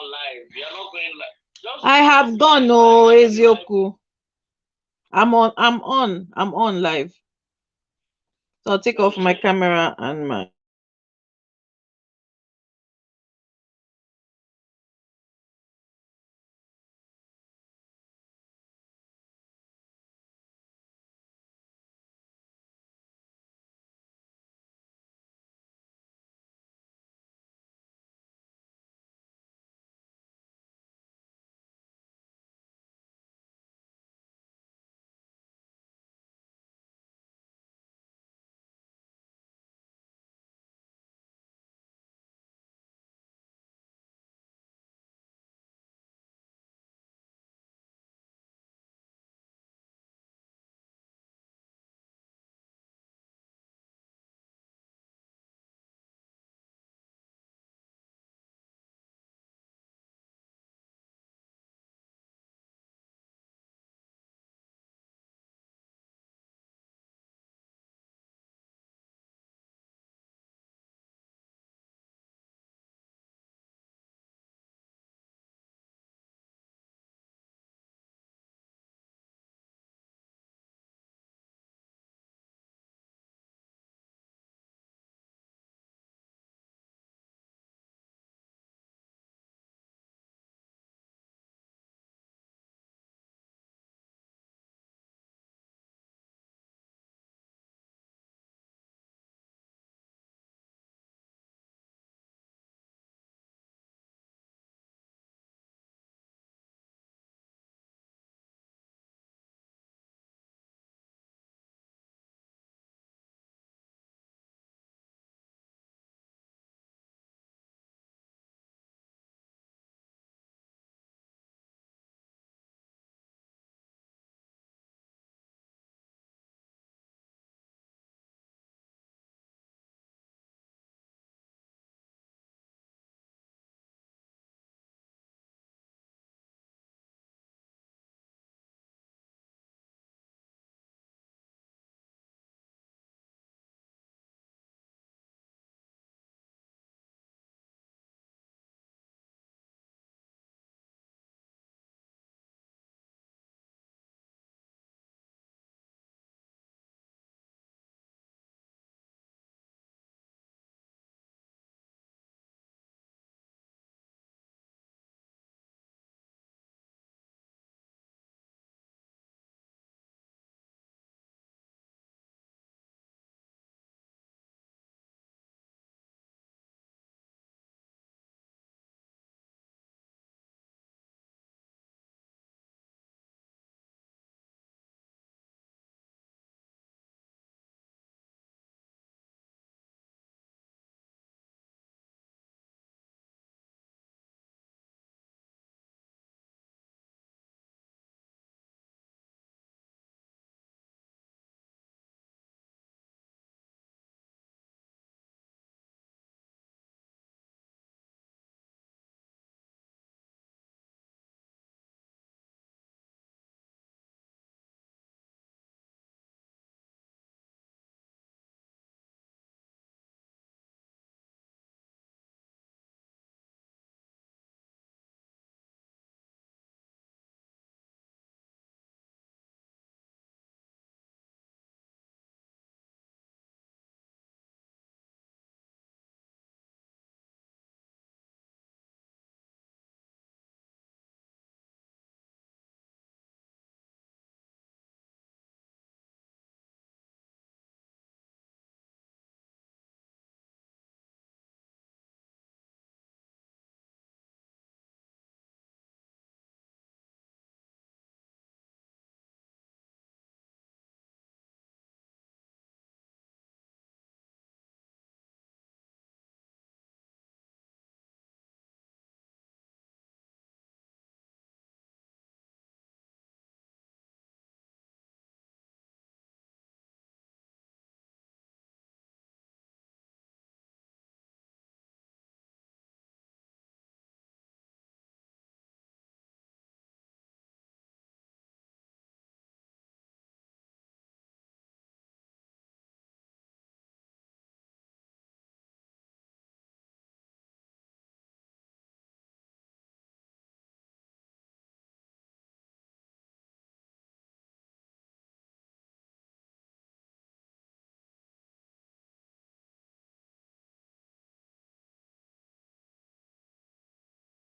on live. You are not going live. Just I have gone, no, Ezioku. I'm on live. So I'll take off my camera and my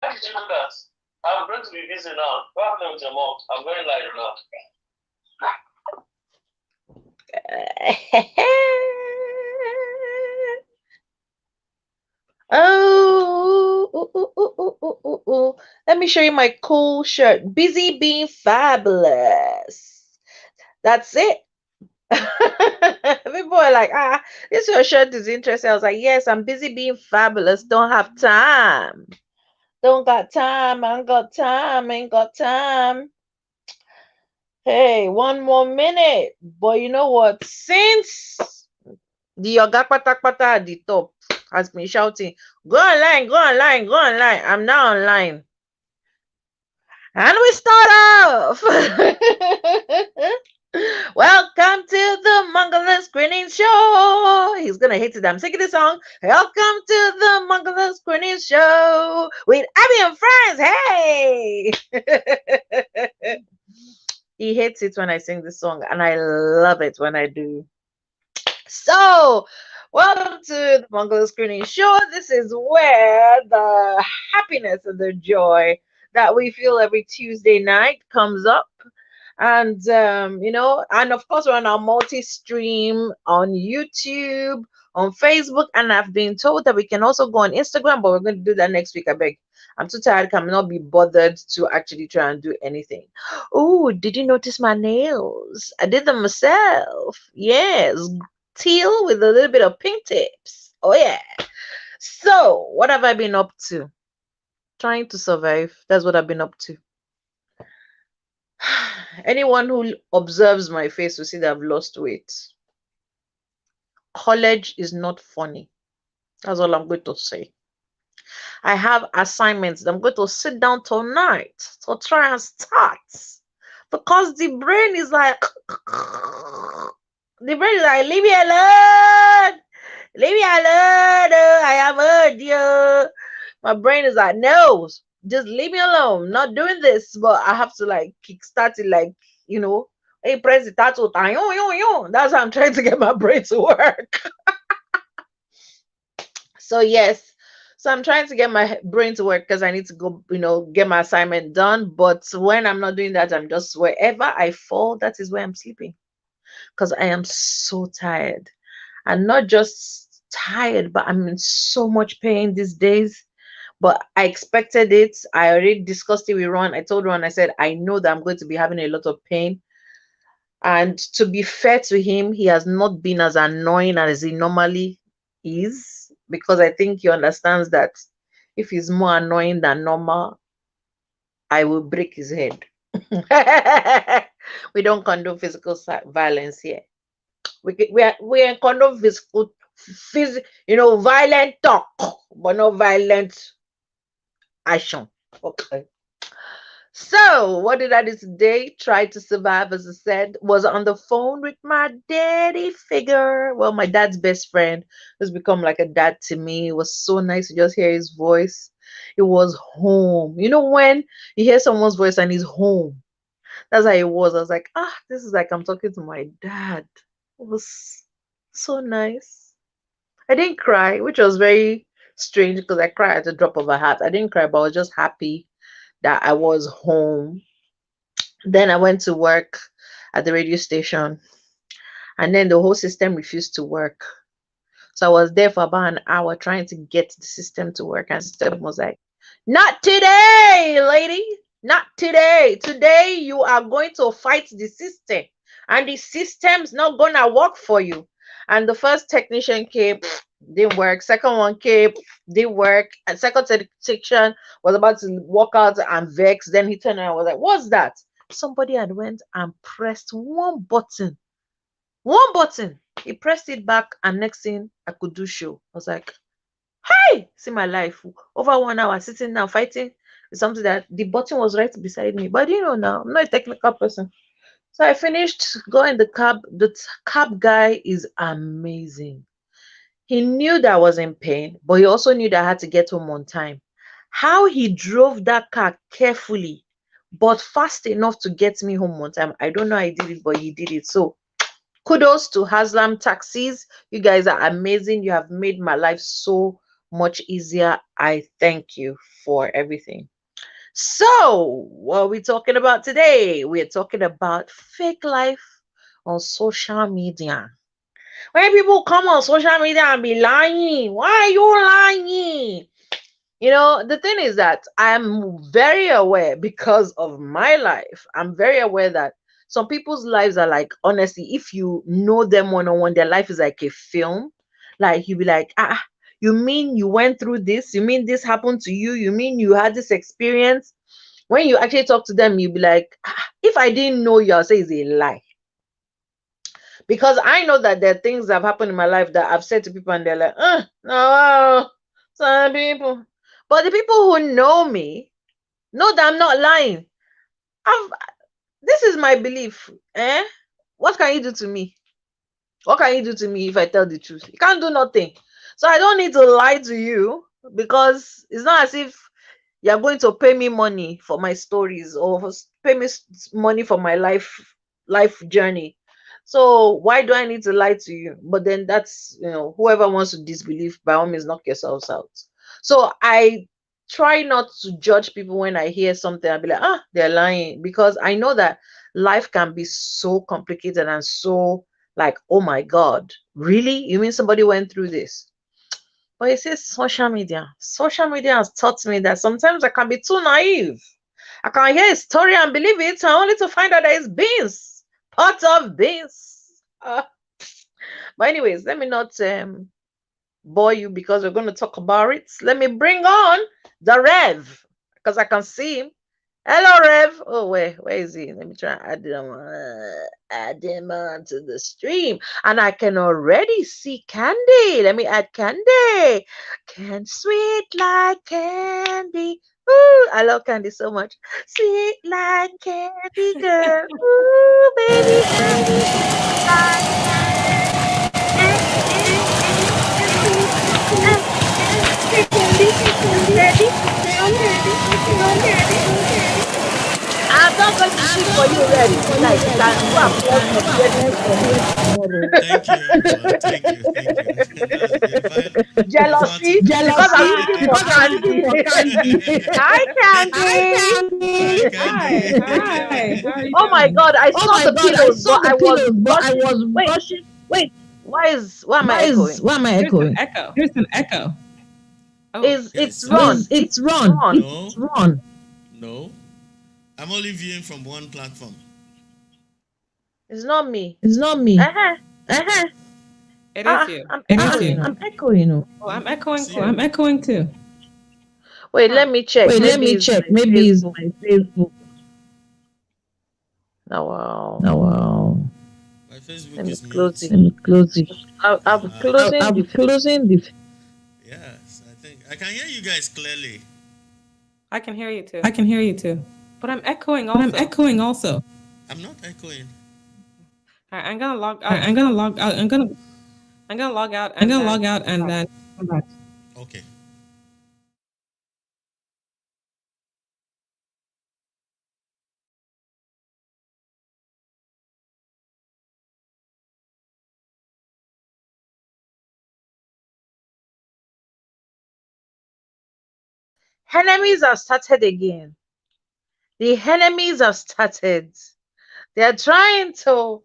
Why did you do that? I'm going to be busy now. What happened with your mom? I'm going live now. Oh, let me show you my cool shirt. Busy being fabulous. That's it. People are like, this your shirt is interesting. I was like, yes, I'm busy being fabulous. Don't have time. Don't got time. I ain't got time. Ain't got time. Hey, one more minute. But you know what? Since the Yoga Patakpata at the top has been shouting, go online, go online, go online. I'm now online. And we start off. Welcome to the Mangala Screening Show. He's gonna hate it. I'm singing the song. Welcome to the Mangala Screening Show with Abby and friends. Hey. He hates it when I sing this song, and I love it when I do. So, welcome to the Mongol Screening Show. This is where the happiness and the joy that we feel every Tuesday night comes up. And, and of course, we're on our multi stream on YouTube, on Facebook, and I've been told that we can also go on Instagram, but we're going to do that next week. I beg. I'm too tired. I cannot be bothered to actually try and do anything. Oh, did you notice my nails? I did them myself. Yes, teal with a little bit of pink tips. Oh yeah. So what have I been up to? Trying to survive. That's what I've been up to. Anyone who observes my face will see that I've lost weight. College is not funny. That's all I'm going to say. I have assignments that I'm going to sit down tonight to try and start, because the brain is like leave me alone. Leave me alone. I have heard you. My brain is like, no, just leave me alone. I'm not doing this. But I have to like kickstart it, like, hey, press the tattoo. That's how I'm trying to get my brain to work. So yes. So I'm trying to get my brain to work because I need to go, get my assignment done. But when I'm not doing that, I'm just wherever I fall, that is where I'm sleeping. Because I am so tired. And not just tired, but I'm in so much pain these days. But I expected it. I already discussed it with Ron. I told Ron, I said, I know that I'm going to be having a lot of pain. And to be fair to him, he has not been as annoying as he normally is, because I think he understands that if he's more annoying than normal, I will break his head. We don't condone physical violence here. We condone physical, violent talk, but not violent action. Okay. So, what did I do today? Tried to survive, as I said. Was on the phone with my daddy figure. Well, my dad's best friend, who's become like a dad to me. It was so nice to just hear his voice. It was home. You know, when you hear someone's voice and he's home, that's how it was. I was like, this is like I'm talking to my dad. It was so nice. I didn't cry, which was very strange because I cried at the drop of a hat. I didn't cry, but I was just happy that I was home. Then I went to work at the radio station, and then the whole system refused to work. So I was there for about an hour trying to get the system to work, and the system was like, not today, lady. Not today. Today you are going to fight the system, and the system's not gonna work for you. And the first technician came, didn't work. Second one came, didn't work. And second technician was about to walk out and vex. Then he turned around and was like, what's that? Somebody had went and pressed one button. One button. He pressed it back, and next thing I could do show. I was like, hey, see my life. Over 1 hour sitting down fighting with something that the button was right beside me. But now, I'm not a technical person. So I finished going the cab. The cab guy is amazing. He knew that I was in pain, but he also knew that I had to get home on time. How he drove that car carefully, but fast enough to get me home on time, I don't know how he did it, but he did it. So kudos to Haslam Taxis. You guys are amazing. You have made my life so much easier. I thank you for everything. So, what are we talking about today? We're talking about fake life on social media. When people come on social media and be lying, why are you lying? The thing is that I'm very aware because of my life. I'm very aware that some people's lives are like, honestly, if you know them one on one, their life is like a film. Like, you be like, you mean you went through this? You mean this happened to you? You mean you had this experience? When you actually talk to them, you be like, if I didn't know you, I'll say it's a lie. Because I know that there are things that have happened in my life that I've said to people and they're like, no, some people. But the people who know me know that I'm not lying. This is my belief. What can you do to me? What can you do to me if I tell the truth? You can't do nothing. So I don't need to lie to you, because it's not as if you're going to pay me money for my stories or pay me money for my life journey. So why do I need to lie to you? But then that's, whoever wants to disbelieve, by all means, knock yourselves out. So I try not to judge people when I hear something. I'll be like, they're lying, because I know that life can be so complicated and so like, oh my God, really? You mean somebody went through this? But it says social media. Social media has taught me that sometimes I can be too naive. I can hear a story and believe it, and only to find out that it's beans, pot of beans. But anyways, let me not bore you, because we're going to talk about it. Let me bring on the Rev, because I can see him. Hello, Rev. Oh, where is he? Let me try and add him on to the stream. And I can already see Candy. Let me add Candy. Sweet like candy. Ooh, I love Candy so much. Sweet like candy, girl. Ooh, baby, I'm not going to sing for you, Rev. If you like, you can go and plug your earpiece for me tomorrow. Thank you, everyone. Thank you. Jealousy, because I'm singing for Candy. Hi, Candy. Oh my God, I saw the pillows, but I was blushing. Wait. Why am I echoing? There's an echo. Oh. It's Ron. It's Ron. No. It's Ron. No. I'm only viewing from one platform. It's not me. It is you. I'm It is echoing. you. I'm echoing. Oh, I'm echoing See too. you. I'm echoing too. Wait, let me check. Maybe it's my Facebook. Oh, wow. My Facebook Let me is close mute. it. Let me close it. I'm closing I'm the closing the. Yes, I think I can hear you guys clearly. I can hear you too. But I'm echoing also. I'm not echoing. All right, I'm gonna log out. I'm gonna log out. I'm gonna log out. I'm gonna log out and then come back. Okay. enemies have started again. The enemies have started. They are trying to,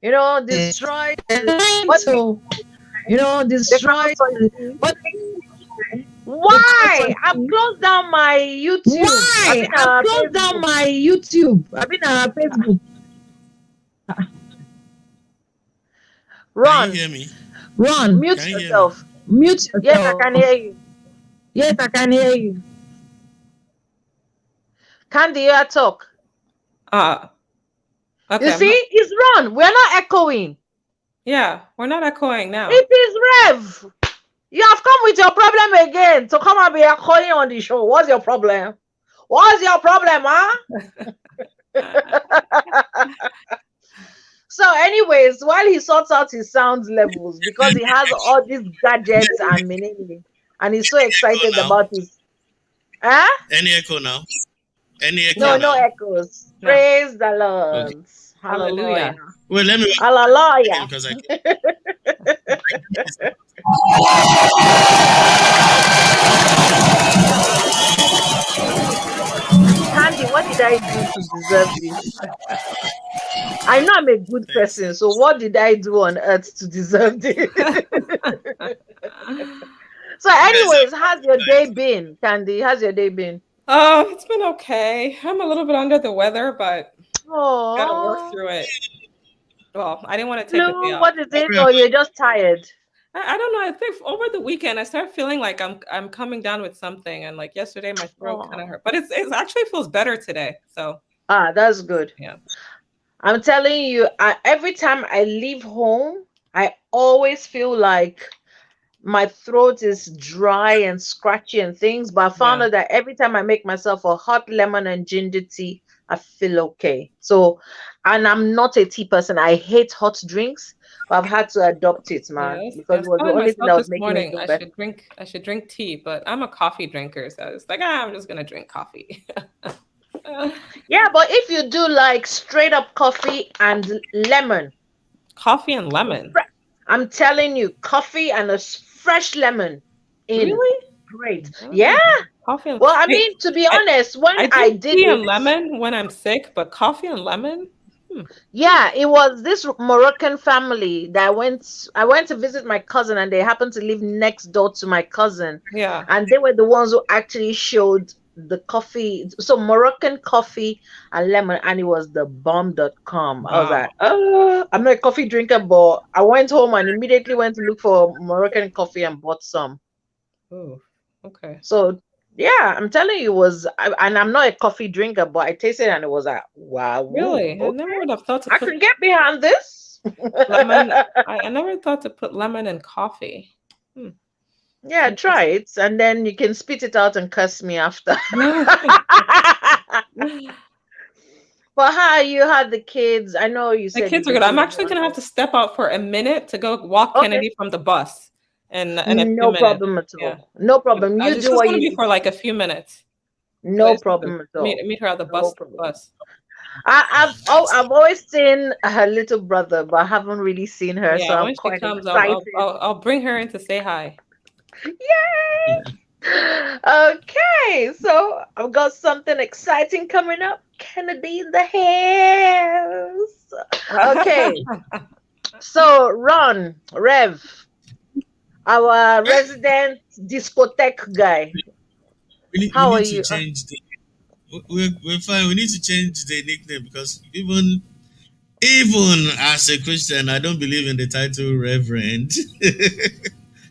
destroy. They cannot succeed. Why? I've closed down my YouTube. I've been I've closed Facebook. down my YouTube. I've been on Facebook. Ron, Can you hear me? Ron, mute Can you hear me? yourself. mute yourself. Yes, I can hear you. Yes, I can hear you. Candy, you talk. Okay. You see, it's Ron. We're not echoing. Yeah, we're not echoing now. It is Rev. You have come with your problem again to come and be echoing on the show. What's your problem? What's your problem, huh? So, anyways, while he sorts out his sound levels, because he has all these gadgets and meaning, and he's so excited about his. Any echo now? Any echo No now? echoes. Praise the Lord. Okay. Hallelujah. Well, let me Hallelujah. because I Candy, what did I do to deserve this? I know I'm a good thanks. person, so what did I do on earth to deserve this? So, anyways, how's your day been, Candy? How's your day been? It's been okay. I'm a little bit under the weather, but gotta work Oh, through it. Well, I didn't want to take the day flu, off. what is it? Or you're just tired? I don't know. I think over the weekend I started feeling like I'm coming down with something, and like yesterday my throat kind of hurt, but it actually feels better today. So That's good. yeah. I'm telling you, every time I leave home, I always feel like my throat is dry and scratchy and things. But I found out that every time I make myself a hot lemon and ginger tea, I feel okay. So, and I'm not a tea person. I hate hot drinks, but I've had to adopt it, man, Yes, because I it was was the telling only thing myself that was this making me morning feel I better. should drink tea, but I'm a coffee drinker, so it's like I'm just gonna drink coffee. Yeah, but if you do like straight up coffee and lemon, Coffee and lemon. I'm telling you, coffee and a fresh lemon in. Really? Great. I don't Yeah. know. Coffee and Well, I mean, to be honest, when I I drink did tea it, and lemon when I'm sick, but coffee and lemon? yeah, it was this Moroccan family that I went to visit my cousin, and they happened to live next door to my cousin. Yeah. And they were the ones who actually showed the coffee. So Moroccan coffee and lemon, and it was the bomb.com. I was Wow. like, I'm not a coffee drinker, but I went home and immediately went to look for Moroccan coffee and bought some. Oh, okay. So yeah, I'm telling you, and I'm not a coffee drinker, but I tasted it and it was like, wow, Really? I okay, never would have thought to I put can get behind this. lemon. I never thought to put lemon in coffee. Yeah, try it, and then you can spit it out and curse me after. But how you had the kids? I know you My said kids you're are good. I'm getting actually gonna have to step out for a minute to go walk okay. Kennedy from the bus in a few No minutes. problem at Yeah. all. No problem. I You just do what gonna you be for like a few minutes. No problem at all. Meet her at the No bus. problem. I've always seen her little brother, but I haven't really seen her, so Yeah, I'm when she quite comes, excited. I'll bring her in to say hi. Yay! Okay, so I've got something exciting coming up. Kennedy in the house. Okay, so Rev, our resident discotheque guy. How are you? Change we're fine. We need to change the nickname because even as a Christian, I don't believe in the title Reverend.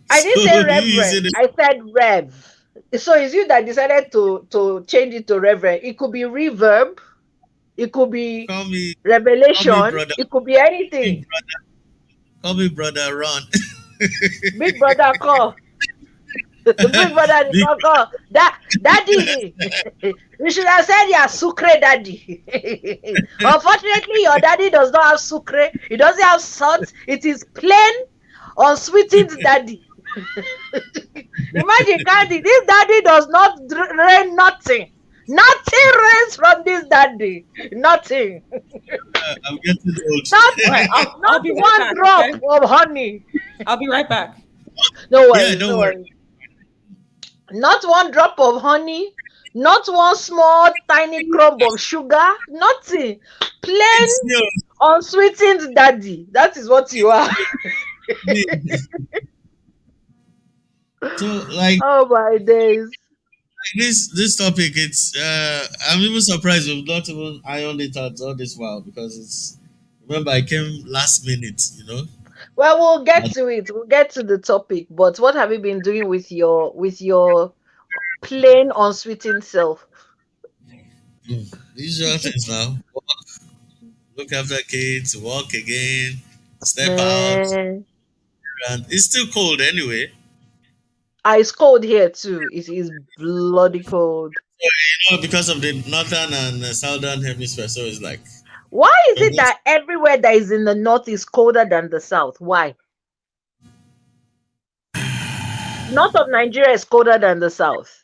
I didn't So say you using Reverend. I said Rev. So it's you that decided to change it to Reverend. It could be Reverb. It could be call me Revelation. brother. It could be anything. Call me brother Ron. Big brother call. Big brother call. Daddy. You should have said you're sucre daddy. Unfortunately, your daddy does not have sucre. He doesn't have salt. It is plain unsweetened daddy. Imagine, Candy, this daddy does not rain nothing. Nothing rains from this daddy. Nothing. I'm getting old. I'll be right one back, drop okay? of honey. I'll be right back. No worries. Yeah, don't no worry. worries. Not one drop of honey. Not one small tiny crumb of sugar. Nothing. Plain unsweetened daddy. That is what you are. So like Oh my days. this topic, it's I'm even surprised we've not even ironed it out all this while because it's remember I came last minute, Well, we'll get to it. We'll get to the topic. But what have you been doing with your plain unsweetened self? Usual things now. Walk, look after kids, walk again, step out, and it's still cold anyway. It's cold here too. It is bloody cold. Because of the northern and southern hemisphere, so it's like. Why is it that everywhere that is in the north is colder than the south? Why? North of Nigeria is colder than the south,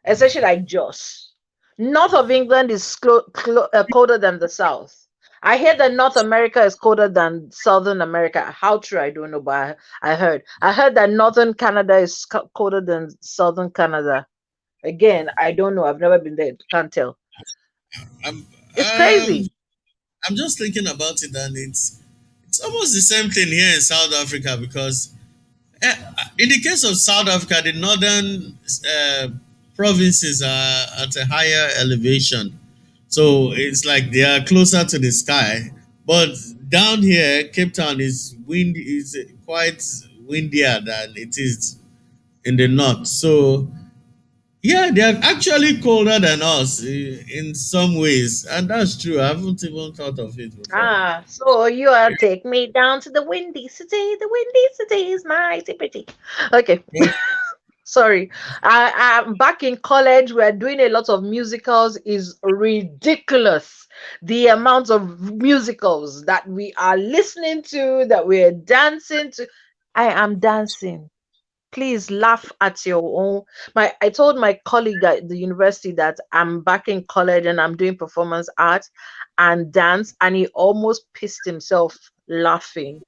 especially like Jos. North of England is colder than the south. I hear that North America is colder than Southern America. How true, I don't know, but I heard. I heard that Northern Canada is colder than Southern Canada. Again, I don't know. I've never been there. Can't tell. I'm It's crazy. I'm just thinking about it, and it's almost the same thing here in South Africa because in the case of South Africa, the northern provinces are at a higher elevation, so it's like they are closer to the sky. But down here, Cape Town is quite windier than it is in the north. So yeah, they are actually colder than us in some ways, and that's true. I haven't even thought of it before. So you are take me down to the windy city. The windy city is mighty pretty. Okay. Well, Sorry. I'm back in college. We're doing a lot of musicals. Is ridiculous. The amount of musicals that we are listening to, that we're dancing to. I am dancing. Please laugh at your own. I told my colleague at the university that I'm back in college and I'm doing performance art and dance, and he almost pissed himself laughing.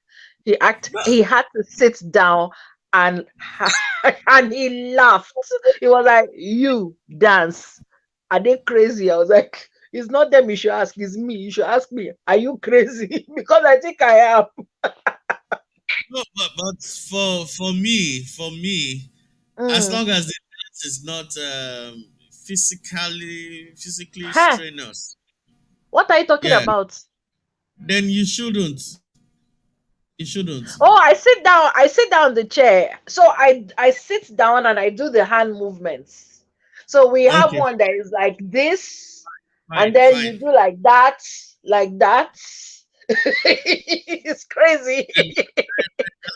He had to sit down and and he laughed. He was like, "You dance. Are they crazy?" I was like, "It's not them you should ask, it's me. You should ask me, are you crazy?" Because I think I am. no, but for me, as Mm. long as the dance is not physically Huh. strenuous, What are you talking yeah, about? then you shouldn't. You shouldn't. Oh, I sit down on the chair. So I sit down and I do the hand movements. So we have Okay, one that is like this, and fine, then you fine. do like that, like that. It's crazy. Then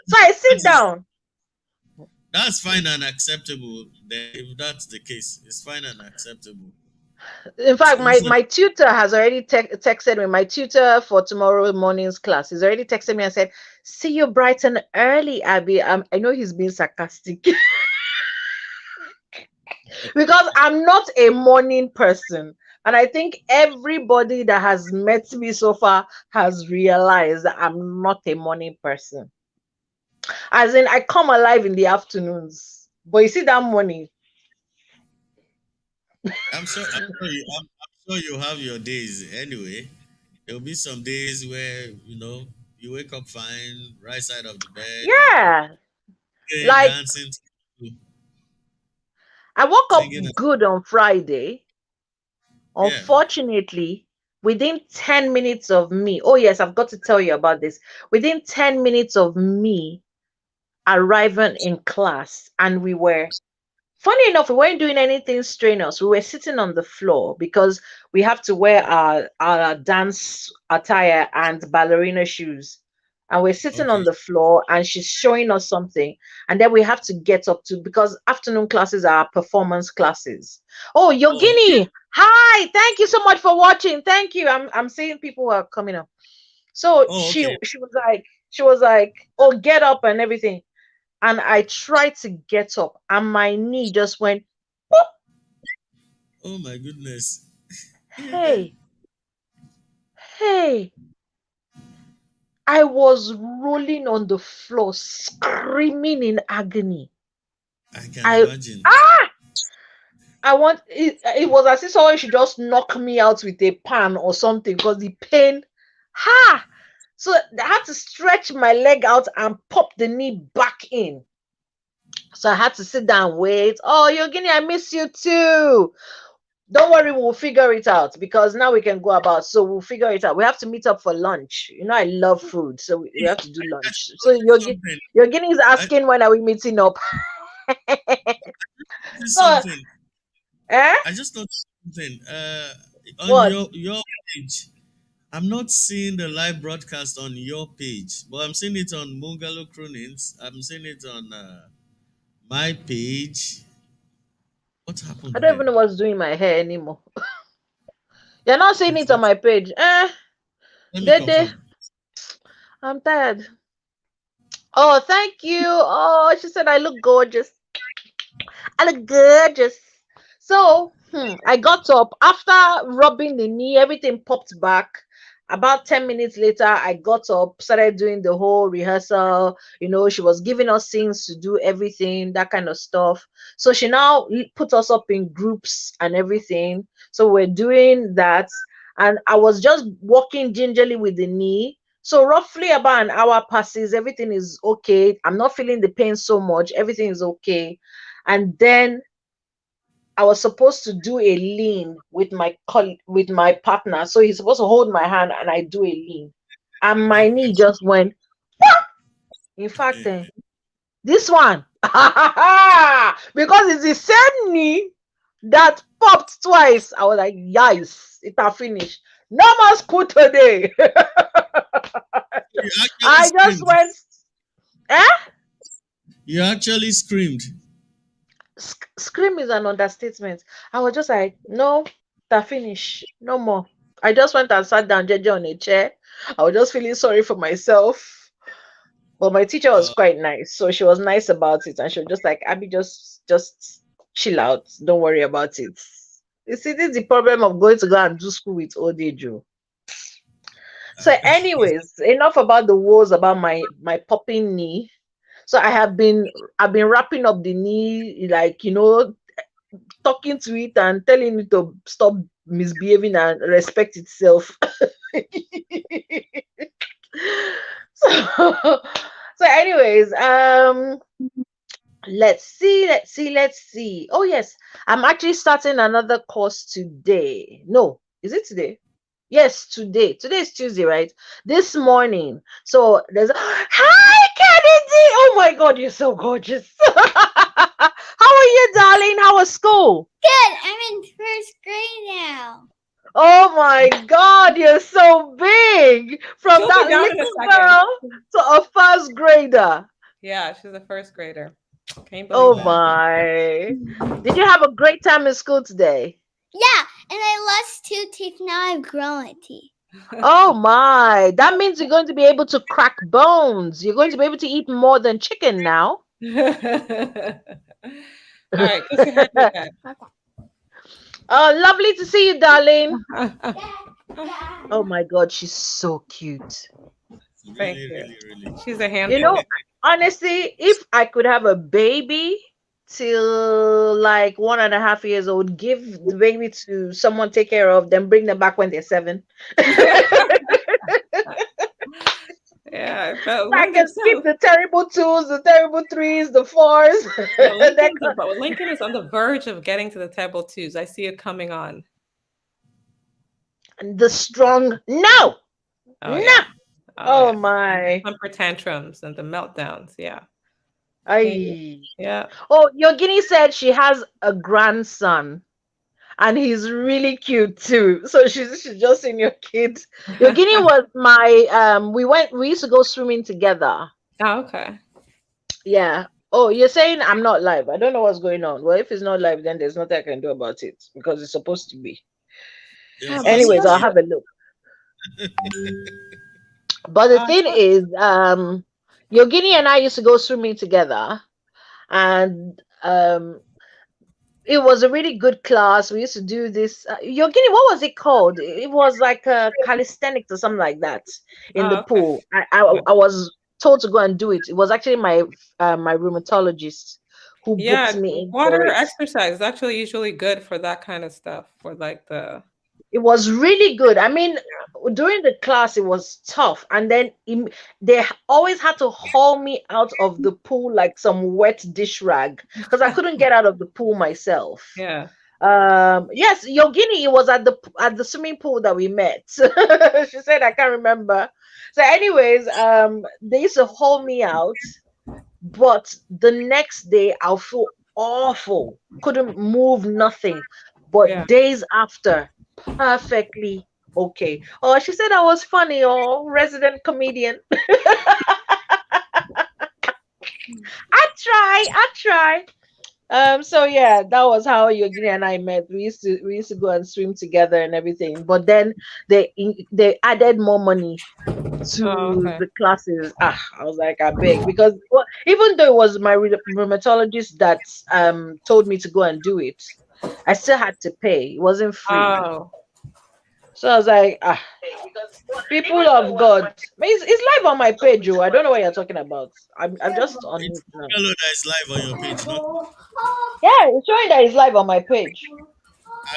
So I that sit is down. that's fine and acceptable. Then if that's the case, it's fine and acceptable. In fact, my, So my tutor has already texted me. My tutor for tomorrow morning's class, he's already texted me and said, "See you bright and early, Abby." I know he's being sarcastic because I'm not a morning person. And I think everybody that has met me so far has realized that I'm not a morning person. As in, I come alive in the afternoons. But you see that morning. I'm sure you have your days anyway. There'll be some days where you wake up fine, right side of the bed, Yeah. Like, dancing, I woke up singing. good on Friday. Yeah. Unfortunately, within 10 minutes of me, oh, yes, I've got to tell you about this. Within 10 minutes of me arriving in class, and funny enough, we weren't doing anything strenuous. We were sitting on the floor because we have to wear our dance attire and ballerina shoes. And we're sitting on Okay. the floor and she's showing us something. And then we have to get up to, because afternoon classes are performance classes. Oh, Oh, okay. Yogini. Hi. Thank you so much for watching. Thank you. I'm seeing people who are coming up. So Oh, she okay. she was like, "Oh, get up and everything." And I tried to get up, and my knee just went, "Boop." Oh my goodness. Yeah. Hey, hey. I was rolling on the floor, screaming in agony. I can I imagine. ah, I want it. It was as if someone should just knock me out with a pan or something because the pain. Ha! So I had to stretch my leg out and pop the knee back in. So I had to sit down and wait. Oh, Yogini, I miss you too. Don't worry, we'll figure it out because now we can go about. So we'll figure it out. We have to meet up for lunch. You know, I love food, so we have to do I lunch. just So noticed something. Yogini is I asking when are we meeting up. noticed So, something. eh? I just noticed something. On What? your page, I'm not seeing the live broadcast on your page, but I'm seeing it on Bungalow Croonings. I'm seeing it on my page. What happened I don't here? even know what's doing my hair anymore. You're not seeing It's it on not. my page. Let me Dede, confirm. I'm tired. Oh, thank you. Oh, she said I look gorgeous. I look gorgeous. So, I got up after rubbing the knee, everything popped back. about 10 minutes later, I got up, started doing the whole rehearsal. She was giving us things to do, everything, that kind of stuff. So she now put us up in groups and everything. So we're doing that. And I was just walking gingerly with the knee. So roughly about an hour passes, everything is okay. I'm not feeling the pain so much. Everything is okay. And then I was supposed to do a lean with my partner. So he's supposed to hold my hand and I do a lean. And my knee just went. In fact, this one, because it's the same knee that popped twice. I was like, yes, it has finished. No more school today. I just went, You actually screamed. Scream is an understatement. I was just like, no, that finish, no more. I just went and sat down jeje on a chair. I was just feeling sorry for myself. But my teacher was quite nice, so she was nice about it, and she was just like, Abby, just chill out. Don't worry about it. You see, this is the problem of going to go and do school with old age. So, anyways, enough about the woes about my popping knee. So I've been wrapping up the knee, like, talking to it and telling it to stop misbehaving and respect itself. so anyways, let's see. Oh yes, I'm actually starting another course today. No, is it today? Yes, today. Today is Tuesday, right? This morning. So there's hi, Kennedy. Oh my God, you're so gorgeous. How are you, darling? How was school? Good. I'm in first grade now. Oh my God, you're so big. From She'll that be down in a little second. girl to a first grader. Yeah, she's a first grader. Can you believe Oh that? my. Did you have a great time in school today? Yeah, and I lost 2 teeth. Now I've grown teeth. Oh my. That means you're going to be able to crack bones. You're going to be able to eat more than chicken now. All right, kiss your hand again. Oh, lovely to see you, darling. Oh my God, she's so cute. Thank Really, you. really, really. She's a handful. Honestly, if I could have a baby till like 1.5 years old, give the baby to someone take care of, then bring them back when they're 7. Yeah, I can skip the terrible 2s, the terrible 3s, the 4s. But Lincoln is on the verge of getting to the terrible 2s. I see it coming on. The strong no. Oh, no. yeah. Oh my. Temper tantrums and the meltdowns. Yeah. Yeah. Oh, Yogini said she has a grandson. And he's really cute too. So she's just in your kid. Yogini was my we used to go swimming together. Oh, okay. Yeah. Oh, you're saying I'm not live. I don't know what's going on. Well, if it's not live, then there's nothing I can do about it because it's supposed to be. Yes, anyways, I'll have a look. But the thing is, Yogini and I used to go swimming together, and it was a really good class. We used to do this. Yogini, what was it called? It was like a calisthenics or something like that in the pool. I was told to go and do it. It was actually my rheumatologist who booked me in. Water exercise is actually usually good for that kind of stuff. For like the. It was really good. I mean, during the class, it was tough. And then they always had to haul me out of the pool like some wet dish rag because I couldn't get out of the pool myself. Yeah. Yes, Yogini, it was at the swimming pool that we met. She said, I can't remember. So anyways, they used to haul me out. But the next day, I'll feel awful. Couldn't move, nothing. But days after, perfectly okay. Oh, she said I was funny. Oh, resident comedian. I try. So yeah, that was how Yogini and I met. We used to go and swim together and everything. But then they added more money to the classes. I was like, I beg, because even though it was my rheumatologist that told me to go and do it, I still had to pay. It wasn't free. Oh. So I was like, because People of God. It's live on my page, oh. I don't know what you're talking about. I'm just on It's it now. Fellow that is live on your page, not Yeah, it's showing that it's live on my page.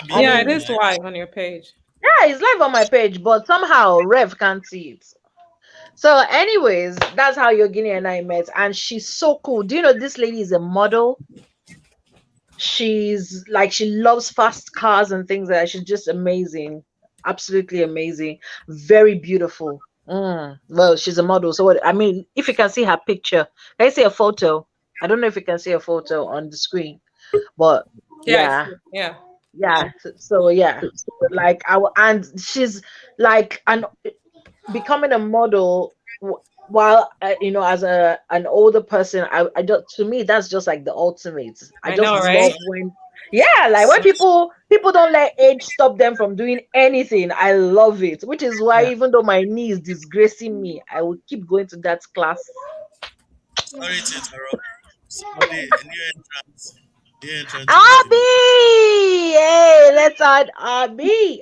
Abby. And Yeah, it's, it is live on your page. yeah, it's live on my page, but somehow Rev can't see it. So, anyways, that's how Yogini and I met, and she's so cool. Do you know this lady is a model? She's like she loves fast cars and things like that. She's just amazing, absolutely amazing, very beautiful. Well, she's a model, so what I mean, if you can see her picture, can you see a photo? I don't know if you can see a photo on the screen, but Yeah, I yeah, see. Yeah. yeah. So yeah, like and she's like becoming a model while as an older person. I just, to me, that's just like the ultimate. I I just know, love right? So, when, yeah, like when people don't let age stop them from doing anything. I love it, which is why Yeah. even though my knee is disgracing me, I will keep going to that class. sorry to interrupt. Somebody, a new entrant. New entrant to the Abby, table. hey, let's add Abby.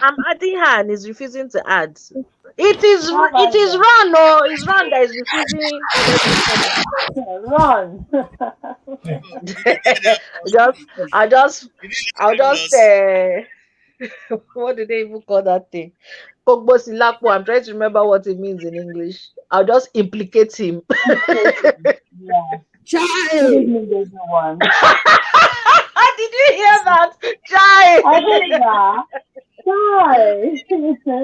I'm adding her and he's refusing to add. It is Ron, no, it's Ron that is refusing to let me come up. Run. Oh, did you hear that? just I just Did you hear I'll that just loss? what do they even call that thing? Kogbosilapo. I'm trying to remember what it means in English. I'll just implicate him. Yeah. Good Child, evening, everyone. Did you hear that? Chai. I heard that. Hi.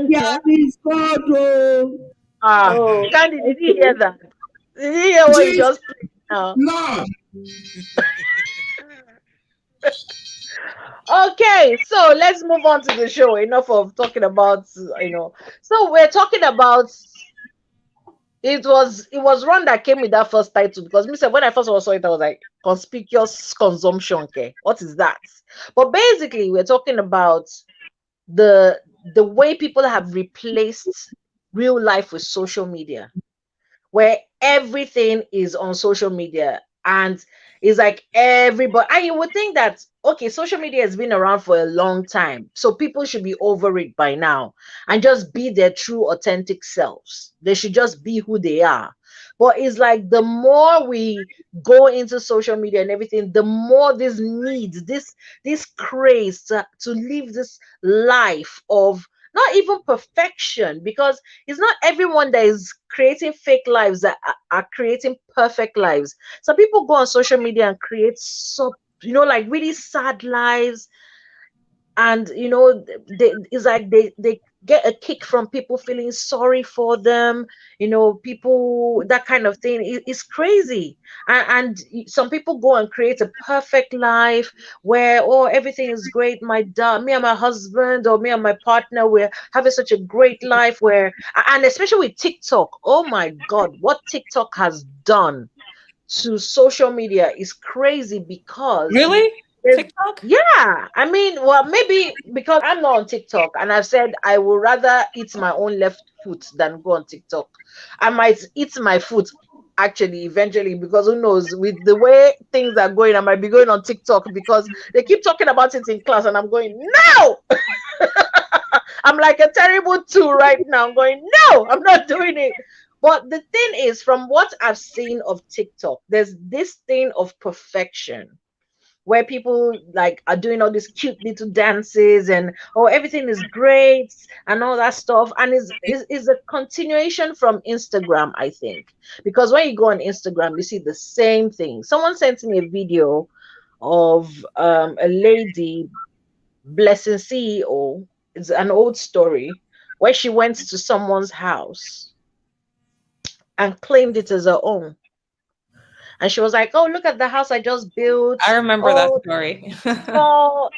yeah, is God. Oh, Ah, Oh, Candy, did you hear okay. that? Did you hear what you Jesus, just played now? Lord. Okay, so let's move on to the show. Enough of talking about, So we're talking about it was Ron that came with that first title because me said when I first saw it, I was like, conspicuous consumption. Okay, what is that? But basically, we're talking about the way people have replaced real life with social media, where everything is on social media and it's like everybody, and you would think that okay, social media has been around for a long time, so people should be over it by now and just be their true authentic selves. They should just be who they are. But it's like the more we go into social media and everything, the more this need, this craze to live this life of not even perfection, because it's not everyone that is creating fake lives that are creating perfect lives. Some people go on social media and create like really sad lives, and it's like they get a kick from people feeling sorry for them, people, that kind of thing is crazy. And some people go and create a perfect life where, oh, everything is great, me and my husband, or me and my partner, we're having such a great life, where, and especially with TikTok, oh my god, what TikTok has done to social media is crazy. Because Really? there's, TikTok? yeah, I mean, well, maybe because I'm not on TikTok, and I've said I would rather eat my own left foot than go on TikTok. I might eat my foot actually eventually, because who knows, with the way things are going, I might be going on TikTok because they keep talking about it in class, and I'm going, no. I'm like a terrible two right now. I'm going, no, I'm not doing it. But the thing is, from what I've seen of TikTok, there's this thing of perfection where people like are doing all these cute little dances, and oh, everything is great and all that stuff, and is a continuation from Instagram, I think, because when you go on Instagram, you see the same thing. Someone sent me a video of a lady blessing CEO. It's an old story where she went to someone's house and claimed it as her own. And she was like, oh, look at the house I just built. I remember that Oh, story.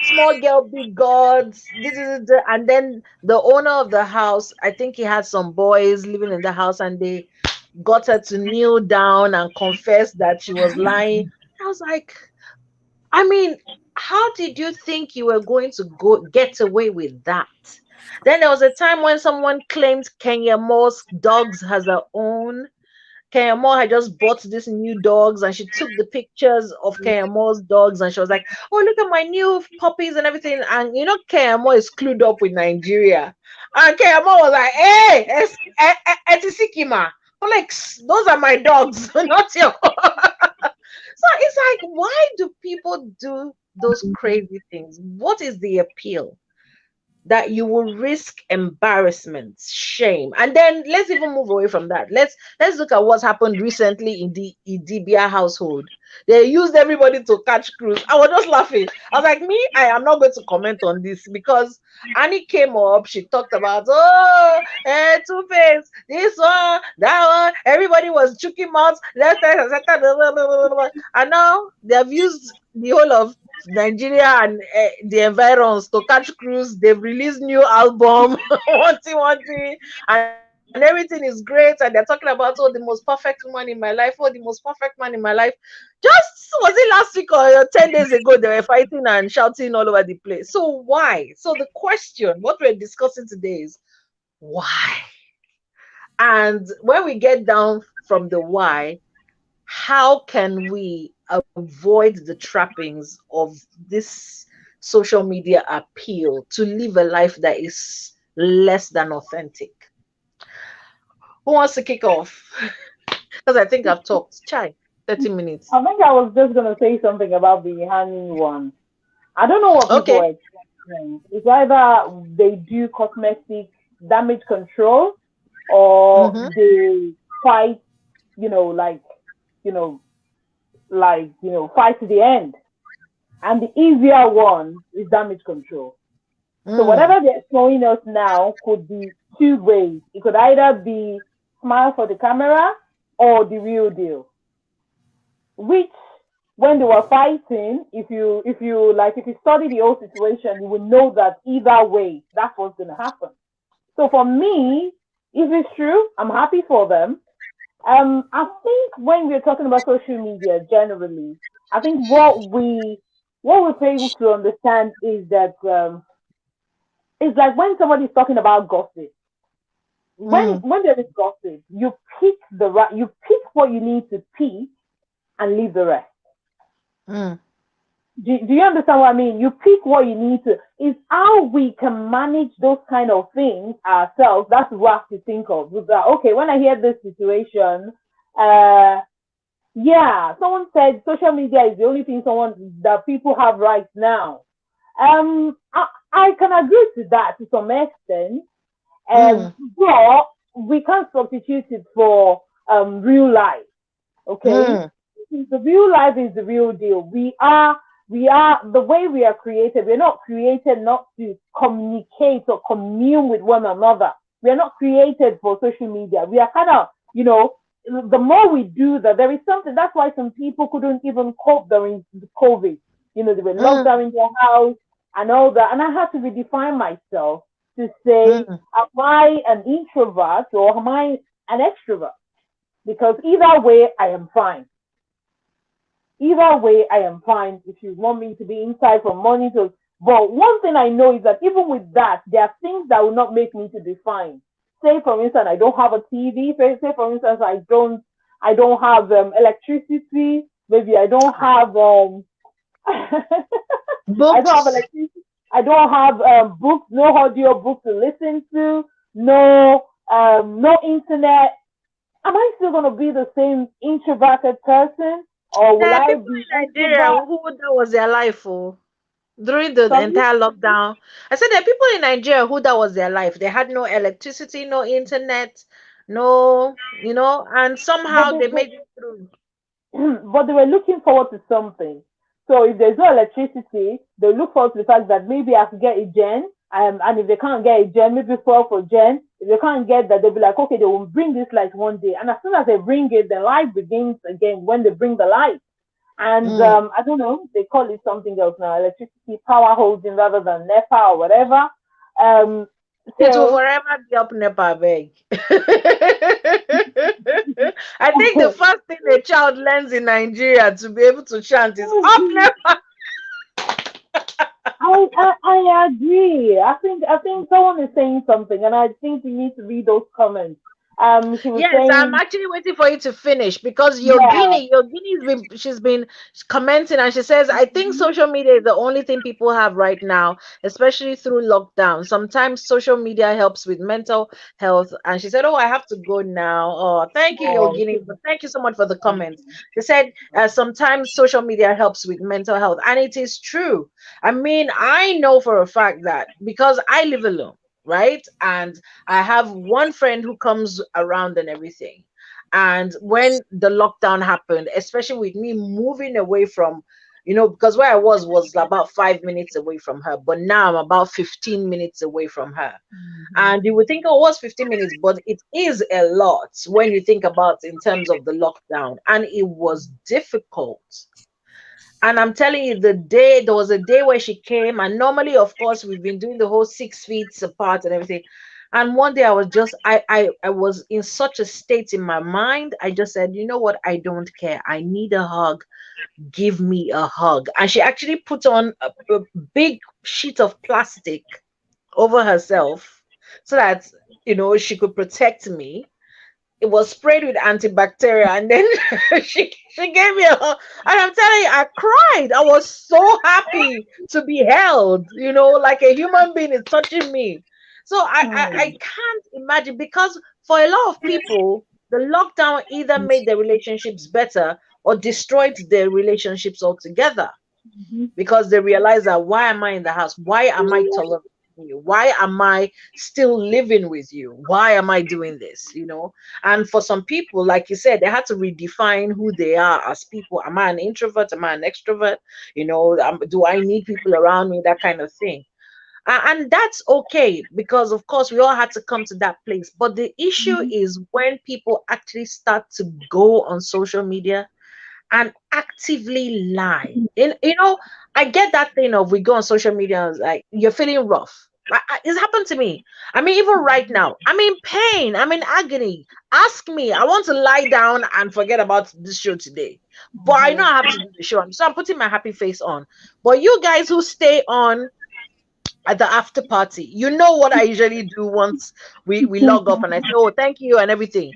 small girl, big gods. And then the owner of the house, I think he had some boys living in the house, and they got her to kneel down and confess that she was lying. I was like, I mean, how did you think you were going to go get away with that? Then there was a time when someone claimed Kenya Moss dogs has her own. KMO had just bought these new dogs, and she took the pictures of KMO's dogs, and she was like, "Oh, look at my new puppies and everything." And you know, KMO is clued up with Nigeria, and KMO was like, "Hey, it's Sikima. Like, those are my dogs, not your." So it's like, why do people do those crazy things? What is the appeal? That you will risk embarrassment, shame, and then let's even move away from that. Let's look at what's happened recently in the Idibia household. They used everybody to catch cruise. I was just laughing. I was like, me, I am not going to comment on this because Annie came up. She talked about Two Face, this one, that one. Everybody was choking mouths. And now they have used the whole of Nigeria and the environs to catch cruise. They've released new album, and everything is great. And they're talking about, oh, the most perfect woman in my life. Oh, the most perfect man in my life. Just was it last week or 10 days ago? They were fighting and shouting all over the place. So why? So the question, what we're discussing today is why? And when we get down from the why, how can we avoid the trappings of this social media appeal to live a life that is less than authentic? Who wants to kick off? Because I think I've talked. Chai, 30 minutes. I think I was just gonna say something about the hanging one. I don't know what people are expecting. It's either they do cosmetic damage control or they fight, fight to the end. And the easier one is damage control. So whatever they're showing us now could be two ways. It could either be smile for the camera or the real deal. Which, when they were fighting, if you study the whole situation, you will know that either way, that's what's going to happen. So for me, if it's true, I'm happy for them. I think when we're talking about social media generally, I think what we're able to understand is that it's like when somebody's talking about gossip. When there is gossip, you pick what you need to pick and leave the rest. Do you understand what I mean? You pick what you need to. It's how we can manage those kind of things ourselves. That's what I have to think of. Okay, when I hear this situation, someone said social media is the only thing that people have right now. I can agree to that to some extent, but we can't substitute it for real life. Okay, the real life is the real deal. We are the way we are created. We're not created not to communicate or commune with one another. We are not created for social media. We are kind of, the more we do that, there is something. That's why some people couldn't even cope during the COVID. They were locked down in their house and all that. And I had to redefine myself to say, am I an introvert or am I an extrovert? Because either way, I am fine. Either way, I am fine. If you want me to be inside from morning till, but one thing I know is that even with that, there are things that will not make me to be fine. Say, for instance, I don't have a TV. Say, for instance, I don't have electricity. Maybe I don't have I don't have electricity. I don't have books, no audio book to listen to, no internet. Am I still gonna be the same introverted person? Or will I people be in Nigeria who that was their life for during the entire lockdown? I said there are people in Nigeria who that was their life. They had no electricity, no internet, no, and somehow they made it through. But they were looking forward to something. So if there's no electricity, they look forward to the fact that maybe I can get a gen. And if they can't get a gen, maybe for gen. If they can't get that, they'll be like, okay, they will bring this light one day. And as soon as they bring it, the light begins again when they bring the light. And I don't know, they call it something else now, electricity power holding rather than NEPA or whatever. It will forever be up NEPA, beg. I think the first thing a child learns in Nigeria to be able to chant is up NEPA. I agree. I think someone is saying something, and I think we need to read those comments. She was Yes, I'm saying, actually waiting for you to finish because yeah, She's been commenting and she says, I think social media is the only thing people have right now, especially through lockdown. Sometimes social media helps with mental health. And she said, oh, I have to go now. Oh, thank you, oh, Yogini. But thank you so much for the comments. She said, sometimes social media helps with mental health. And it is true. I mean, I know for a fact that because I live alone, right? And I have one friend who comes around and everything. And when the lockdown happened, especially with me moving away from, because where I was about 5 minutes away from her, but now I'm about 15 minutes away from her. And you would think, oh, what's 15 minutes? But it is a lot when you think about in terms of the lockdown. And it was difficult. And I'm telling you, there was a day where she came, and normally, of course, we've been doing the whole 6 feet apart and everything. And one day I was just, I was in such a state in my mind. I just said, you know what? I don't care. I need a hug. Give me a hug. And she actually put on a big sheet of plastic over herself so that, she could protect me. It was sprayed with antibacterial, and then she gave me a hug. And I'm telling you, I cried. I was so happy to be held, like a human being is touching me. So I can't imagine, because for a lot of people, the lockdown either made their relationships better or destroyed their relationships altogether, because they realize that, why am I in the house? Why am I tolerating you? Why am I still living with you? Why am I doing this? And for some people, like you said, they had to redefine who they are as people. Am I an introvert? Am I an extrovert? Do I need people around me? That kind of thing. And that's okay, because of course we all had to come to that place. But the issue is when people actually start to go on social media and actively lie. I get that thing of, we go on social media and it's like, you're feeling rough. It's happened to me. I mean, even right now, I'm in pain. I'm in agony. Ask me. I want to lie down and forget about this show today. But I know I have to do the show. So I'm putting my happy face on. But you guys who stay on at the after party, you know what I usually do once we log off, and I say, oh, thank you and everything.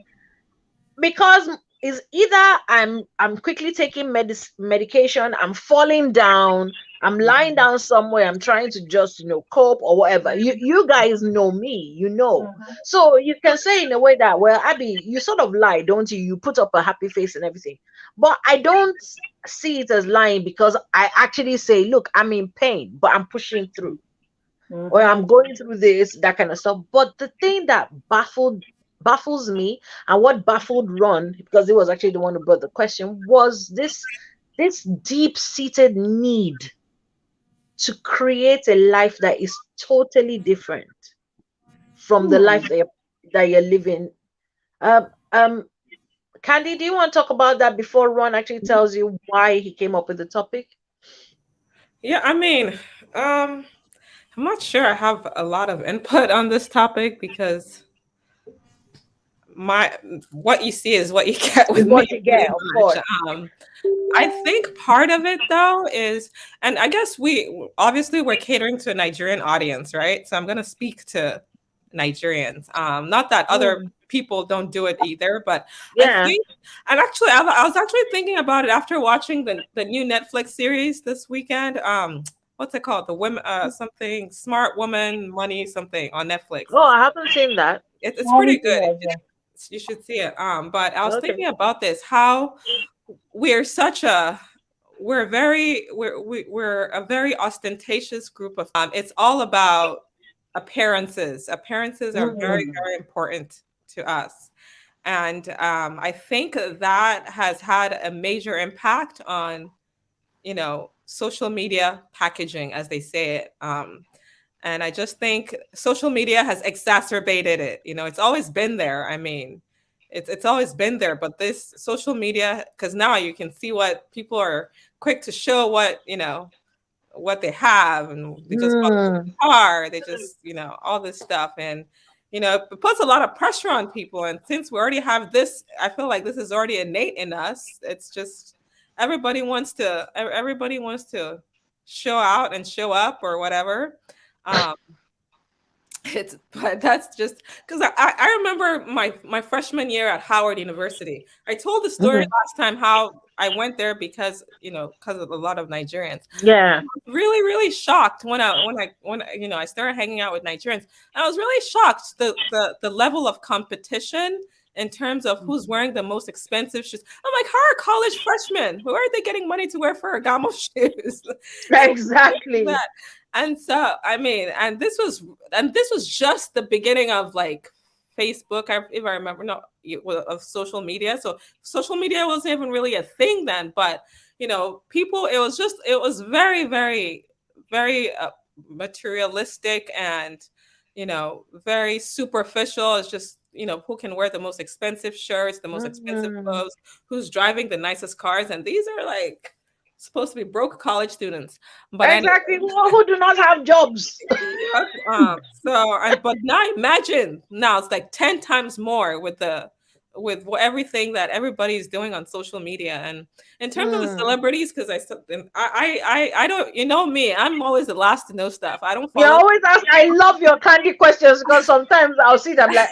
Because is either I'm quickly taking medication, I'm falling down, I'm lying down somewhere, I'm trying to just cope or whatever. You guys know me, so you can say in a way that, well, Abby, you sort of lie, don't you? You put up a happy face and everything, but I don't see it as lying, because I actually say, look, I'm in pain, but I'm pushing through, or I'm going through this, that kind of stuff. But the thing that baffles me, and what baffled Ron, because he was actually the one who brought the question, was this deep-seated need to create a life that is totally different from the life that you're living. Candy, do you want to talk about that before Ron actually tells you why he came up with the topic? Yeah, I mean, I'm not sure I have a lot of input on this topic, because what you see is what you get with me, What you pretty get, of much. course. I think part of it, though, is, and I guess we're catering to a Nigerian audience, right? So I'm going to speak to Nigerians. Not that other people don't do it either, but I think, and actually, I was actually thinking about it after watching the new Netflix series this weekend. What's it called? The women, something smart woman, money, something on Netflix. Oh, I haven't seen that. It's pretty good. You should see it. But I was thinking about this, how we're a very ostentatious group of it's all about appearances. Appearances are very, very important to us. And I think that has had a major impact on, social media packaging, as they say it. And I just think social media has exacerbated it. It's always been there. I mean, it's always been there, but this social media, because now you can see what people are quick to show, what they have, and they just bought a car, they just, all this stuff. And, it puts a lot of pressure on people. And since we already have this, I feel like this is already innate in us. It's just everybody wants to show out and show up or whatever. But that's just because I remember my freshman year at Howard University. I told the story last time how I went there because because of a lot of Nigerians. Yeah. Really, really shocked when I started hanging out with Nigerians. I was really shocked the level of competition in terms of who's wearing the most expensive shoes. I'm like, how are college freshmen? Where are they getting money to wear Ferragamo shoes? Exactly. And so, I mean, and this was just the beginning of like Facebook, if I remember, no, of social media. So social media wasn't even really a thing then, but people, it was very, very, very materialistic and very superficial. It's just who can wear the most expensive shirts, the most expensive clothes, who's driving the nicest cars, and these are like supposed to be broke college students, but exactly, who do not have jobs. But now imagine, now it's like 10 times more with everything that everybody's doing on social media. And in terms of the celebrities, because I don't, me, I'm always the last to know stuff. I don't follow. You always ask. I love your candy questions because sometimes I'll see them like,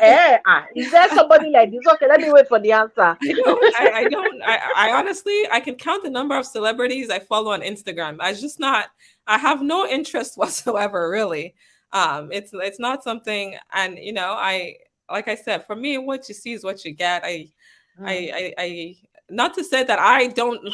is there somebody like this? Okay, let me wait for the answer. I honestly, I can count the number of celebrities I follow on Instagram. I have no interest whatsoever, really. It's not something, and like I said, for me, what you see is what you get. I not to say that I don't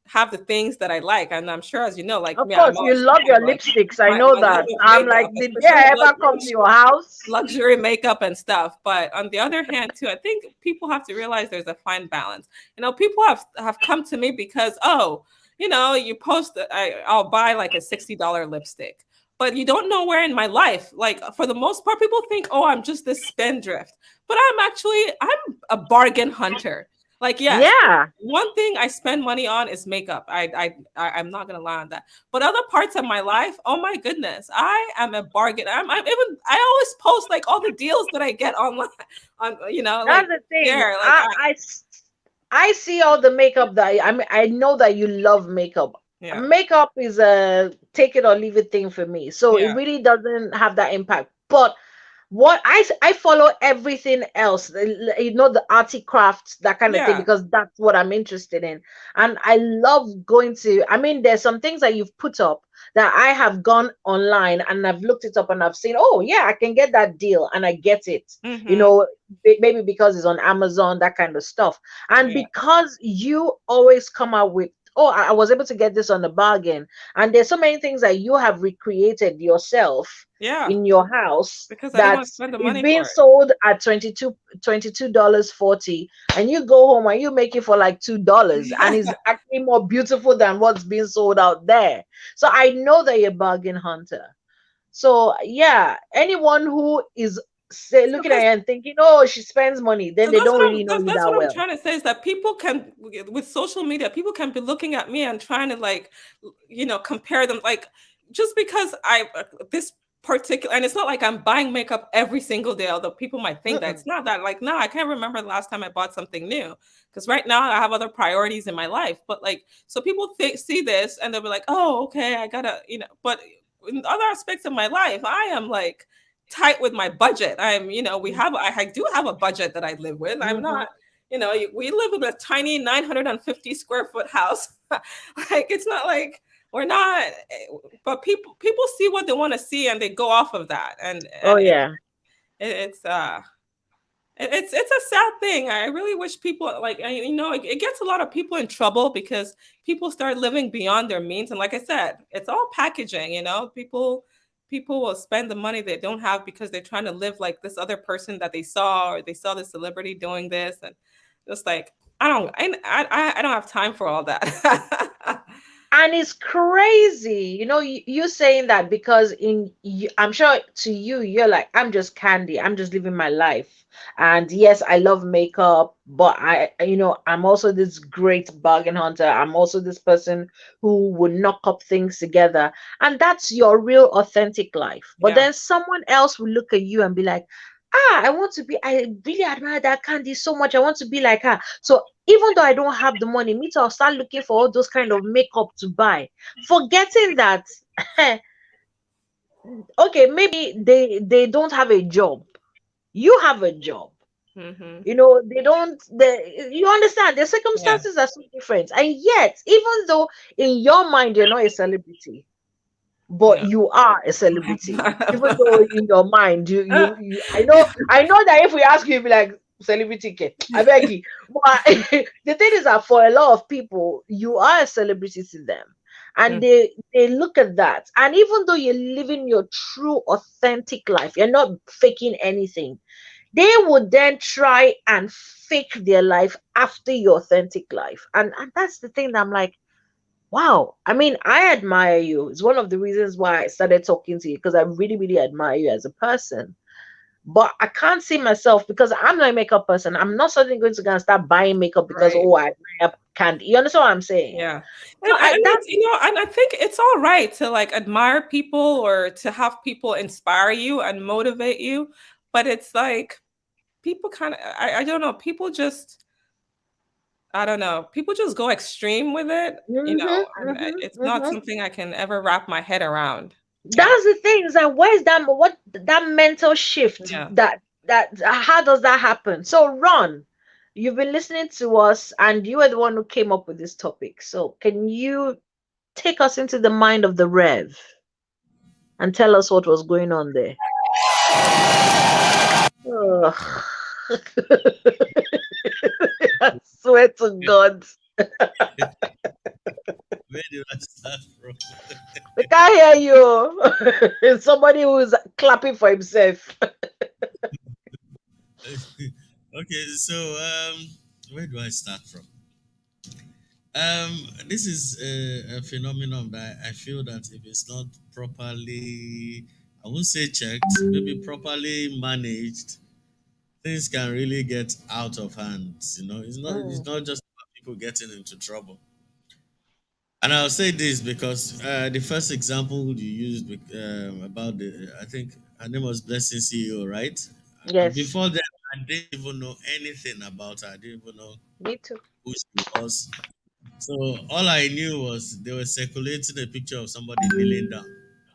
have the things that I like, and I'm sure, as you know, like of me, course, you love your lipsticks. I know that. I'm like, did they ever come to your house? Luxury makeup and stuff. But on the other hand, too, I think people have to realize there's a fine balance. People have come to me because, you post, I'll buy like a $60 lipstick. But you don't know where in my life, like for the most part, people think, oh, I'm just this spendthrift. But I'm a bargain hunter. Like, yes, yeah, one thing I spend money on is makeup. I'm not gonna lie on that. But other parts of my life, oh my goodness, I am a bargain. I always post like all the deals that I get online. On that's like, the thing. there, like, I see all the makeup that I know that you love makeup. Yeah. Makeup is a take it or leave it thing for me. So Yeah. it really doesn't have that impact. But what I follow everything else, the arty crafts, that kind of thing, because that's what I'm interested in. And I love going to, there's some things that you've put up that I have gone online and I've looked it up and I've seen, oh yeah, I can get that deal, and I get it. Maybe because it's on Amazon, that kind of stuff. And because you always come out with, oh, I was able to get this on a bargain, and there's so many things that you have recreated yourself in your house because that is being sold at $22.40, and you go home and you make it for like $2, and it's actually more beautiful than what's being sold out there. So I know that you're a bargain hunter. So yeah, anyone who is looking at you and thinking, oh, she spends money, then they don't really know you that well. That's what I'm trying to say, is that people can, with social media, people can be looking at me and trying to like, compare them, like, just because this particular, and it's not like I'm buying makeup every single day, although people might think that. It's not that, like, no, I can't remember the last time I bought something new, because right now I have other priorities in my life. But like, so people see this and they'll be like, oh, okay, I gotta, but in other aspects of my life, I am like tight with my budget. I do have a budget that I live with. I'm not, we live in a tiny 950 square foot house. Like, it's not like we're not, but people see what they want to see and they go off of that. And it's a sad thing. I really wish people, like, it gets a lot of people in trouble because people start living beyond their means. And like I said, it's all packaging, people will spend the money they don't have because they're trying to live like this other person that they saw, or they saw the celebrity doing this. And just like, I don't have time for all that. And it's crazy, you saying that, because I'm sure to you, you're like, I'm just Candy. I'm just living my life. And yes, I love makeup, but I'm also this great bargain hunter. I'm also this person who would knock up things together. And that's your real authentic life. But then someone else will look at you and be like, I really admire that Candy so much. I want to be like her. So even though I don't have the money, me too, I'll start looking for all those kind of makeup to buy, forgetting that okay, maybe they don't have a job. You have a job. Mm-hmm. They don't. You understand? Their Yeah. circumstances are so different, and yet, even though in your mind you're not a celebrity, but Yeah. you are a celebrity. Even though in your mind you I know that if we ask you, you'll be like, celebrity kid, I beg you. But the thing is that for a lot of people, you are a celebrity to them. And Mm. they look at that. And even though you're living your true authentic life, you're not faking anything, they would then try and fake their life after your authentic life. And that's the thing that I'm like, wow. I mean, I admire you. It's one of the reasons why I started talking to you, because I really, really admire you as a person. But I can't see myself, because I'm not a makeup person. I'm not suddenly going to go and start buying makeup because, Right. oh, I admire candy. You understand what I'm saying? Yeah. So And that it's, and I think it's all right to like admire people or to have people inspire you and motivate you. But it's like people kind of, I don't know, people just, I don't know, people just go extreme with it, and it's not something I can ever wrap my head around. Yeah. that's the thing. Is that where is that mental shift, Yeah. that how does that happen? So Ron, you've been listening to us, and you are the one who came up with this topic. So can you take us into the mind of the Rev and tell us what was going on there? Ugh. I swear to God. Where did I start from? We can't hear you. It's somebody who's clapping for himself. Okay, so where do I start from? This is a phenomenon that I feel that if it's not properly, I won't say checked, maybe properly managed, things can really get out of hand. It's Mm, not just about people getting into trouble. And I'll say this because the first example you used about I think her name was Blessing CEO, right? And yes, before that, I didn't even know anything about her. I didn't even know me too. who she was. So all I knew was they were circulating a picture of somebody kneeling down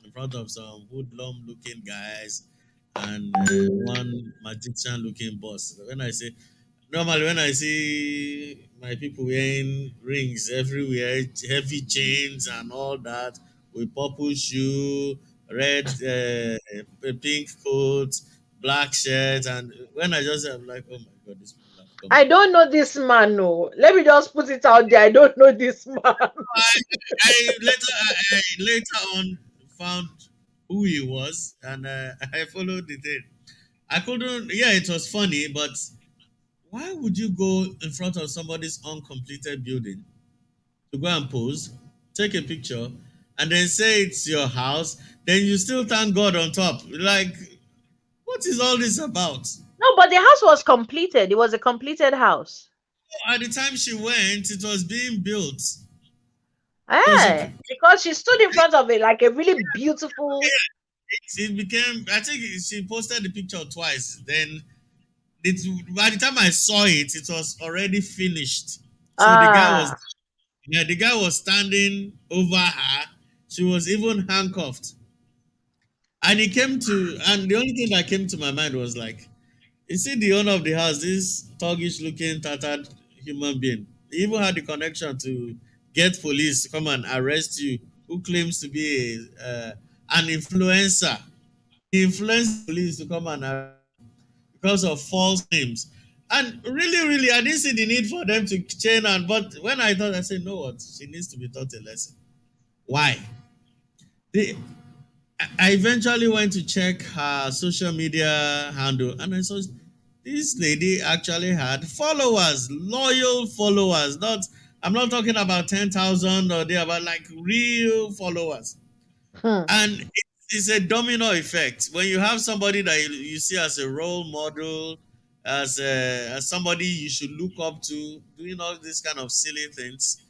in front of some hoodlum-looking guys and one magician-looking boss. Normally when I see my people wearing rings everywhere, heavy chains and all that, with purple shoe, red, pink coat, black shirt, and when I just I'm like, oh my god, these people have come I to. don't know this man. No, let me just put it out there. I don't know this man. I later on found who he was, and I followed the thing. I couldn't. Yeah, it was funny, but why would you go in front of somebody's uncompleted building to go and pose, take a picture, and then say it's your house? Then you still thank God on top. Like, what is all this about? No, but the house was completed. It was a completed house. At the time she went, it was being built. So Eh, because she stood in front of it like a really beautiful. it became. I think she posted the picture twice. Then it, by the time I saw it, it was already finished. So Ah, the guy was standing over her. She was even handcuffed. And the only thing that came to my mind was like, you see the owner of the house, this thuggish looking tattered human being. He even had the connection to get police to come and arrest you, who claims to be an influencer. He influenced police to come and arrest because of false names. And really, really, I didn't see the need for them to chain and but when I thought I said, no what, she needs to be taught a lesson. Why? The, I eventually went to check her social media handle and I saw this lady actually had followers, loyal followers. Not I'm not talking about 10,000 or they about like real followers. hmm. And it's a domino effect. When you have somebody that you see as a role model, as somebody you should look up to, doing all these kind of silly things,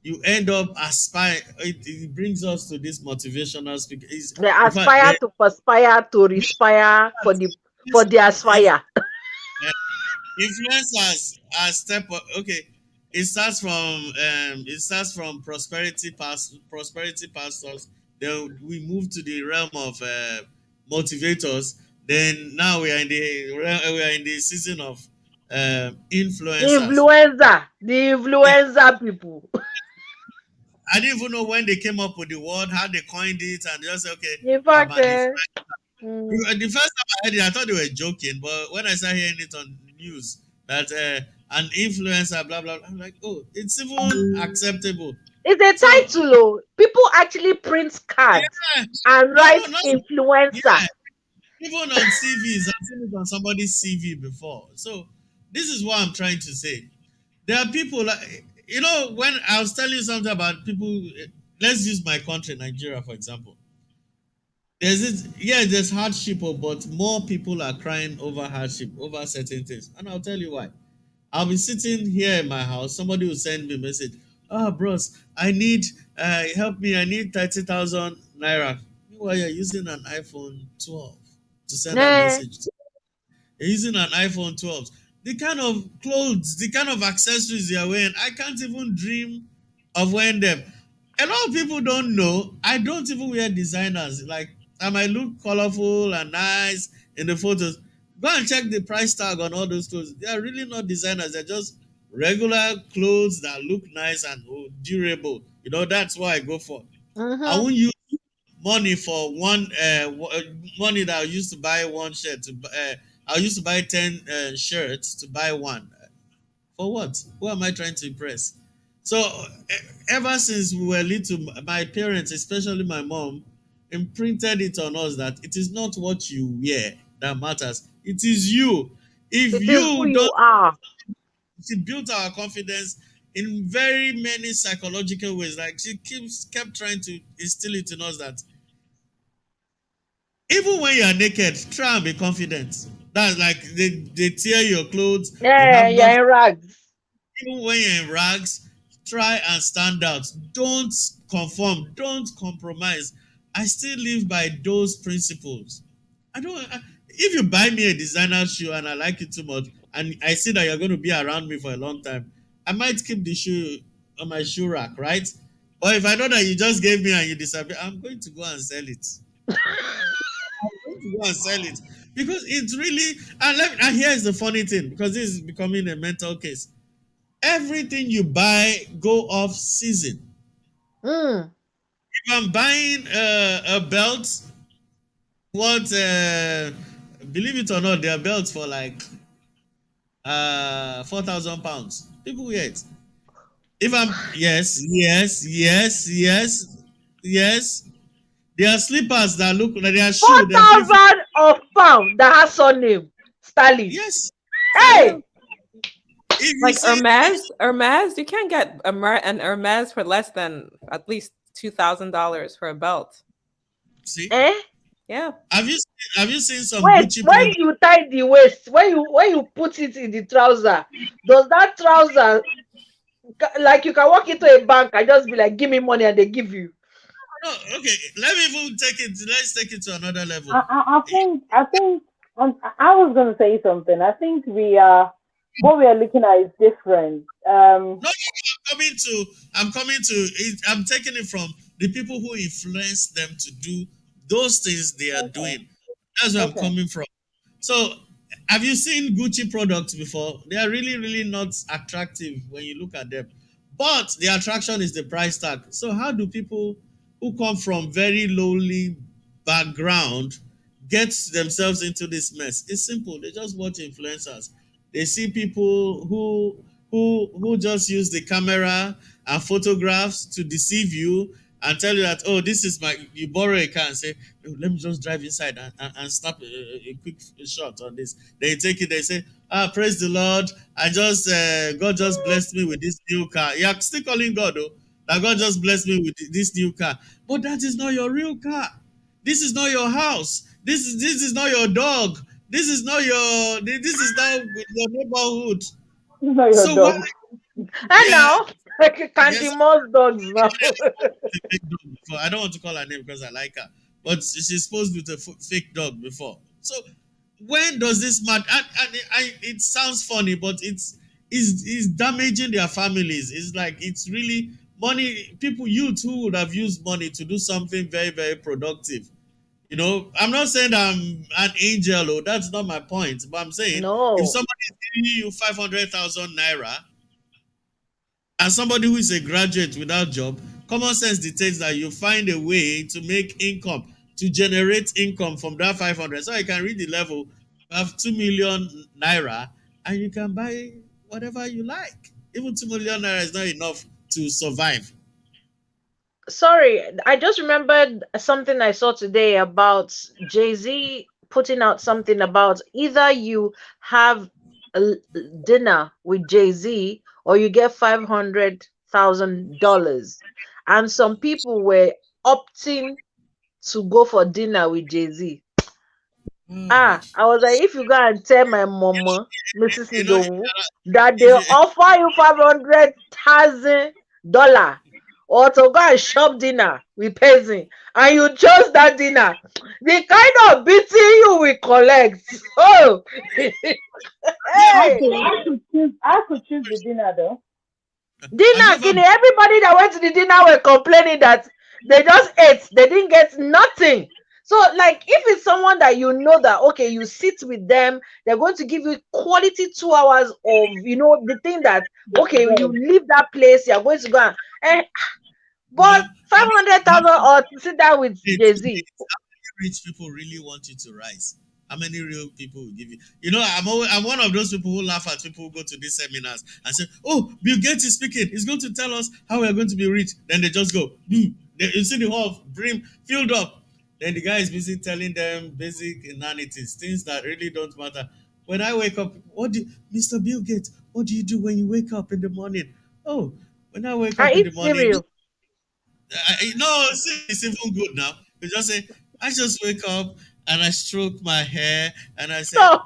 you end up aspiring. It brings us to this motivational speaker. They In fact, aspire to perspire to respire for the if aspire. influencers are okay, it starts from prosperity pastors Then we moved to the realm of motivators. Then now we are in the season of influencers. The influencer people. I didn't even know when they came up with the word, how they coined it, and just say, okay, In I'm fact, an mm, the first time I heard it, I thought they were joking, but when I started hearing it on the news that an influencer, blah blah, blah, I'm like, oh, it's even acceptable. it's a So title. Oh. People actually print cards yeah, and no, no, write not influencer. yeah. Even on CVs, I've seen it on somebody's CV before. So this is what I'm trying to say. There are people like when I was telling you something about people. Let's use my country, Nigeria, for example. There's hardship, but more people are crying over hardship, over certain things. And I'll tell you why. I'll be sitting here in my house, somebody will send me a message. Ah, bros, I need help me, I need 30,000 naira. Meanwhile, you're using an iPhone 12 to send that Nah. message. You're using an iPhone 12. The kind of clothes, the kind of accessories you're wearing, I can't even dream of wearing them. A lot of people don't know. I don't even wear designers. Like, I might look colorful and nice in the photos. Go and check the price tag on all those clothes. They are really not designers. They're just regular clothes that look nice and durable. That's what I go for. I Mm-hmm. won't use money for one money that I used to buy one shirt I used to buy 10 shirts to buy one. For what? Who am I trying to impress? So ever since we were little, my parents, especially my mom, imprinted it on us that it is not what you wear that matters. It is you. If It is who you you don't, are. she built our confidence in very many psychological ways. Like she kept trying to instill it in us that even when you are naked, try and be confident. That's like they tear your clothes, you Yeah, have yeah, nothing. in rags. Even when you're in rags, try and stand out. Don't conform, don't compromise. I still live by those principles. If you buy me a designer shoe and I like it too much, and I see that you're going to be around me for a long time, I might keep the shoe on my shoe rack, right? But if I know that you just gave me and you disappear, I'm going to go and sell it. To go and sell it because it's really and here's the funny thing, because this is becoming a mental case. Everything you buy go off season. Mm. If I'm buying a belt, what believe it or not, there are belts for like 4,000 pounds. People wear it. If I'm yes, there are slippers that look like they are shoe, they're flip. 4,000 of pound that has surname. Stalin. Yes, for Hey! real. If you Like see, Hermes, you can't get an Hermes for less than at least $2,000 for a belt. see, Eh? Yeah. have you seen some Wait, Gucci when products? you tie the waist, when you put it in the trouser, does that trouser like you can walk into a bank and just be like, give me money and they give you? No, okay. Let me even take it. Let's take it to another level. I was going to say something. I think what we are looking at is different. No, I'm taking it from the people who influence them to do those things they are Okay, doing. That's where I'm okay. coming from. So, have you seen Gucci products before? They are really, really not attractive when you look at them. But the attraction is the price tag. So, how do people who come from very lowly background get themselves into this mess? It's simple. They just watch influencers. They see people who just use the camera and photographs to deceive you and tell you that, oh, this is you borrow a car and say, oh, let me just drive inside and snap a quick shot on this. They take it, they say, praise the Lord, God just blessed me with this new car. You're still calling God, though, that God just blessed me with this new car, but that is not your real car. This is not your house. This is not your dog. This is not your neighborhood. It's not your So why? dog. And Yeah, now, like yes, Candyman's dogs now. a fake dog before. I don't want to call her name because I like her, but she's supposed with a fake dog before. So when does this matter? It sounds funny, but it's damaging their families. It's like it's really money, people, youth who would have used money to do something very, very productive. I'm not saying I'm an angel, or that's not my point, but I'm saying if No. somebody is giving you 500,000 naira and somebody who is a graduate without job, common sense dictates that you find a way to make income, to generate income from that 500. So you can read the level, you have 2 million naira, and you can buy whatever you like. Even 2 million naira is not enough to survive. Sorry, I just remembered something I saw today about Jay-Z putting out something about either you have a dinner with Jay-Z or you get $500,000. And some people were opting to go for dinner with Jay-Z. I was like, if you go and tell my mama, Mrs. You know, Idowu, that they if you, offer you $500,000 or to go and shop dinner with person, and you chose that dinner, the kind of beating you will collect. Oh, yeah, hey, I could choose the dinner though. have you dinner, ever Kini. Everybody that went to the dinner were complaining that they just ate, they didn't get nothing. So, like, if it's someone that you know that okay, you sit with them, they're going to give you quality 2 hours of the thing that okay, you leave that place, you're going to go and but how many, how 500,000 or to sit down with Wait, Jay-Z. how many rich people really want you to rise? How many real people will give you? I'm one of those people who laugh at people who go to these seminars and say, "Oh, Bill Gates is speaking. He's going to tell us how we are going to be rich." Then they just go, "Boom!" You see the hall brim filled up. Then the guy is busy telling them basic inanities, things that really don't matter. When I wake up, Mr. Bill Gates? What do you do when you wake up in the morning? Oh, when I wake I up in eat the morning, cereal. no, see, it's even good now. You just say, I just wake up and I stroke my hair and I say, So um,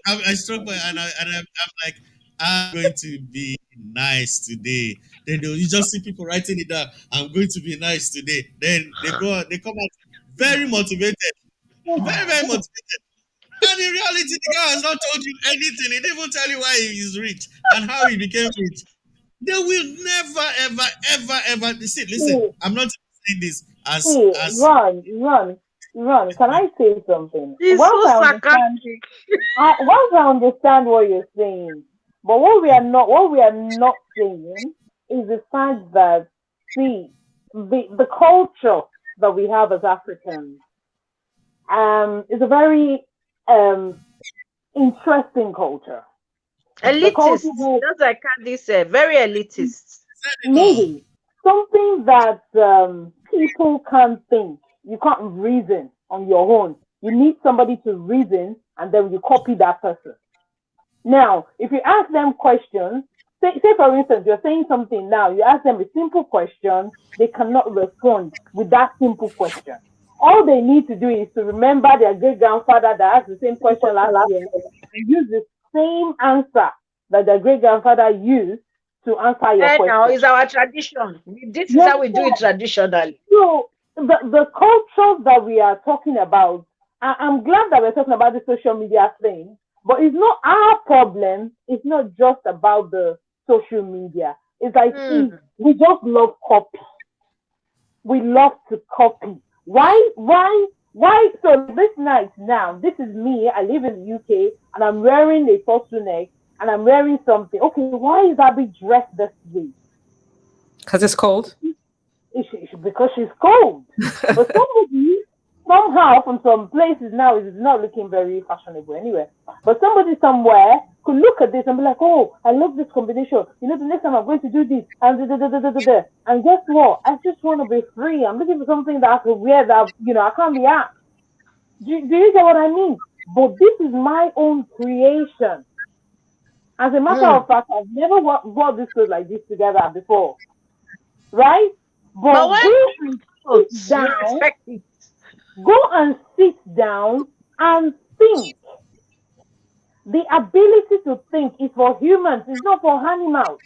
I stroke my I'm like, I'm going to be nice today. Then you just see people writing it down. I'm going to be nice today. Then they come out very motivated, very, very motivated. And in reality, the guy has not told you anything. He didn't even tell you why he is rich and how he became rich. They will never, ever, ever, ever. Listen. See, I'm not saying this see, as run. Can I say something? he's so sarcastic. Once I understand what you're saying, but what we are not saying is the fact that see the culture that we have as Africans is a very um interesting culture. The culture Elitist. that Just like Candy said, very elitist. said it all. maybe something that people can't think. You can't reason on your own. You need somebody to reason, and then you copy that person. Now, if you ask them questions, say for instance, you're saying something now, you ask them a simple question, they cannot respond with that simple question. All they need to do is to remember their great grandfather that asked the same question last year and use the same answer that their great grandfather used to answer your And now question. it's our tradition. This is Yes, how we do it traditionally. so the culture that we are talking about, I'm glad that we're talking about the social media thing, but it's not our problem. It's not just about the social media. It's like we just love copy. We love to copy. Why? So this night now, this is me. I live in the UK, and I'm wearing a turtleneck, and I'm wearing something. Okay, why is Abby dressed this way? Because it's cold. Because she's cold. But somebody, somehow, from some places now, it is not looking very fashionable anyway. But somebody somewhere could look at this and be like, oh, I love this combination. The next time I'm going to do this. And, and guess what? I just want to be free. I'm looking for something that I can wear that, I can't react. Do you get what I mean? But this is my own creation. As a matter of fact, I've never wore this clothes like this together before. Right? But when go and sit you down. respect it. Go and sit down and think. The ability to think is for humans, it's not for animals.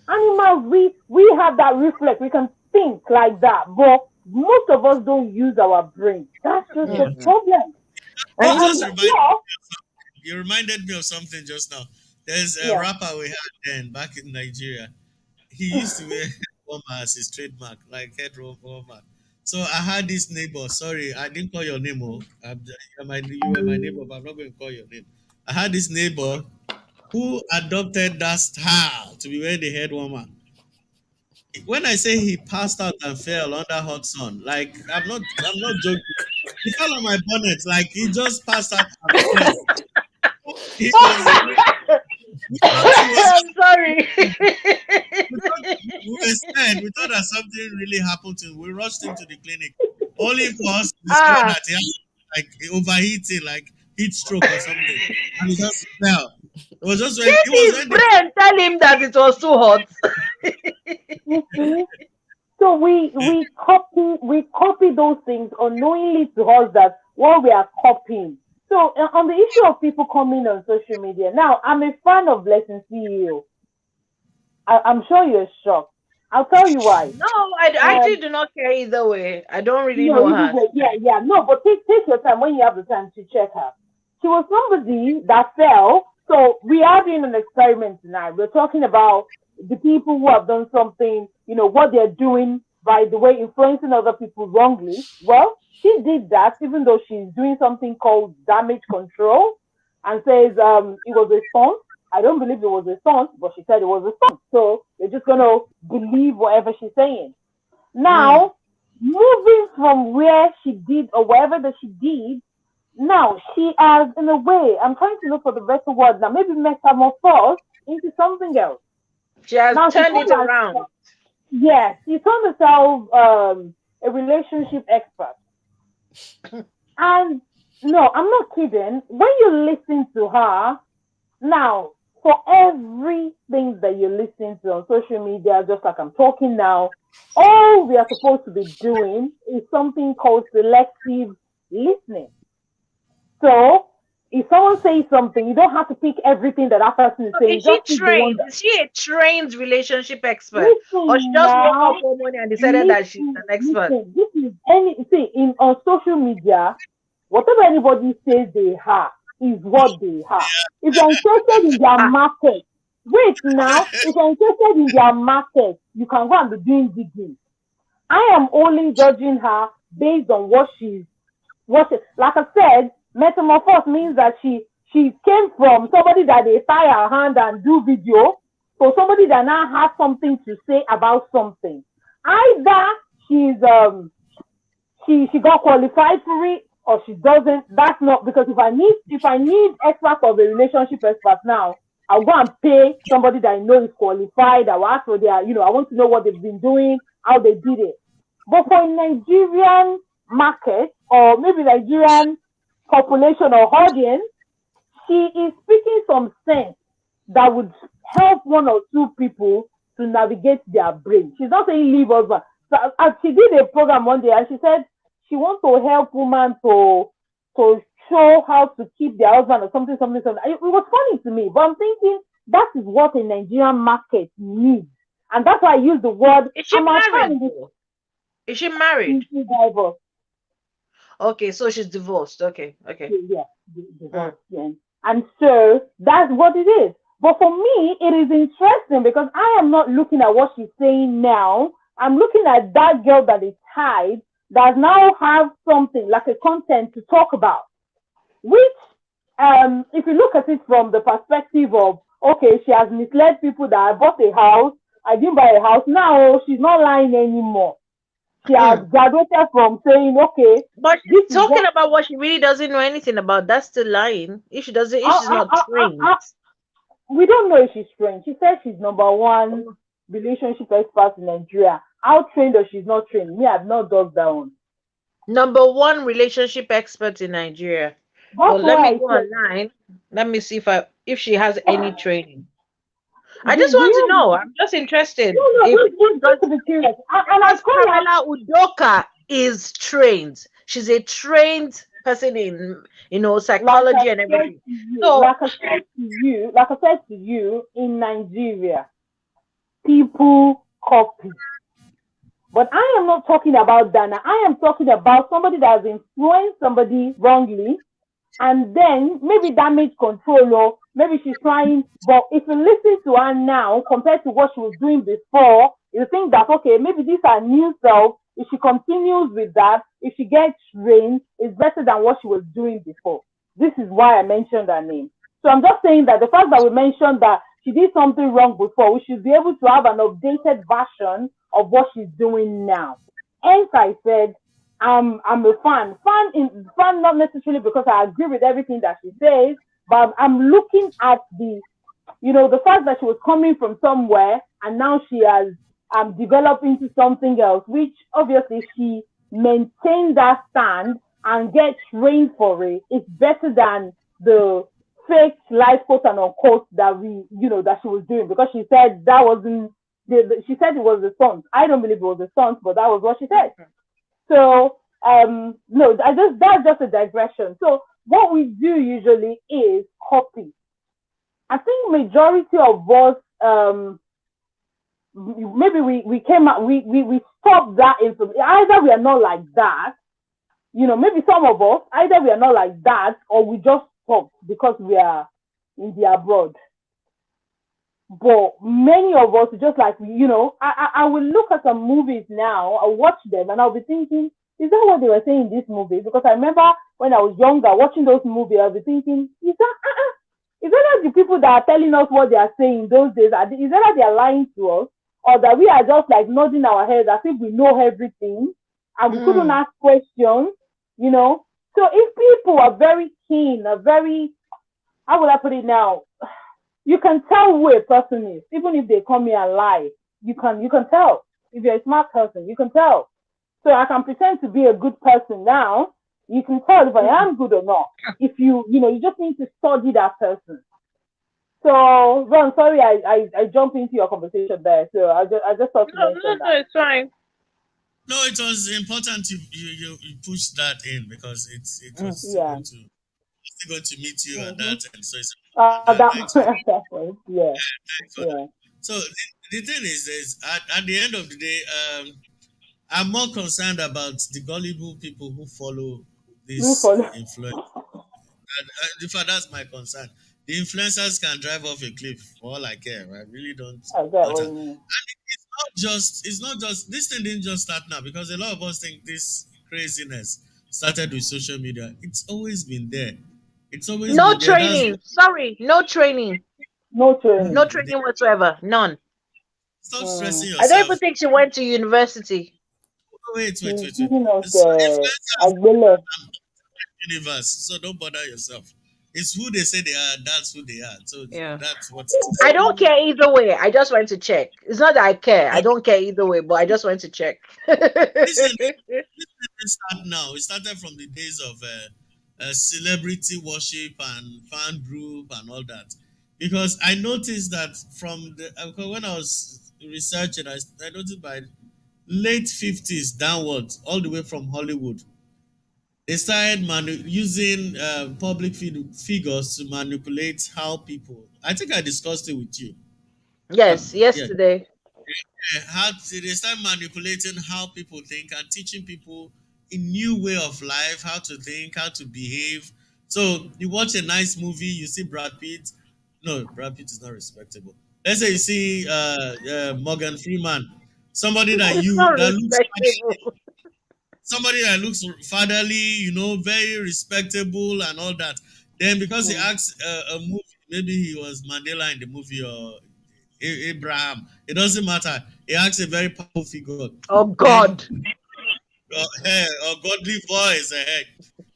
Animals, we have that reflex. We can think like that, but most of us don't use our brain. That's just the problem. You reminded me of something just now. There's a rapper we had then back in Nigeria. he used to wear head warmer as his trademark, like head warmer. So I had this neighbor. Sorry, I didn't call your name. Oh, you were my neighbor, but I'm not going to call your name. I had this neighbor who adopted that style to be wearing the head warmer. When I say he passed out and fell under hot sun, like I'm not joking. He fell on my bonnet, like he just passed out and fell. He was we thought he was I'm sorry. we were scared. We thought that something really happened to him. We rushed him to the clinic, only for us to discover Ah, that he had like overheating, like heat stroke or something, and he just fell. It was just when it was his when the brain tell him that it was too hot. You see? So we copy those things unknowingly to us that what we are copying. So on the issue of people coming on social media, now I'm a fan of Blessing CEO. I'm sure you're shocked. I'll tell you why. No, I Um, actually do not care either way. I don't really no, know either her. way, yeah. No, but take your time when you have the time to check her. She was somebody that fell. So we are doing an experiment tonight. We're talking about the people who have done something, what they're doing, by the way, influencing other people wrongly. Well, she did that even though she's doing something called damage control and says it was a stunt. I don't believe it was a stunt, but she said it was a stunt. So we're just going to believe whatever she's saying. Mm. Now, moving from where she did or wherever that she did, now she has, in a way, I'm trying to look for the better word now, maybe metamorphosed into something else. She has Now she turned it turned around. herself, yes, she turned herself a relationship expert. And no, I'm not kidding. When you listen to her, now, for everything that you listen to on social media, just like I'm talking now, all we are supposed to be doing is something called selective listening. So, if someone says something, you don't have to pick everything that person is So saying. is she Just pick the one trained? that. Is she a trained relationship expert? Or she Listen just woke up now. one morning and decided that she's Listen, an expert? listen. This is on social media, whatever anybody says they have is what they have. If you're interested in their Ah, market, wait now. If you're interested in their market, you can go and be doing digging. I am only judging her based on like I said, metamorphose means that she came from somebody that they tie her hand and do video to somebody that now has something to say about something. Either she's she got qualified for it or she doesn't. That's not, because if I need expert of a relationship expert now, I'll go and pay somebody that I know is qualified. I'll ask for their, I want to know what they've been doing, how they did it. But for a Nigerian market or maybe Nigerian population or audience, she is speaking some sense that would help one or two people to navigate their brain. She's not saying leave husband. So, she did a program one day and she said she wants to help women to show how to keep their husband or something. It was funny to me, but I'm thinking that is what a Nigerian market needs. And that's why I use the word, is she I'm a married fan though? Is she married? divorce. Okay, so she's divorced. Okay. Yeah, divorce. Yeah. And so that's what it is. But for me, it is interesting because I am not looking at what she's saying now. I'm looking at that girl that is tied, that now have something like a content to talk about. Which, if you look at it from the perspective of, okay, she has misled people that I bought a house, I didn't buy a house. Now she's not lying anymore. She has graduated from saying, okay, But this she's is talking what about what she really doesn't know anything about. That's still lying. If she's not trained. we don't know if she's trained. She said she's number one relationship expert in Nigeria. How trained or she's not trained? Me, I've not dug that one. Number one relationship expert in Nigeria. That's Well, let why me I go said, online. Let me see if she has any training. I do just want to you know. I'm just interested. no, If just to be curious. And I because call her, Pamela Udoka is trained. She's a trained person in psychology and everything. So like I said to you, in Nigeria, people copy. But I am not talking about Dana. I am talking about somebody that has influenced somebody wrongly and then maybe damage control, or maybe she's trying. But if you listen to her now compared to what she was doing before, you think that okay, maybe this is her new self. If she continues with that, if she gets trained, it's better than what she was doing before. This is why I mentioned her name. So I'm just saying that the fact that we mentioned that she did something wrong before, we should be able to have an updated version of what she's doing now. Hence, I said I'm a fan. Fan not necessarily because I agree with everything that she says, but I'm looking at the fact that she was coming from somewhere and now she has developed into something else, which obviously she maintained that stand and get trained for it. It's better than the fake life quote and unquote that that she was doing, because she said that wasn't she said it was the stunt. I don't believe it was the stunt, but that was what she said. So no, that's just a digression. So what we do usually is copy. I think majority of us maybe we came out we stopped that information. Either we are not like that, maybe some of us, either we are not like that or we just stopped because we are in the abroad. But many of us just like, I will look at some movies now, I'll watch them and I'll be thinking, is that what they were saying in this movie? Because I remember when I was younger watching those movies, I'll be thinking, is that the people that are telling us what they are saying those days? Is that they are lying to us? Or that we are just like nodding our heads as if we know everything and we couldn't ask questions, So if people are very keen, how would I put it now? You can tell who a person is, even if they come here and lie. You can tell. If you're a smart person, you can tell. So I can pretend to be a good person now. You can tell if I am good or not. If you just need to study that person. So, Ron, sorry, I jumped into your conversation there. So I just thought to mention that. It's fine. No, it was important you pushed that in because it was still going to meet you at that, and so it's yeah. So the thing is at the end of the day, I'm more concerned about the gullible people who follow this influence. In fact, that's my concern. The influencers can drive off a cliff for all I care. I really don't matter. And it's not just this thing didn't just start now, because a lot of us think this craziness started with social media. It's always been there. It's always no been there. training. Sorry, no training. No training. No training whatsoever. None. Stop stressing yourself. I don't even think she went to university. Wait. Universe, so don't bother yourself. It's who they say they are, that's who they are. So that's what it is. I don't care either way. I just went to check. It's not that I care. I don't care either way, but I just went to check. Listen, start now. It started from the days of celebrity worship and fan group and all that. Because I noticed that from when I was researching, I noticed by late 50s downwards, all the way from Hollywood, they started using public figures to manipulate how people. I think I discussed it with you. Yes, yesterday. How they start manipulating how people think and teaching people a new way of life, how to think, how to behave. So you watch a nice movie, you see Brad Pitt. No, Brad Pitt is not respectable. Let's say you see Morgan Freeman, somebody that looks fatherly, very respectable and all that. Then because he acts a movie, maybe he was Mandela in the movie or Abraham. It doesn't matter. He acts a very powerful figure. Oh God. Or godly voice.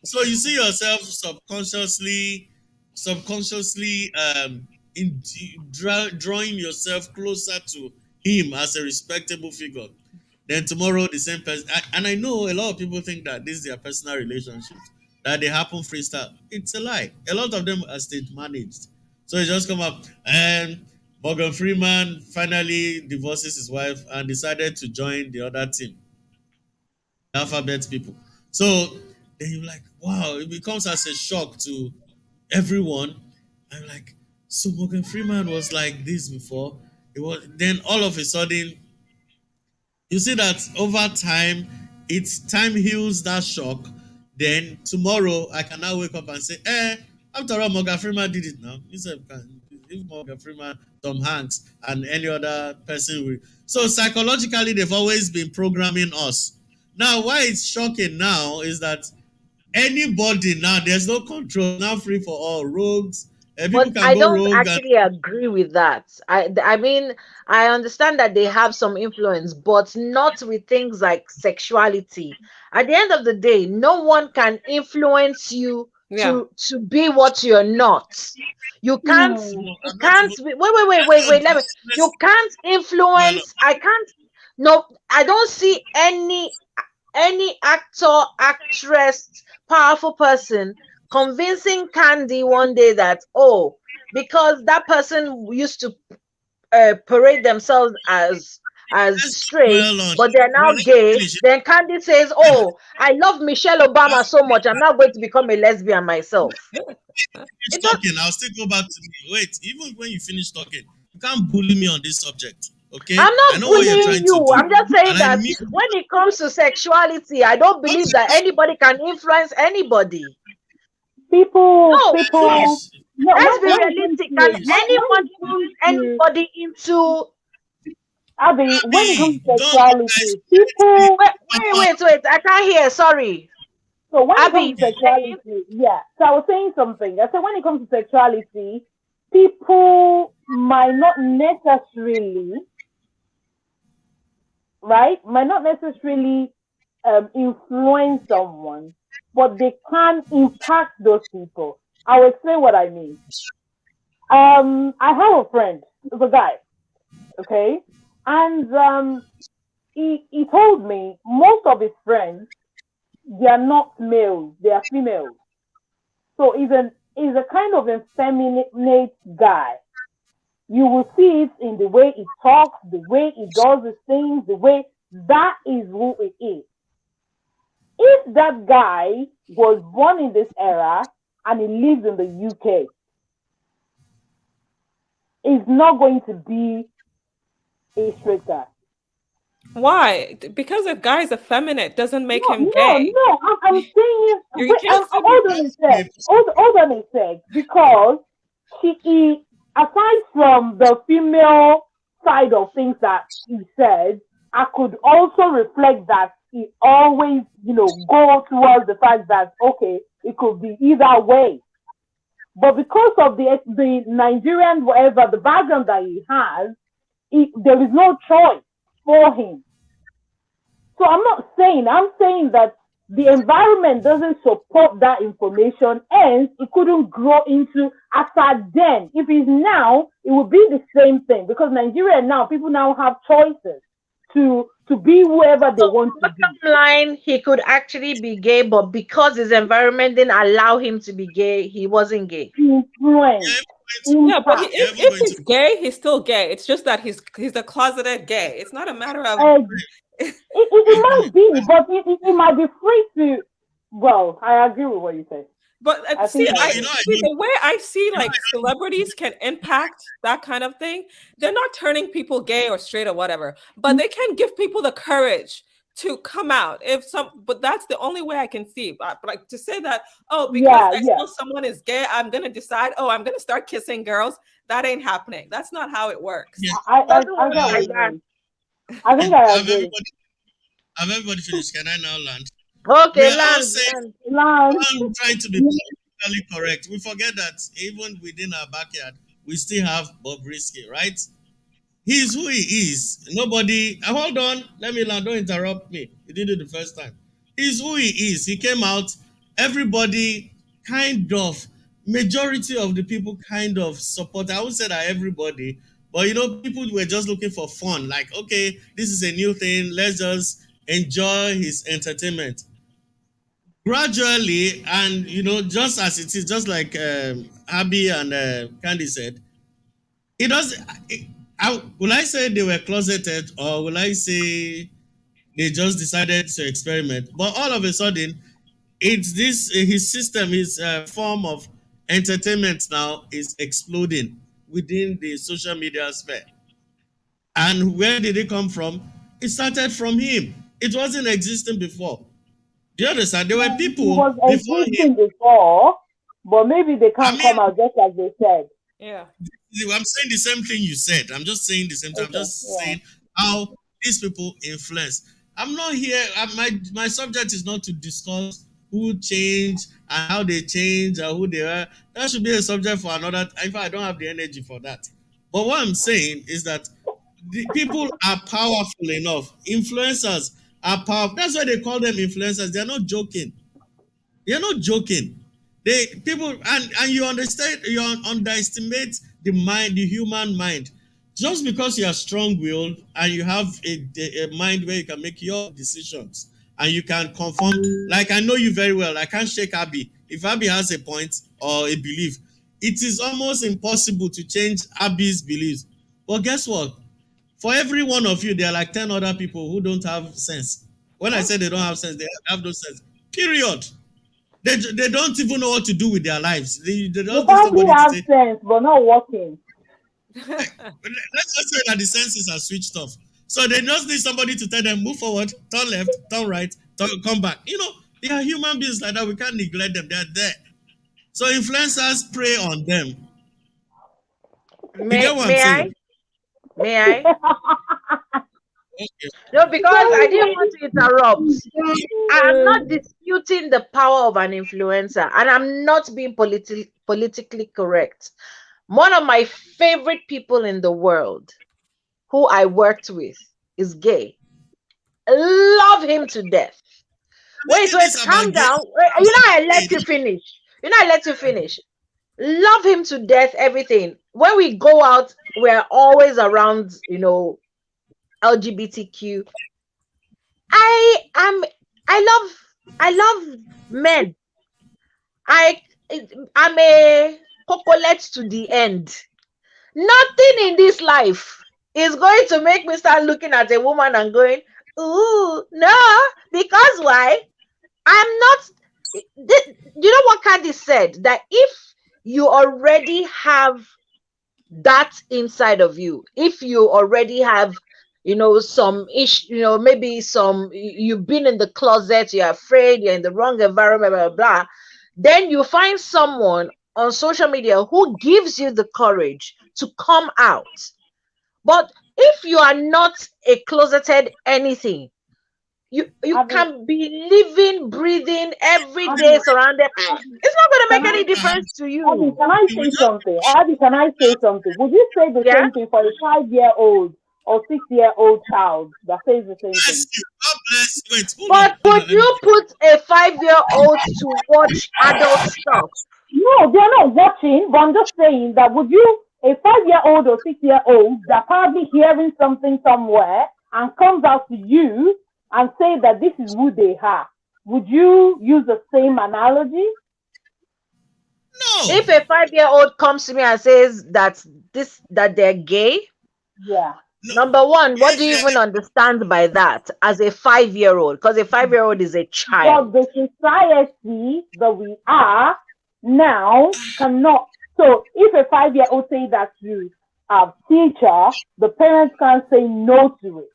So you see yourself subconsciously drawing yourself closer to him as a respectable figure. Then tomorrow the same person, and I know a lot of people think that this is their personal relationships, that they happen freestyle. It's a lie. A lot of them are state managed. So it just come up, and Morgan Freeman finally divorces his wife and decided to join the other team, alphabet people. So then you're like, wow, it becomes as a shock to everyone. I'm like, so Morgan Freeman was like this before. It was then all of a sudden you see that over time, time heals that shock. then tomorrow I can now wake up and say, after all, Morgan Freeman did it now. If Morgan Freeman, Tom Hanks, and any other person will. So psychologically, they've always been programming us. Now, why it's shocking now is that anybody now, there's no control. Now free for all rogues. People But can I go don't rogue and actually agree with that. I mean, I understand that they have some influence, but not with things like sexuality. At the end of the day, no one can influence you Yeah. to be what you're not. You can't Hmm. you I'm not can't even wait, let me, you can't well, influence. I can't, no, I don't see any actor, actress, powerful person convincing Candy one day that, oh, because that person used to parade themselves as let's straight, dwell on but they're now let me gay, finish it. then Candy says, oh, I love Michelle Obama so much, I'm not going to become a lesbian myself. Finish It does, talking. I'll still go back to me. Wait, even when you finish talking, you can't bully me on this subject. Okay? I'm I not know what you're bullying trying to you. do. I'm just saying And I that mean when it comes to sexuality, I don't what believe that anybody can influence anybody. No, People, finish. no, let's be when it comes realistic. Can to, Please. when anyone it comes bully to, anybody into? Abby, when it comes Abby, to don't you guys sexuality, people, Wait. I can't hear. Sorry, so when it Abby, comes you to were saying? sexuality, yeah. So I was saying something. I said when it comes to sexuality, people might not necessarily, right, might not necessarily influence someone, but they can impact those people. I'll explain what I mean. I have a friend, it's a guy, okay, and he told me most of his friends, they are not males, they are females. So he's a kind of effeminate guy. You will see it in the way he talks, the way he does his things, the way that is who he is. If that guy was born in this era and he lives in the UK, he's not going to be a straight guy. Why? Because a guy's effeminate doesn't make No, him no, gay. no. I'm saying, You wait, can't say hold on a sec. Hold on a sec. Because aside from the female side of things that he said, I could also reflect that he always, go towards the fact that, okay, it could be either way. But because of the Nigerian, whatever, the background that he has, there is no choice for him. So I'm saying that the environment doesn't support that information, hence it couldn't grow into after then. If it's now, it would be the same thing because Nigeria now, people now have choices to be whoever they So want to be. bottom line, he could actually be gay, but because his environment didn't allow him to be gay, he wasn't gay. Influence, Yeah, but impact. if he's gay, he's still gay. It's just that he's a closeted gay. It's not a matter of It might be, but it might be free to. Well, I agree with what you say. But I think the way I see like celebrities can impact that kind of thing. They're not turning people gay or straight or whatever, but they can give people the courage to come out. But that's the only way I can see. But like to say that, oh, because I know someone is gay, I'm gonna decide, oh, I'm gonna start kissing girls. That ain't happening. That's not how it works. Yeah. I get what you mean. I think I agree. Have everybody finished? Can I now land? Okay, We are all saying, Land. all trying to be politically correct. We forget that even within our backyard, we still have Bobrisky, right? He's who he is. Nobody, hold on, let me land, don't interrupt me. He did it the first time. He's who he is. He came out, everybody kind of, majority of the people kind of support. I would say that everybody, but people were just looking for fun. Like, okay, this is a new thing. Let's just enjoy his entertainment. Gradually, and just as it is, just like Abby and Candy said, it does. Will I say they were closeted, or will I say they just decided to experiment? But all of a sudden, it's this his system, his form of entertainment now is exploding within the social media sphere. And where did it come from? It started from him. It wasn't existing before. Do you understand? There were It people was before him. existing before, but maybe they I can't mean, come out just like they said. Yeah. I'm saying the same thing you said. I'm just saying the same thing. I'm Okay, just yeah. saying how these people influence. I'm not here. My subject is not to discuss who changed and how they changed or who they are. That should be a subject for another. In fact, I don't have the energy for that. But what I'm saying is that the people are powerful enough. Influencers are powerful. That's why they call them influencers. They're not joking. You're not joking. They people and you understand, you underestimate the mind, the human mind. Just because you are strong-willed and you have a mind where you can make your decisions and you can conform, like I know you very well. I can't shake Abby. If Abby has a point or a belief, it is almost impossible to change Abby's beliefs. But guess what? For every one of you, there are like 10 other people who don't have sense. When I say they don't have sense, they have no sense. Period. They don't even know what to do with their lives. They You just need probably somebody to have say, sense, but not working. let's just say that the senses are switched off. So they just need somebody to tell them, move forward, turn left, turn right, come back. They are human beings like that. We can't neglect them. They're there. So influencers prey on them. You get what I'm May I? saying? May I? Okay. No, because I didn't want to interrupt. I'm not disputing the power of an influencer, and I'm not being politically correct. One of my favorite people in the world who I worked with is gay. Love him to death. Wait, Making this about calm gay. down. I let you finish. I let you finish. Love him to death, everything. When we go out, we're always around, LGBTQ. I am I love men. I I'm a cocolet to the end. Nothing in this life is going to make me start looking at a woman and going, ooh, no, because why? I'm not. You know what Candy said? That if you already have that inside of you, if you already have, some issue, maybe you've been in the closet, you're afraid, you're in the wrong environment, blah, blah, blah, then you find someone on social media who gives you the courage to come out. But if you are not a closeted anything, you Abby, can be living, breathing every day Abby, surrounded. It's not going to make can any I, difference to Abby, you. can I say something? Abby, can I say something? Would you say the Yeah. same thing for a 5-year-old or 6-year-old child that says the same Bless thing? you. God bless. Wait, hold on, But hold would on. Let me you put a 5-year-old to watch adult stuff? No, they're not watching, but I'm just saying that would you, a 5-year-old or 6-year-old that probably hearing something somewhere and comes out to you and say that this is who they are, would you use the same analogy? No. If a 5-year-old comes to me and says that they're gay, Yeah. No. number one, what do If you even understand by that as a 5-year-old? Because a 5-year-old is a But child. the society that we are now cannot. So if a 5-year-old say that to a teacher, the parents can't say no to it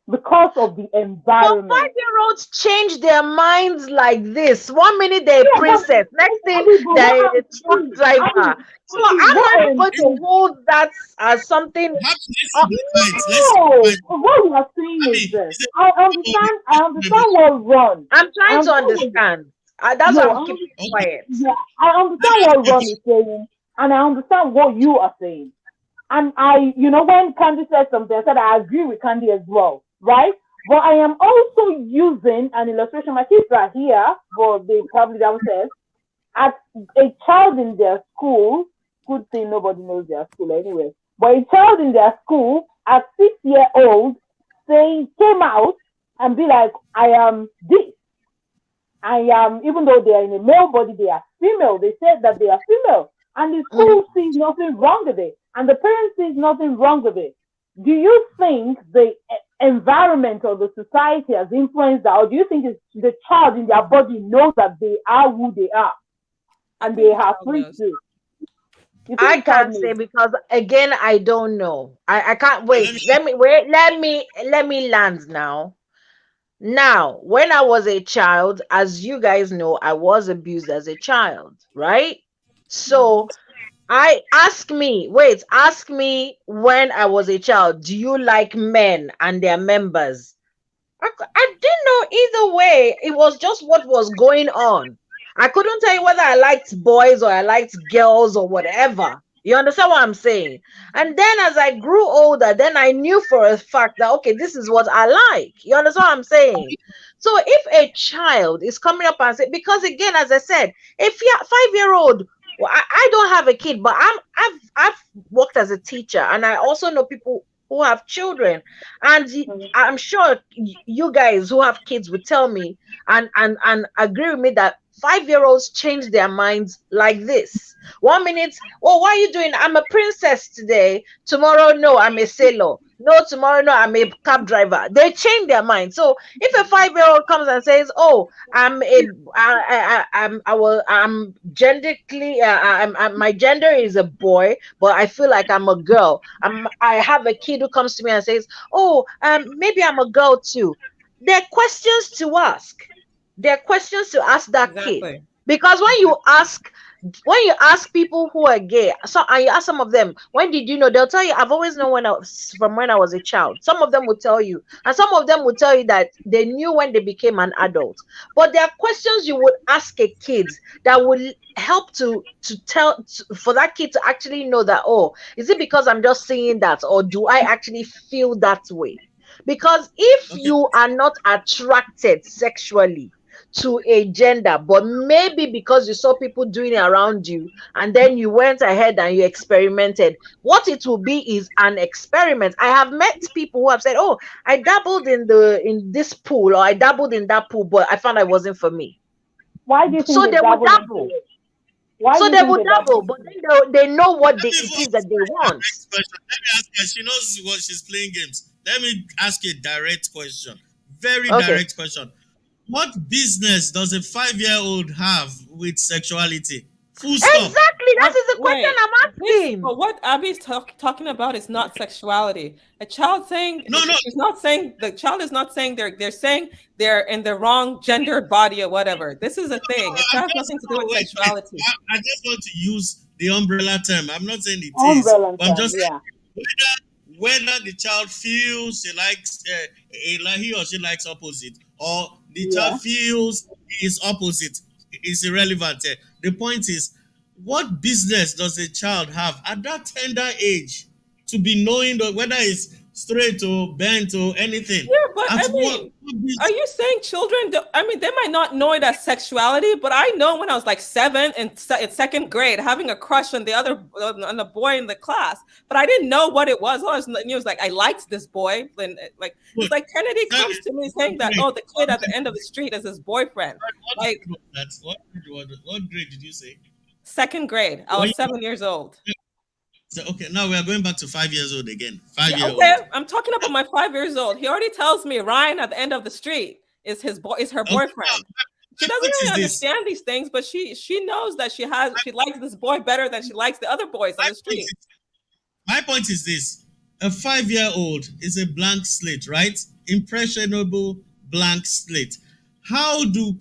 because of the But environment. 5-year-olds change their minds like this. One minute they're a Yeah, princess, next thing but what they're a I'm truck saying, driver. So I'm what not I even am going to saying, hold that as something. Uh, let's no, what you are saying I is mean, this. is it I understand what Ron. I'm I trying to understand what understand. That's why no, I'm keeping okay? quiet. yeah, I understand what Ron is saying, and I understand what you are saying. And when Candy said something, I said I agree with Candy as well, right? But I am also using an illustration. My kids are here, but they probably downstairs. At a child in their school, good thing nobody knows their school anyway. But a child in their school at 6-year-old came out and be like, I am this. I am, even though they are in a male body, they are female. They said that they are female. And the Mhm. school sees nothing wrong with it. And the parents sees nothing wrong with it. Do you think the environment or the society has influenced that? Or do you think it's the child in their body knows that they are who they are I and think they the are child free knows. to? You I think the child can't say knows? because again I don't know. I can't Let wait. me Let me wait. Let me land now. Now, when I was a child, as you guys know, I was abused as a child, right? So ask me when I was a child, do you like men and their members? I didn't know either way. It was just what was going on. I couldn't tell you whether I liked boys or I liked girls or whatever. You understand what I'm saying? And then as I grew older, then I knew for a fact that, okay, this is what I like. You understand what I'm saying? So if a child is coming up and say, because again, as I said, if you're 5-year-old, well, I don't have a kid, but I've worked as a teacher, and I also know people who have children, and I'm sure you guys who have kids would tell me and agree with me that 5-year-olds change their minds like this. 1 minute, oh, what are you doing? I'm a princess today. Tomorrow, no, I'm a sailor. No, tomorrow, no, I'm a cab driver. They change their mind. So if a 5-year-old comes and says, "Oh, I'm genderly, my gender is a boy, but I feel like I'm a girl." I have a kid who comes to me and says, "Oh, maybe I'm a girl too." There are questions to ask. There are questions to ask that kid, Exactly. because when you ask people who are gay, so and you ask some of them, when did you know? They'll tell you, I've always known from when I was a child. Some of them will tell you, and some of them will tell you that they knew when they became an adult. But there are questions you would ask a kid that will help for that kid to actually know that, oh, is it because I'm just saying that, or do I actually feel that way? Because if Okay. you are not attracted sexually to a gender, but maybe because you saw people doing it around you and then you went ahead and you experimented, what it will be is an experiment. I have met people who have said, "Oh, I dabbled in this pool, or I dabbled in that pool, but I found it wasn't for me." Why do you think So they they will dabble into dabble. it? Why do So you they think will they dabble dabble, into but it? then they know what Let me it is ask that they a want. direct question. Let me ask her. She knows what she's playing games. Let me ask you a direct question. Very Okay. direct question. What business does a 5-year-old have with sexuality? Full stop. Exactly. That is the question Wait, I'm this, asking. but what Abby's talking about is not sexuality. A child saying No, no. she's not saying, the child is not saying they're saying they're in the wrong gendered body or whatever. This is a thing. It has nothing to do with Wait, wait. sexuality. I just want to use the umbrella term. I'm not saying it is, Umbrella but I'm term, just yeah. saying whether the child feels he likes he or she likes opposite, or the child Yeah. feels is opposite, is irrelevant. The point is, what business does a child have at that tender age to be knowing whether it's straight or bent or anything? Yeah, but At I mean, are you saying children I mean, they might not know it as sexuality, but I know when I was like 7 in second grade, having a crush on on the boy in the class, but I didn't know what it was. All I knew was like, I liked this boy. And like, Look, it's like Kennedy comes to me saying that, oh, the kid at what the end of the street is his boyfriend. Like, grade was that? What grade did you say? second grade, I When was 7 years old. so, okay, now we are going back to 5 years old again. Yeah, 5 year okay. old. I'm talking about my 5 years old. He already tells me Ryan at the end of the street is her Okay, boyfriend. She my doesn't point really is this. understand these things, but she knows that she likes this boy better than she likes the other boys on My the point street. is, my point is this. A 5 year old is a blank slate, right? Impressionable blank slate. How do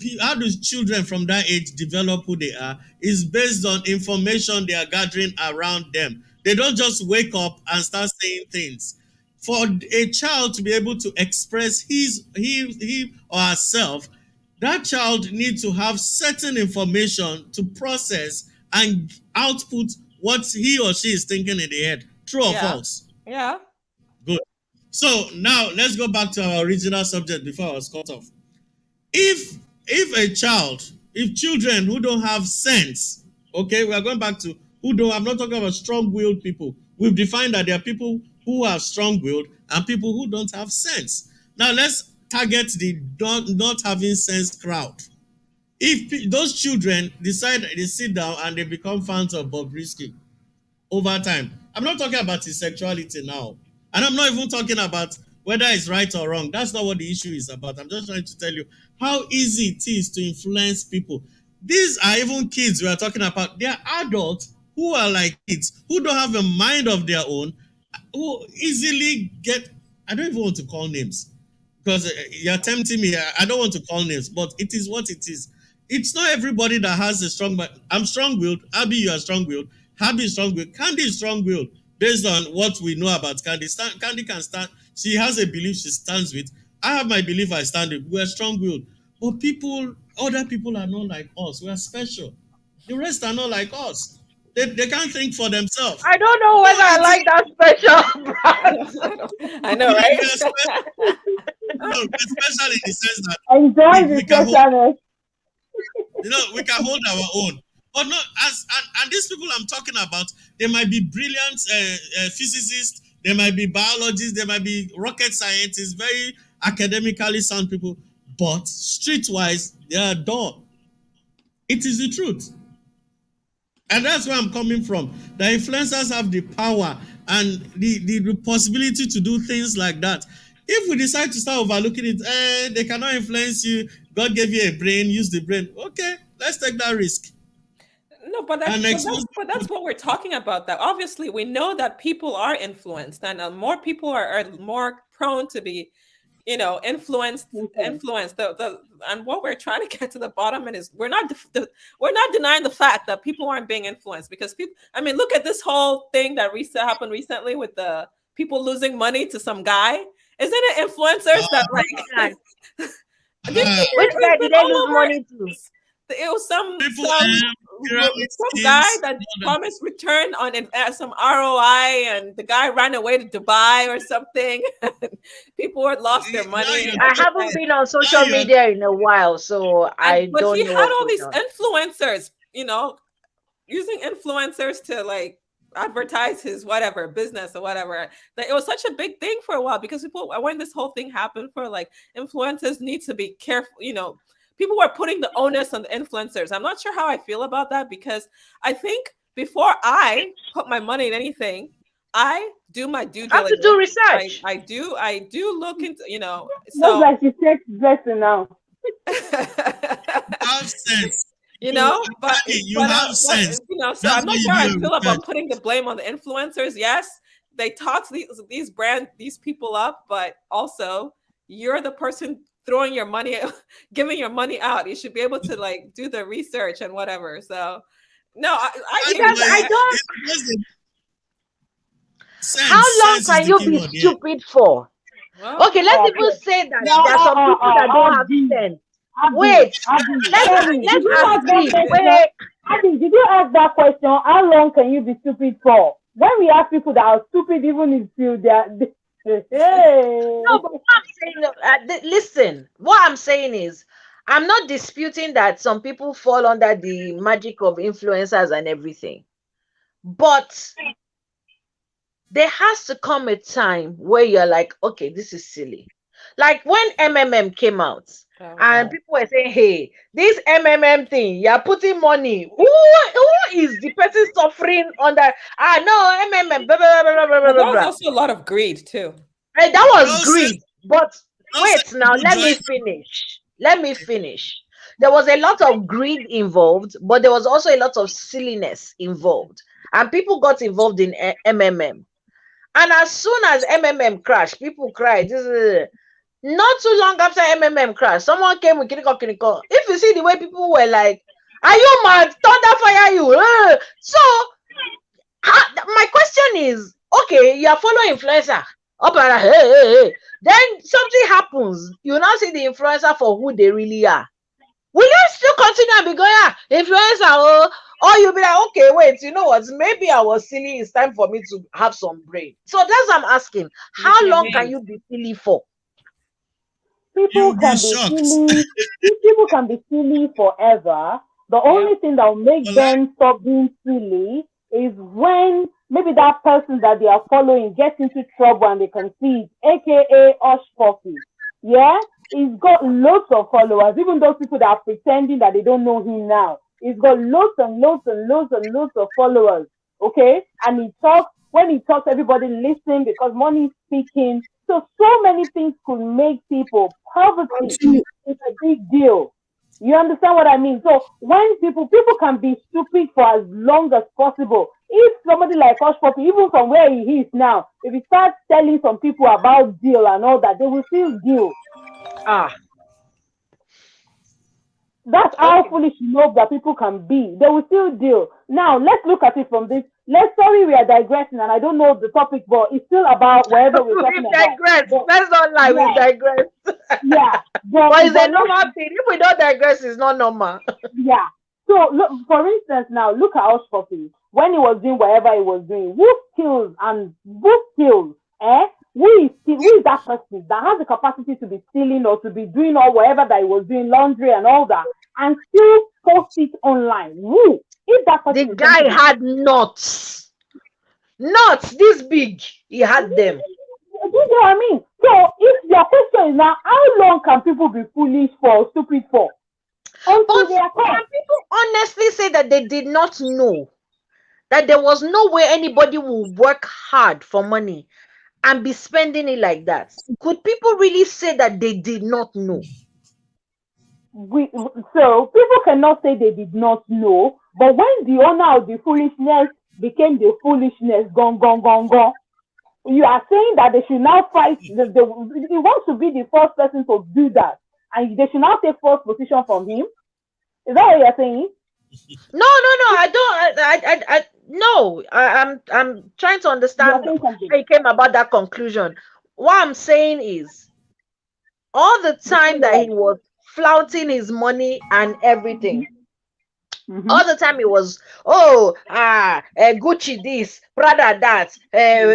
children from that age develop who they are? Is based on information they are gathering around them. They don't just wake up and start saying things. For a child to be able to express he or herself, that child needs to have certain information to process and output what he or she is thinking in the head. True or Yeah. false? Yeah. Good. So now let's go back to our original subject before I was cut off. If if children who don't have sense, okay, we are going back to who don't. I'm not talking about strong-willed people. We've defined that there are people who are strong-willed and people who don't have sense. Now let's target the not having sense crowd. If those children decide they sit down and they become fans of Bobrisky over time, I'm not talking about his sexuality now, and I'm not even talking about whether it's right or wrong. That's not what the issue is about. I'm just trying to tell you how easy it is to influence people. These are even kids we are talking about. They are adults who are like kids, who don't have a mind of their own, who easily get, I don't even want to call names, because you're tempting me. I don't want to call names, but it is what it is. It's not everybody that has a strong. But I'm strong-willed. Abby, you are strong-willed. Abby is strong-willed. Candy is strong-willed. Based on what we know about Candy, Candy can stand. She has a belief she stands with. I have my belief I stand with. We're strong-willed, but other people are not like us. We are special. The rest are not like us. They can't think for themselves. I don't know whether I like that special brand. I know, right? Especially in the sense that Enjoy the we can hold, specialness. we can hold our own. But not and these people I'm talking about, they might be brilliant physicists, they might be biologists, they might be rocket scientists, very academically sound people, but streetwise, they are dull. It is the truth. And that's where I'm coming from. The influencers have the power and the possibility to do things like that. If we decide to start overlooking it, they cannot influence you. God gave you a brain, use the brain. Okay, let's take that risk. No, but that's what we're talking about. That obviously we know that people are influenced, and more people are more prone to be, influenced. And what we're trying to get to the bottom of is we're not denying the fact that people aren't being influenced, because people. I mean, look at this whole thing that happened recently with the people losing money to some guy. Isn't it influencers that like? Which guy did they lose money to? It was some some guy that promised return on some ROI, and the guy ran away to Dubai or something. People had lost their money. I haven't been on social media in a while, so I don't know. But he had all these influencers, using influencers to like advertise his whatever business or whatever. That it was such a big thing for a while, because when this whole thing happened, for like influencers need to be careful, people were putting the onus on the influencers. I'm not sure how I feel about that, because I think before I put my money in anything, I do my due diligence. I have to do research. I do look into, So like she takes blessing now. Have sense. But you have sense. So I'm not sure how I feel about putting the blame on the influencers. Yes, they talk these people up, but also you're the person throwing your money, giving your money out. You should be able to like do the research and whatever. So no, I don't. How long can you be stupid for? Well, okay, let's even say that there are some people that don't have sense. Wait, let's agree. Wait. Abby, did you ask that question? How long can you be stupid for? When we ask people that are stupid, even if they're no, but what I'm saying, listen, what I'm saying is, I'm not disputing that some people fall under the magic of influencers and everything, but there has to come a time where you're like, okay, this is silly. Like when MMM came out, and people were saying, hey, this MMM thing, you're putting money. Who is the person suffering on that? No, MMM. Blah, blah, blah, blah, blah, there was blah. also a lot of greed too. And that was greed. But wait, now let me finish. There was a lot of greed involved, but there was also a lot of silliness involved. And people got involved in MMM. And as soon as MMM crashed, people cried. Not too long after MMM crashed, someone came with Kiriko. If you see the way people were like, are you mad? Thunder fire you. So, my question is, okay, you are following influencer. Hey. Then something happens. You now see the influencer for who they really are. Will you still continue and be going, influencer? Or you'll be like, okay, wait, you know what? Maybe I was silly. It's time for me to have some brain. So that's what I'm asking. How long can you be silly for? People can be silly forever. The only thing that will make them stop being silly is when maybe that person that they are following gets into trouble and they can see it, aka Hush Puppy. Yeah, he's got loads of followers, even those people that are pretending that they don't know him now. He's got loads and loads and loads and loads of followers. Okay, and he talks. When he talks, everybody listens because money is speaking. So many things could make people. Poverty is a big deal. You understand what I mean? So when people can be stupid for as long as possible. if somebody like Hush Puppy, even from where he is now, if he starts telling some people about deal and all that, they will still deal. Ah, That's how okay. foolish you know that people can be. They will still deal. Now, let's look at it from this. Sorry, we are digressing, and I don't know the topic, but it's still about wherever we're talking We about. digress. But, Let's not lie, we yeah, digress. yeah. But it's a let's- normal thing. If we don't digress, it's not normal. yeah. So, look, for instance, now, look at Hush Puppy. When he was doing whatever he was doing, who steals? Who is that person that has the capacity to be stealing or to be doing or whatever that he was doing, laundry and all that, and still post it online? Who? If that person The is guy going to had nuts. Nuts this big. He had them. do you know what I mean? So if your question is now, how long can people be foolish for or stupid for? Until But they are caught. can people honestly say that they did not know that there was no way anybody will work hard for money and be spending it like that? Could people really say that they did not know? So people cannot say they did not know, but when the owner of the foolishness became the foolishness, gone, you are saying that they should now fight. He wants to be the first person to do that, and they should now take first position from him. Is that what you're saying? No. No. I'm trying to understand You're saying something. how you came about that conclusion. What I'm saying is, all the time that he was flouting his money and everything, all the time it was, Gucci this, Prada that,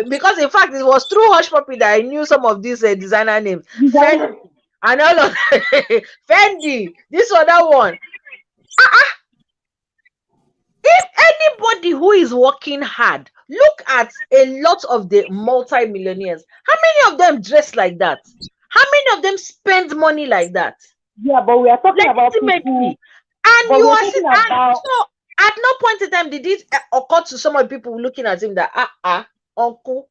because in fact it was through Hush Puppy that I knew some of these designer names, Fendi, and all of Fendi, this other one. If anybody who is working hard, look at a lot of the multi-millionaires, how many of them dress like that? How many of them spend money like that? Yeah, but we are talking about people. Legitimately. And But you we're are talking saying, about. so at no point in time did it occur to some of the people looking at him that uncle,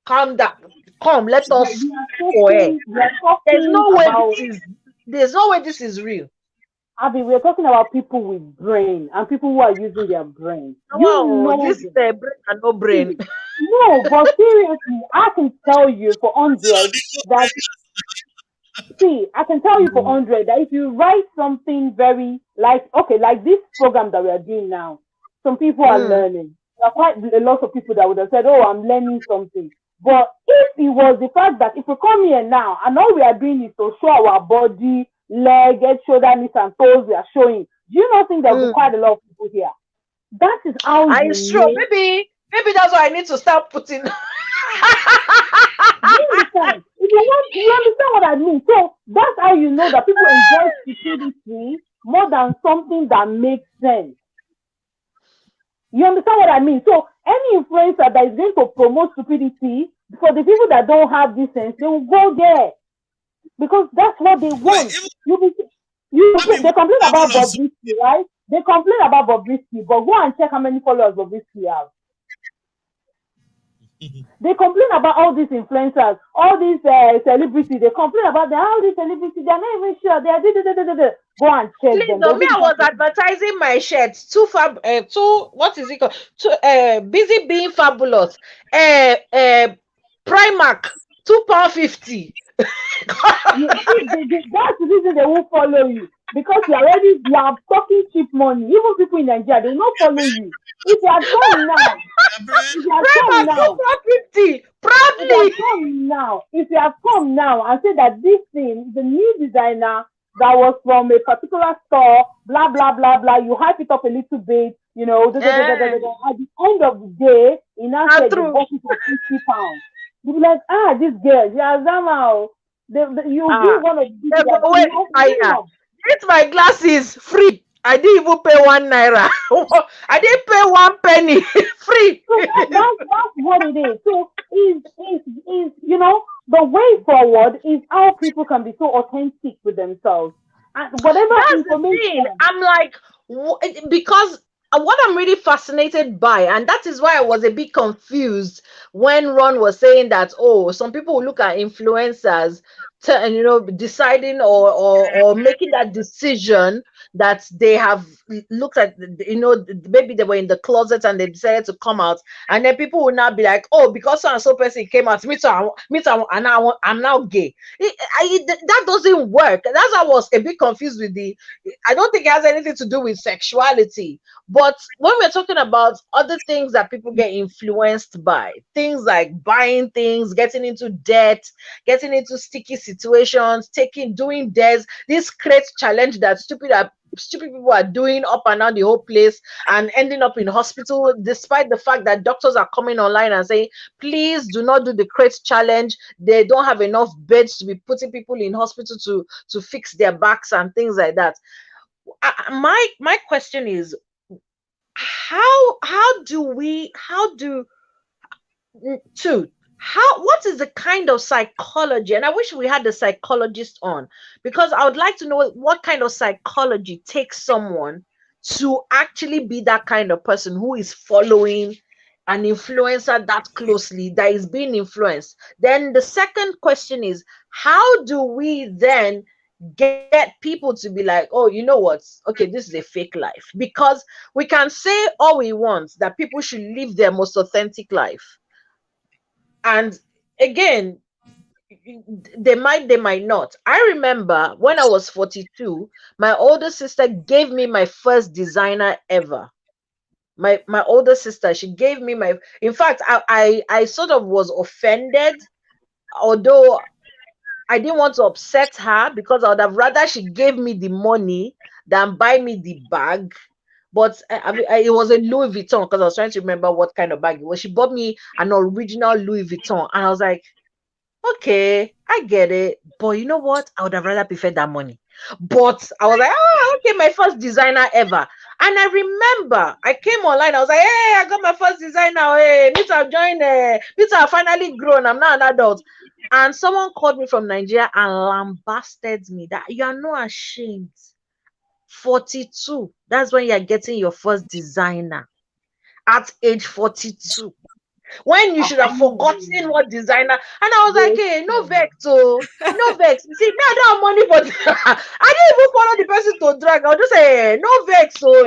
calm down, come, let us We are There's talking no way about. this is real. Abby, we're talking about people with brain and people who are using their brain. Wow, this is a brain and no brain. No, but seriously, I can tell you for 100 that. See, I can tell you for 100 that if you write something very like this program that we are doing now, some people are learning. There are quite a lot of people that would have said, "Oh, I'm learning something." But if it was the fact that if we come here now and all we are doing is to show our body, leg, head, shoulder, knees, and toes, we are showing. Do you not think there will be quite a lot of people here? That is how you It's true. Maybe that's why I need to start putting. You understand what I mean? So that's how you know that people enjoy stupidity more than something that makes sense. You understand what I mean? So any influencer that is going to promote stupidity, for the people that don't have this sense, they will go there because that's what they want. They complain about Bobrisky, right? They complain about Bobrisky, but go and check how many followers Bobrisky has. They complain about all these influencers, all these celebrities. They complain about all these celebrities. They're not even sure. They are go and check Please, them. me, I was advertising my shirts. What is it called? Busy being fabulous. Primark, £2.50. That's the reason they won't follow you because you are talking cheap money. Even people in Nigeria, they won't follow you. If you are come now, £2.50, proudly. If you have come now and say that this thing, the new designer that was from a particular store, blah blah blah blah, you hype it up a little bit, at the end of the day, in answer, you bought it for £50. You'll be like, this girl, Zama. You give one of these. It's my glasses free. I didn't even pay ₦1. I didn't pay 1 penny. Free. So that's what it is. So is the way forward is how people can be so authentic with themselves. And whatever that's information. The thing. I'm like, because what I'm really fascinated by, and that is why I was a bit confused when Ron was saying that, some people will look at influencers deciding or making that decision that they have looked at, maybe they were in the closet and they decided to come out, and then people will now be like, oh, because so and so person came out, me too, and now I'm now gay. That doesn't work. That's why I was a bit confused with I don't think it has anything to do with sexuality, but when we're talking about other things that people get influenced by, things like buying things, getting into debt, getting into sticky situations, doing this great challenge that stupid people are doing up and down the whole place and ending up in hospital, despite the fact that doctors are coming online and saying, please do not do the crate challenge. They don't have enough beds to be putting people in hospital to fix their backs and things like that. My question is, what is the kind of psychology, and I wish we had the psychologist on, because I would like to know what kind of psychology takes someone to actually be that kind of person who is following an influencer that closely, that is being influenced. Then the second question is, how do we then get people to be like, oh, you know what, okay, this is a fake life? Because we can say all we want, that people should live their most authentic life, and again, they might not. I remember when I was 42, my older sister gave me my first designer ever. My older sister, she gave me in fact, I sort of was offended, although I didn't want to upset her, because I would have rather she gave me the money than buy me the bag. But it was a Louis Vuitton, because I was trying to remember what kind of bag it was. She bought me an original Louis Vuitton, and I was like, okay, I get it. But you know what? I would have rather preferred that money. But I was like, oh, okay, my first designer ever. And I remember I came online, I was like, hey, I got my first designer. Hey, me too, I've joined. Me too, I've finally grown. I'm now an adult. And someone called me from Nigeria and lambasted me that you are not ashamed. 42, that's when you're getting your first designer at age 42, when you should have forgotten what designer. And I was like, hey, no vex, no vex. You see, me, I don't have money for I didn't even follow the person to drag. I'll just say, hey, no vex, oh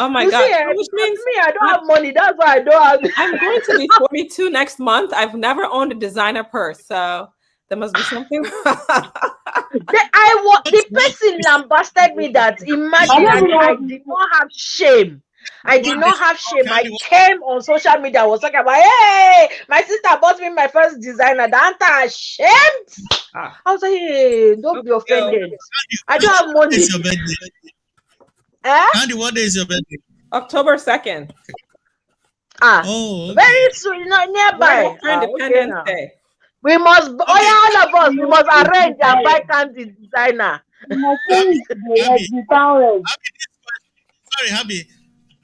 my you god, see, which means me, I don't have money, that's why I don't have. I'm going to be 42 next month. I've never owned a designer purse, so there must be something. The person lambasted me that, imagine, I did not have shame. I did not have shame. I came on social media, I was talking about, hey, my sister bought me my first designer. Aren't I ashamed? I was like, hey, don't be offended. I don't have money. It's your birthday. Andy, what day is your birthday? October 2nd. Oh, okay. Very soon, nearby. Independence Day. We must, all of us, we must arrange and buy candy designer.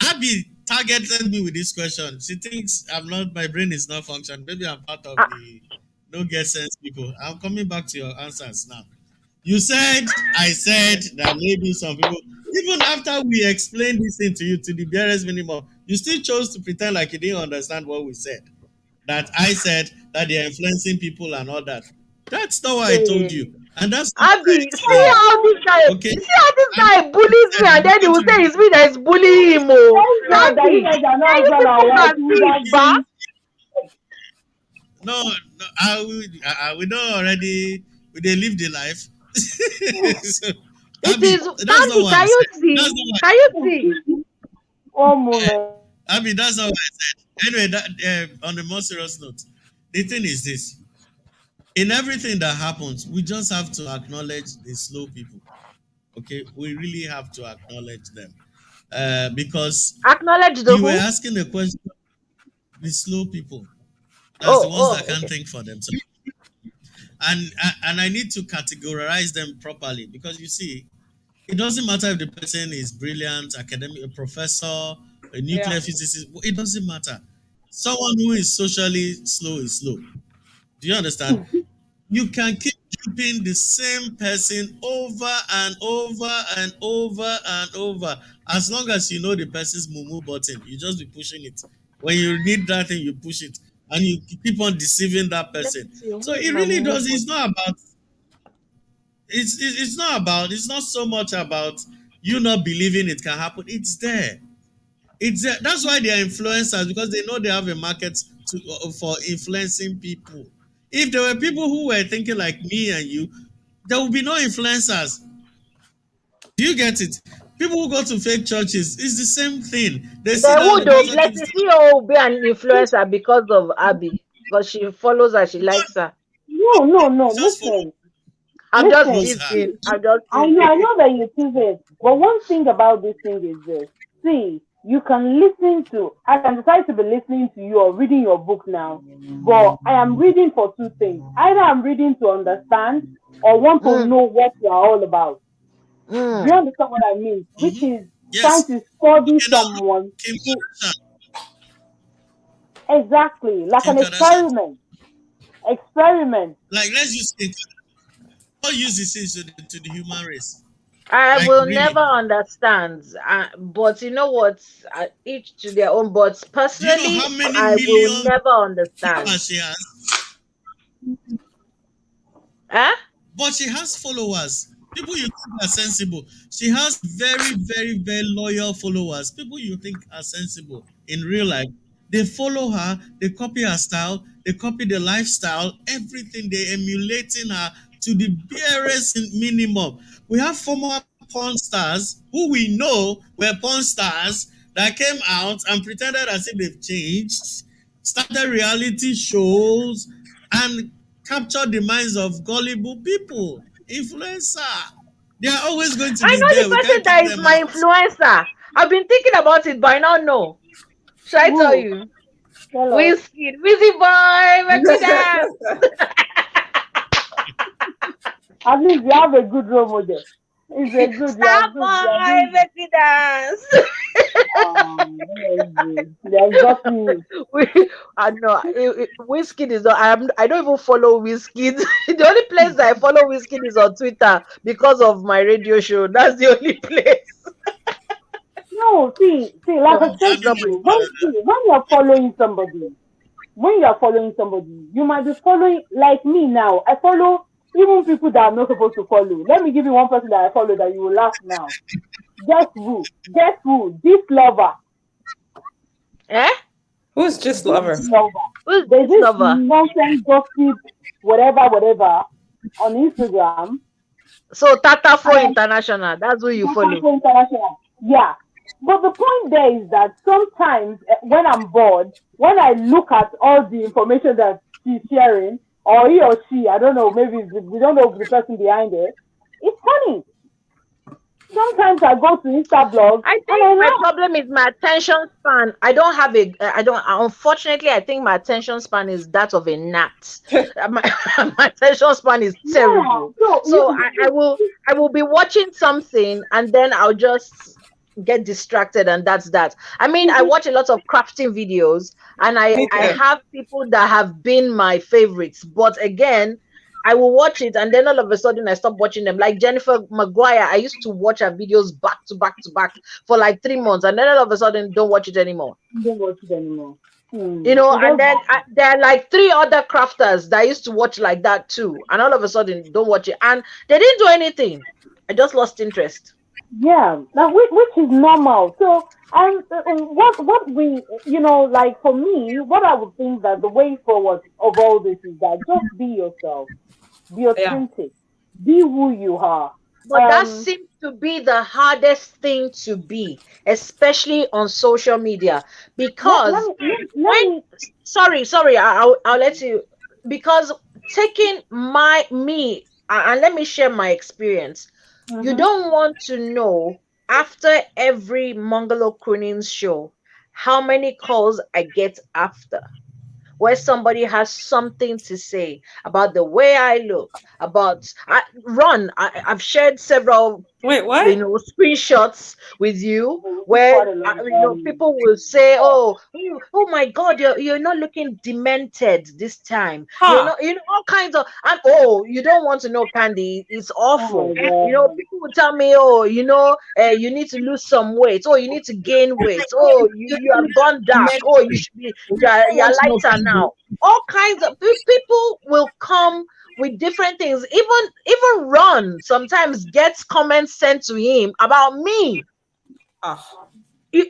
Abby targeted me with this question. She thinks my brain is not functioning. Maybe I'm part of the no get sense people. I'm coming back to your answers now. I said that maybe some people, even after we explained this thing to you to the barest minimum, you still chose to pretend like you didn't understand what we said. That I said that they're influencing people and all that. That's not what I told you. And that's Abby, see how this guy bullies me, and then he will say it's me that is bullying him. We know already. We they live the life. So, Abby, can you see? Can you see? One moment. Abby, that's not what I said. Anyway, on the more serious note, the thing is this. In everything that happens, we just have to acknowledge the slow people. Okay? We really have to acknowledge them. Because you were asking the question, the slow people. That's the ones that can't think for themselves. And I need to categorize them properly, because you see, it doesn't matter if the person is brilliant, academic, a professor, a nuclear physicist. It doesn't matter. Someone who is socially slow is slow. Do you understand? You can keep duping the same person over and over and over and over. As long as you know the person's mumu button, you just be pushing it. When you need that thing, you push it. and you keep on deceiving that Let me person. see. So Where's it my really momo does. It's button? not about. It's not about. It's not so much about you not believing it can happen. It's there. It's there. That's why they are influencers, because they know they have a market for influencing people. If there were people who were thinking like me and you, there would be no influencers. Do you get it? People who go to fake churches, it's the same thing. They see There that would the though, pastor Blessing keeps. CEO will be an influencer because of Abby. Because she follows her, she likes her. No, no, no. Just follow Listen, I'm just listen. who's her. teasing. I'm just I teasing. know that you think it, but one thing about this thing is this. See, you can listen to, I can decide to be listening to you or reading your book now, but I am reading for two things. Either I'm reading to understand or want to Mm, know what you are all about. Do you mm. understand what I mean? Which Mm-hmm. is trying Yes. to study Okay, now look, someone. Kim To, Kardashian. exactly, like Kim an Kardashian. experiment. Experiment. Like, let's use Kim Kardashian. What use this is to the human race? I Like, will never really? understand. But you know what? Each to their own. But Do you know how personally, many I will million never understand. followers she has? Eh? But she has followers. People you think are sensible. She has very, very, very loyal followers. People you think are sensible in real life. They follow her, they copy her style, they copy the lifestyle, everything. They emulating her to the barest minimum. We have former porn stars who we know were porn stars that came out and pretended as if they've changed, started reality shows, and captured the minds of gullible people. Influencer. They are always going to I be know there. the We person can't keep that is them my out. influencer. I've been thinking about it, but I now know. Should I tell Woo. you? Tell us. Whiskey, Wizzy boy, make me dance. At least you have a good role model. It's a good, you are Star good, you are boy, doing make me dance. there's nothing. I know Whiskey is not. I don't even follow Whiskey. The only place that I follow Whiskey is on Twitter because of my radio show. That's the only place. No, see, like No, I said it's I to mean, not my you, fault. when you're following somebody, you might be following like me now. I follow even people that I'm not supposed to follow. Let me give you one person that I follow that you will laugh now. Guess who? Guess who? This lover. Eh? Who's just This lover? lover. Who's There's this this lover? nonsense gossip, whatever, on Instagram. So Tata And for International. That's who you follow. International. Yeah. But the point there is that sometimes when I'm bored, when I look at all the information that she's sharing, or he or she, I don't know, maybe we don't know the person behind it, it's funny. Sometimes I go to Instablog I and think I my laugh. problem is my attention span. I don't have a. I don't. Unfortunately, I think my attention span is that of a gnat. My, my attention span is Yeah. terrible. So So I will be watching something and then I'll just get distracted and that's that. I mean, I watch a lot of crafting videos and Me I too. have people that have been my favorites, but again. I will watch it and then all of a sudden I stop watching them. Like Jennifer Maguire, I used to watch her videos back to back to back for like 3 months and then all of a sudden don't watch it anymore. don't watch it anymore. You know, It and does then happen. there are like three other crafters that I used to watch like that too. And all of a sudden don't watch it. And they didn't do anything. I just lost interest. Yeah, now which is normal. So, what we, like for me, what I would think that the way forward of all this is that just be yourself, be Yeah. authentic, be who you are. But that seems to be the hardest thing to be, especially on social media. Because Let when me. sorry, I'll let you because taking me and let me share my experience. You Mhm. don't want to know after every Mongolo Croonings show how many calls I get after where somebody has something to say about the way I look, about I've shared several Wait, what? screenshots with you It's where quite a long people will say, oh my God, you're not looking demented this time. You're Huh. not, all kinds of, and oh, you don't want to know, Candy, it's awful. Oh my God. People will tell me, oh, you need to lose some weight. Oh, you need to gain weight. Oh, you have gone dark. Oh, you should be, you're lighter now. All kinds of people will come with different things. Even Ron sometimes gets comments sent to him about me. Oh.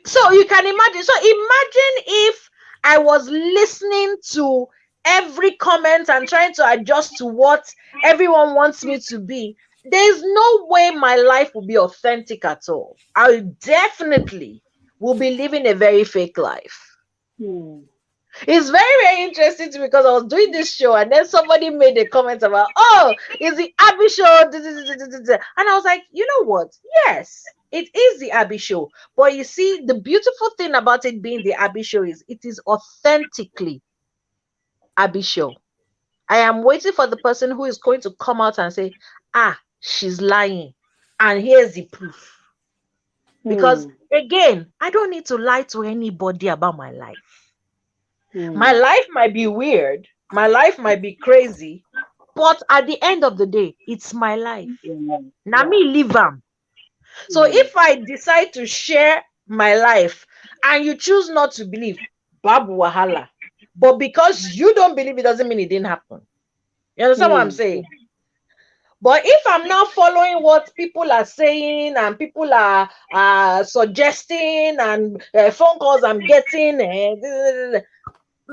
So you can imagine. So imagine if I was listening to every comment and trying to adjust to what everyone wants me to be. There's no way my life will be authentic at all. I definitely will be living a very fake life. It's very, very interesting to me because I was doing this show and then somebody made a comment about, oh, is the Abby show? And I was like, you know what? Yes, it is the Abby show. But you see, the beautiful thing about it being the Abby show is it is authentically Abby show. I am waiting for the person who is going to come out and say, she's lying. And here's the proof. Because again, I don't need to lie to anybody about my life. My life might be weird, my life might be crazy, but at the end of the day, it's my life. Now me live am. So if I decide to share my life and you choose not to believe, Babu Wahala. But because you don't believe, it doesn't mean it didn't happen. You understand what I'm saying? But if I'm not following what people are saying and people are suggesting and phone calls I'm getting,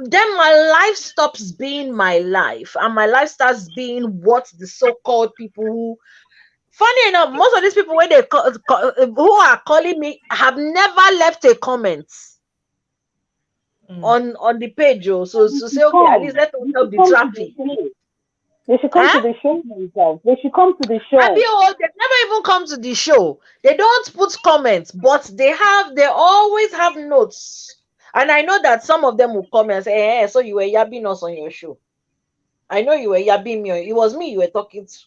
then my life stops being my life and my life starts being what the so-called people who, funny enough, most of these people when they who are calling me have never left a comment on the page. So say, okay, at least let us help the traffic. They should come to the show themselves. They should come to the show. They've never even come to the show. They don't put comments, but they always have notes. And I know that some of them will come and say, hey, so you were yabbing us on your show. I know you were yabbing me. It was me you were talking to.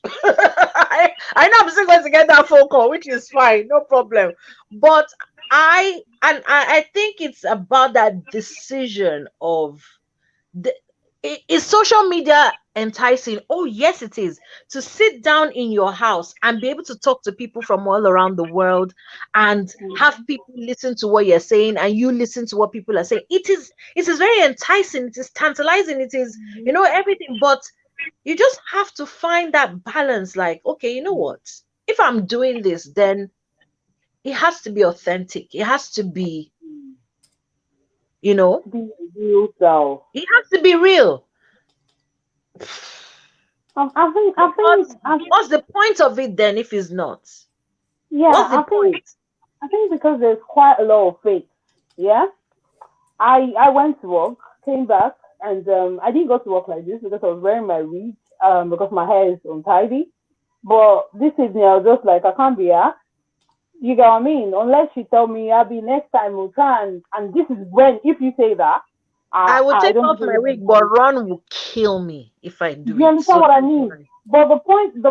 I know I'm still going to get that phone call, which is fine, no problem. But I think it's about that decision of is social media enticing? Oh yes, it is. To sit down in your house and be able to talk to people from all around the world and have people listen to what you're saying and you listen to what people are saying. It is very enticing, it is tantalizing, it is everything, but you just have to find that balance. Like, okay, you know what, if I'm doing this, then it has to be authentic, it has to be be real self. It has to be real. I think what's the point of it then if it's not? Yeah, what's the point? I think because there's quite a lot of fake. Yeah, I went to work, came back, and I didn't go to work like this because I was wearing my wig because my hair is untidy. But this evening I was just like, I can't be here. You get what I mean? Unless you tell me, Abby, next time we'll try and this is when, if you say that, I will take off my wig, but Ron will kill me if I do it. You understand what I mean? But the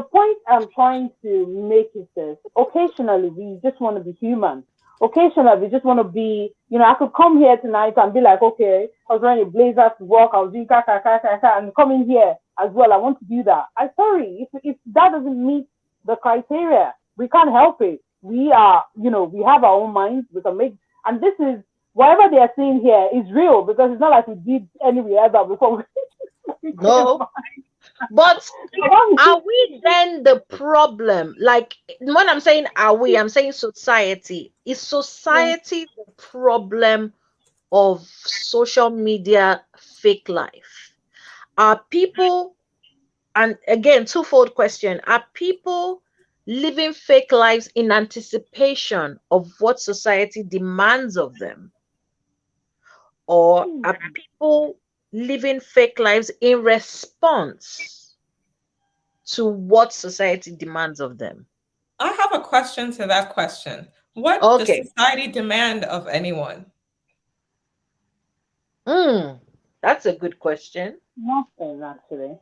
point I'm trying to make is this: occasionally we just want to be human. Occasionally we just want to be, I could come here tonight and be like, okay, I was wearing a blazer to work, I was doing and coming here as well. I want to do that. I'm sorry, if that doesn't meet the criteria, we can't help it. We are, we have our own minds. We can make, and this is whatever they are saying here is real because it's not like we did any rehearsal before. No, but are we then the problem? Like when I'm saying are we, I'm saying society. Is society the problem of social media fake life? Are people, and again, twofold question, are people living fake lives in anticipation of what society demands of them? Or are people living fake lives in response to what society demands of them? I have a question to that question. What does society demand of anyone? That's a good question. Nothing, actually.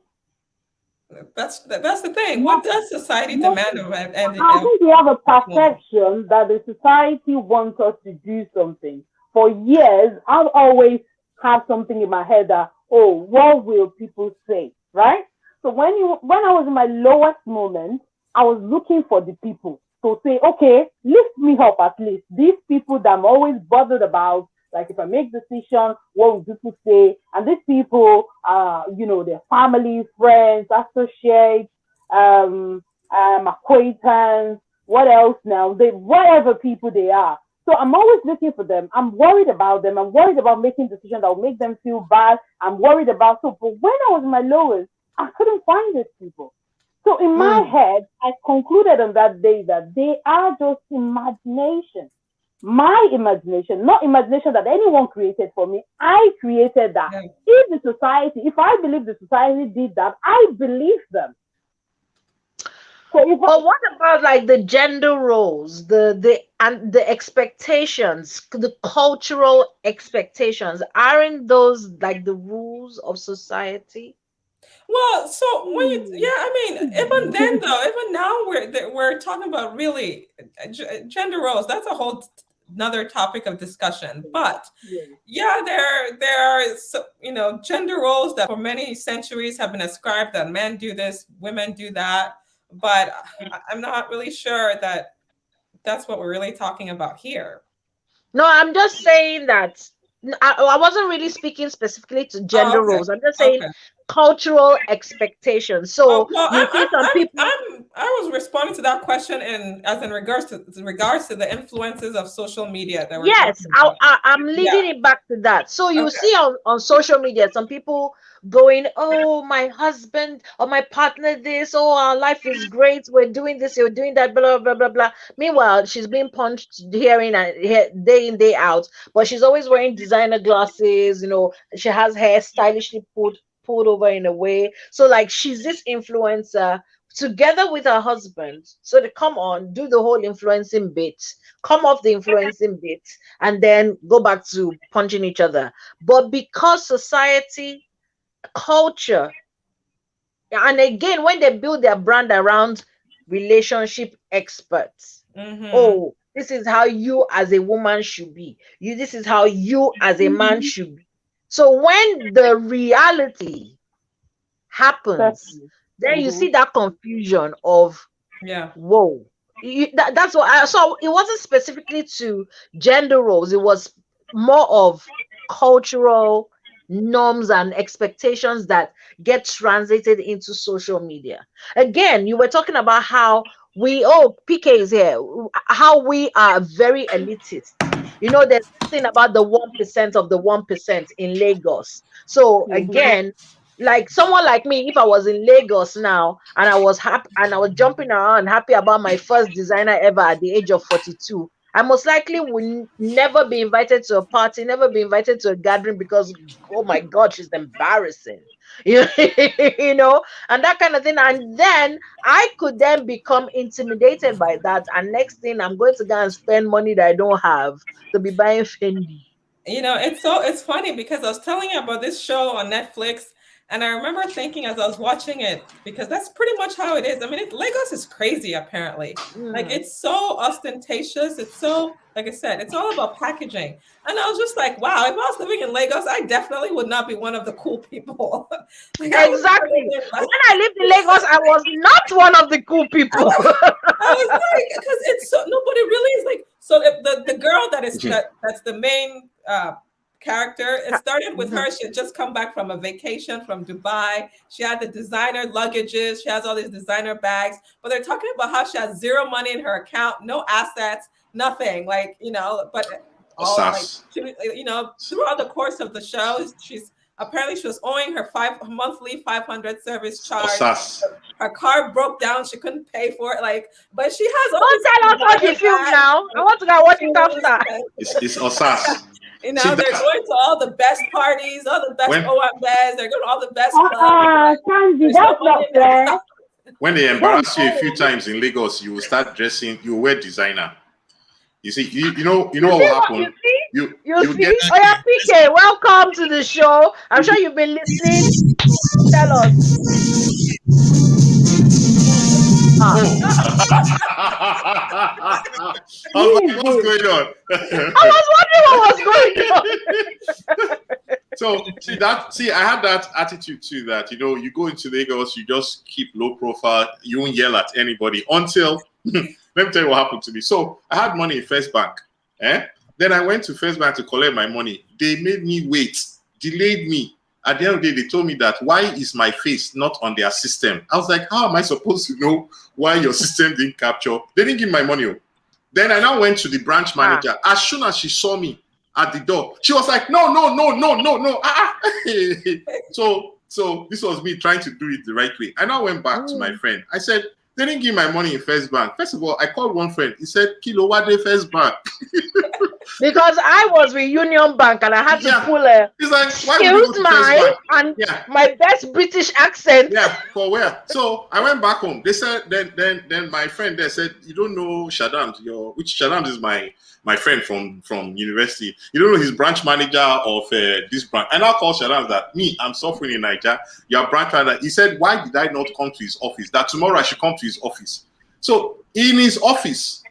That's the thing. What does society demand of I think we have a perception that the society wants us to do something. For years, I've always had something in my head that, oh, what will people say, right? So when I was in my lowest moment, I was looking for the people to say, okay, lift me up at least. These people that I'm always bothered about, like if I make decision, what will people say? And these people, their family, friends, associates, acquaintance, what else now? Whatever people they are. So I'm always looking for them. I'm worried about them. I'm worried about making decisions that will make them feel bad. I'm worried about but when I was in my lowest, I couldn't find these people. So in my head, I concluded on that day that they are just imagination. My imagination, not imagination that anyone created for me. I created that. Yeah. If I believe the society did that, I believe them. So but what about like the gender roles, the expectations, the cultural expectations? Aren't those like the rules of society? Well, so when even then though, even now we're talking about really gender roles. That's a whole another topic of discussion. But there are gender roles that for many centuries have been ascribed that men do this, women do that. But I'm not really sure that that's what we're really talking about here. No, I'm just saying that I wasn't really speaking specifically to gender roles. I'm just saying cultural expectations. So I was responding to that question in regards to the influences of social media that we're yes, I'm leading it back to that. So you see on social media some people going, oh, my husband or my partner this, oh, our life is great, we're doing this, you're doing that, blah blah blah blah. Meanwhile, she's being punched day in day out, but she's always wearing designer glasses, she has hair stylishly pulled over in a way. So like she's this influencer together with her husband. So they come on, do the whole influencing bit, come off the influencing bit, and then go back to punching each other. But because society, culture, and again, when they build their brand around relationship experts, oh, this is how you as a woman should be. This is how you as a man should be. So when the reality happens, then you see that confusion of, whoa. That's what so it wasn't specifically to gender roles. It was more of cultural norms and expectations that get translated into social media. Again, you were talking about how PK is here, how we are very elitist. There's this thing about the 1% of the 1% in Lagos. So again, like someone like me, if I was in Lagos now and I was happy and I was jumping around happy about my first designer ever at the age of 42, I most likely will never be invited to a party, never be invited to a gathering because, oh my God, she's embarrassing, and that kind of thing. And then I could then become intimidated by that. And next thing, I'm going to go and spend money that I don't have to be buying Fendi. It's funny because I was telling you about this show on Netflix. And I remember thinking as I was watching it, because that's pretty much how it is. I mean, Lagos is crazy, apparently. Like, it's so ostentatious. It's so, like I said, it's all about packaging. And I was just like, wow, if I was living in Lagos, I definitely would not be one of the cool people. Exactly. When I lived in Lagos, I was not one of the cool people. I was like, because it's so, nobody really is like, so the girl that's the main character, it started with her. She had just come back from a vacation from Dubai. She had the designer luggages. She has all these designer bags, but they're talking about how she has zero money in her account, no assets, nothing. Like, but all like, throughout the course of the show, she was owing her monthly 500 service charge. Her car broke down. She couldn't pay for it. Like, but she has all. Don't tell us what you film now. I want to go watch it after. It's Osas. They're going to all the best parties, all the best OMBs. They're going to all the best clubs. Sandy, that's not fair. When they embarrass you a few times in Lagos, you will start dressing. You wear designer. You see, you know what will happen. You see? Oh yeah, PK, welcome to the show. I'm sure you've been listening. Tell us. I was like, what's going on? I was wondering what was going on. So I had that attitude too, that you go into Lagos, you just keep low profile, you won't yell at anybody until let me tell you what happened to me. So I had money in First Bank. Then I went to First Bank to collect my money. They made me wait, delayed me. At the end of the day, they told me that why is my face not on their system? I was like, how am I supposed to know why your system didn't capture? They didn't give my money. Then I now went to the branch manager. As soon as she saw me at the door, she was like, no. So this was me trying to do it the right way. I now went back to my friend. I said, they didn't give my money in First Bank. First of all, I called one friend. He said, Kilo, what they First Bank? Because I was with Union Bank and I had to pull a He's like, why would you go to First Bank? And my best British accent. Yeah, for where? So I went back home. They said, then my friend there said, you don't know Shadams, which Shadams is my friend from university. You don't know his branch manager of this branch. And I called Shadams that I'm suffering in Nigeria. Your branch manager. He said, why did I not come to his office? That tomorrow I should come to his office. So in his office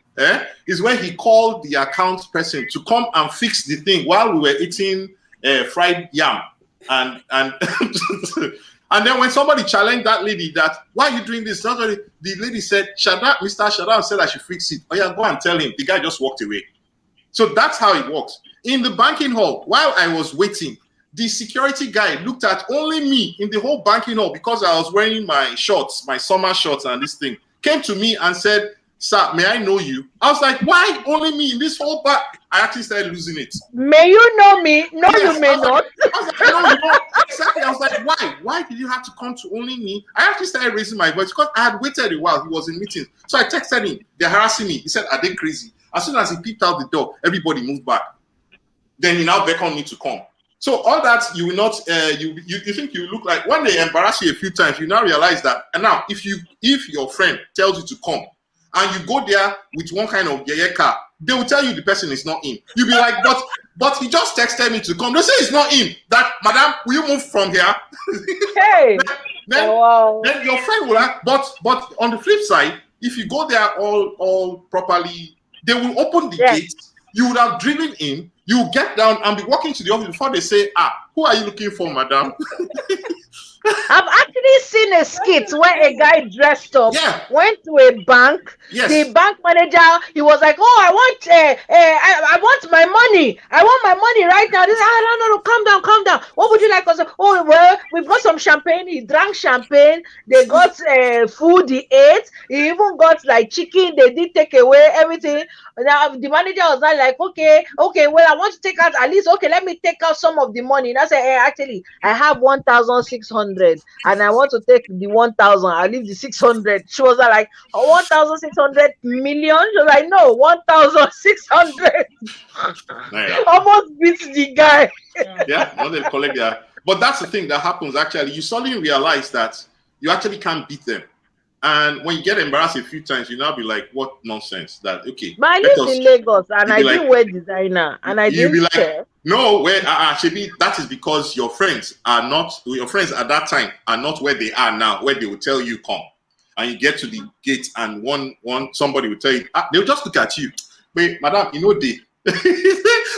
is where he called the account person to come and fix the thing while we were eating fried yam. And and then when somebody challenged that lady that, why are you doing this? The lady said, Mr. Shaddam said I should fix it. Oh yeah, go and tell him. The guy just walked away. So that's how it works. In the banking hall, while I was waiting, the security guy looked at only me in the whole banking hall because I was wearing my shorts, my summer shorts and this thing. Came to me and said, sir, may I know you? I was like, why only me in this whole bank? I actually started losing it. May you know me? No, yes, you may not. I was like, no, you know. Exactly. I was like, why? Why did you have to come to only me? I actually started raising my voice because I had waited a while. He was in meetings. So I texted him. They're harassing me. He said, are they crazy? As soon as he peeped out the door, everybody moved back. Then he now beckoned me to come. So all that you will not, you think you look like, when they embarrass you a few times, you now realize that. And now, if your friend tells you to come, and you go there with one kind of car, they will tell you the person is not in. You'll be like, but he just texted me to come. They say it's not in. That, madam, will you move from here? Hey. then your friend will ask, but on the flip side, if you go there all properly, they will open the gate. You would have driven in. You will get down and be walking to the office before they say, who are you looking for, madam? I've actually seen a skit where a guy dressed up went to a bank. Yes. The bank manager, he was like, "Oh, I want my money. I want my money right now." This, no, calm down. What would you like? Oh, well, we've got some champagne. He drank champagne. They got food. He ate. He even got like chicken. They did take away everything. Now the manager was like, okay, well, I want to take out at least, let me take out some of the money. And I said, actually, I have 1,600 and I want to take the 1,000. I'll leave the 600. She was like, 1,600 million? She was like, no, 1,600. Almost beats the guy. Now they collect that. But that's the thing that happens actually. You suddenly realize that you actually can't beat them. And when you get embarrassed a few times, you now be like, what nonsense? That, okay. But I lived in Lagos and I didn't wear designer and I didn't care. No, Shebi, that is because your friends at that time are not where they are now, where they will tell you come. And you get to the gate and somebody will tell you, they'll just look at you. Wait, madam, they.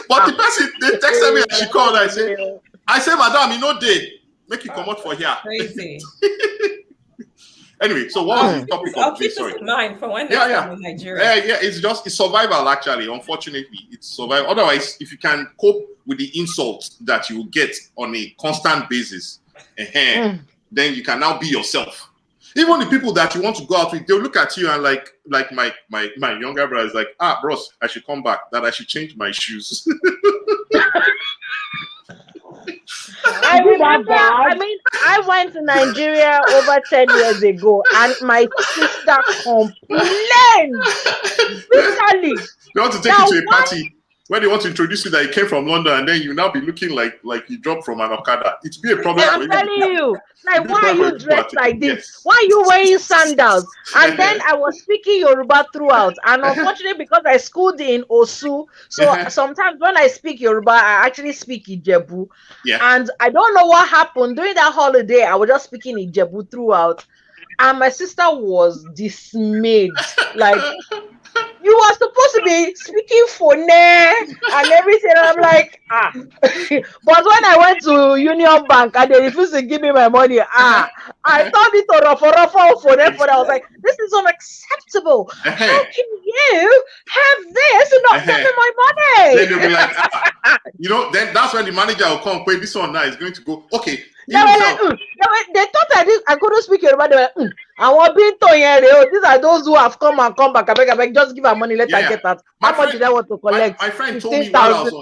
But the person, they texted me and she called and I say, madam, they. Make you come out for here. Crazy. Anyway, so what was the topic I'll of keep this? this in mind for when I'm in Nigeria. It's survival actually. Unfortunately, it's survival. Otherwise, if you can cope with the insults that you will get on a constant basis, then you can now be yourself. Even the people that you want to go out with, they'll look at you and like my younger brother is like, bros, I should come back. That I should change my shoes. I remember, I went to Nigeria over 10 years ago and my sister complained bitterly. They want to take you to a party where they want to introduce you that you came from London and then you now be looking like you dropped from an Okada. It's be a problem for you. I'm telling you, why are you dressed like this? Yes. Why are you wearing sandals? And then I was speaking Yoruba throughout. And unfortunately, because I schooled in Osu, so sometimes when I speak Yoruba, I actually speak Ijebu. Yeah. And I don't know what happened during that holiday. I was just speaking Ijebu throughout. And my sister was dismayed. Like, you are supposed to be speaking for and everything. And I'm like, ah. But when I went to Union Bank and they refused to give me my money, I turned it to ruffle for them. I was like, this is unacceptable. How can you have this and not give me my money? Then they'll be like, then that's when the manager will come. Wait, this one now is going to go. Okay. They thought I couldn't speak Yoruba. They were like, I want being told these are those who have come back. I beg, just give her money, let her get that. How much did I want to collect? My friend told me while I was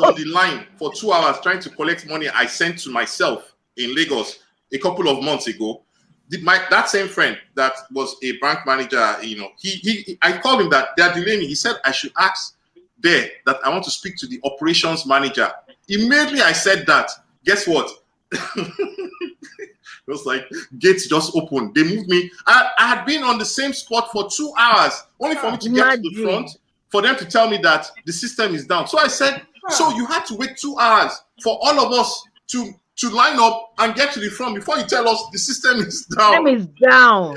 on the line for 2 hours trying to collect money I sent to myself in Lagos a couple of months ago. That same friend that was a bank manager, I called him that they're delaying. He said I should ask there that I want to speak to the operations manager. Immediately I said that. Guess what? It was like gates just opened. They moved me. I had been on the same spot for 2 hours, only for me to get to the front, for them to tell me that the system is down. So I said, so you had to wait 2 hours for all of us to line up and get to the front before you tell us the system is down. System is down.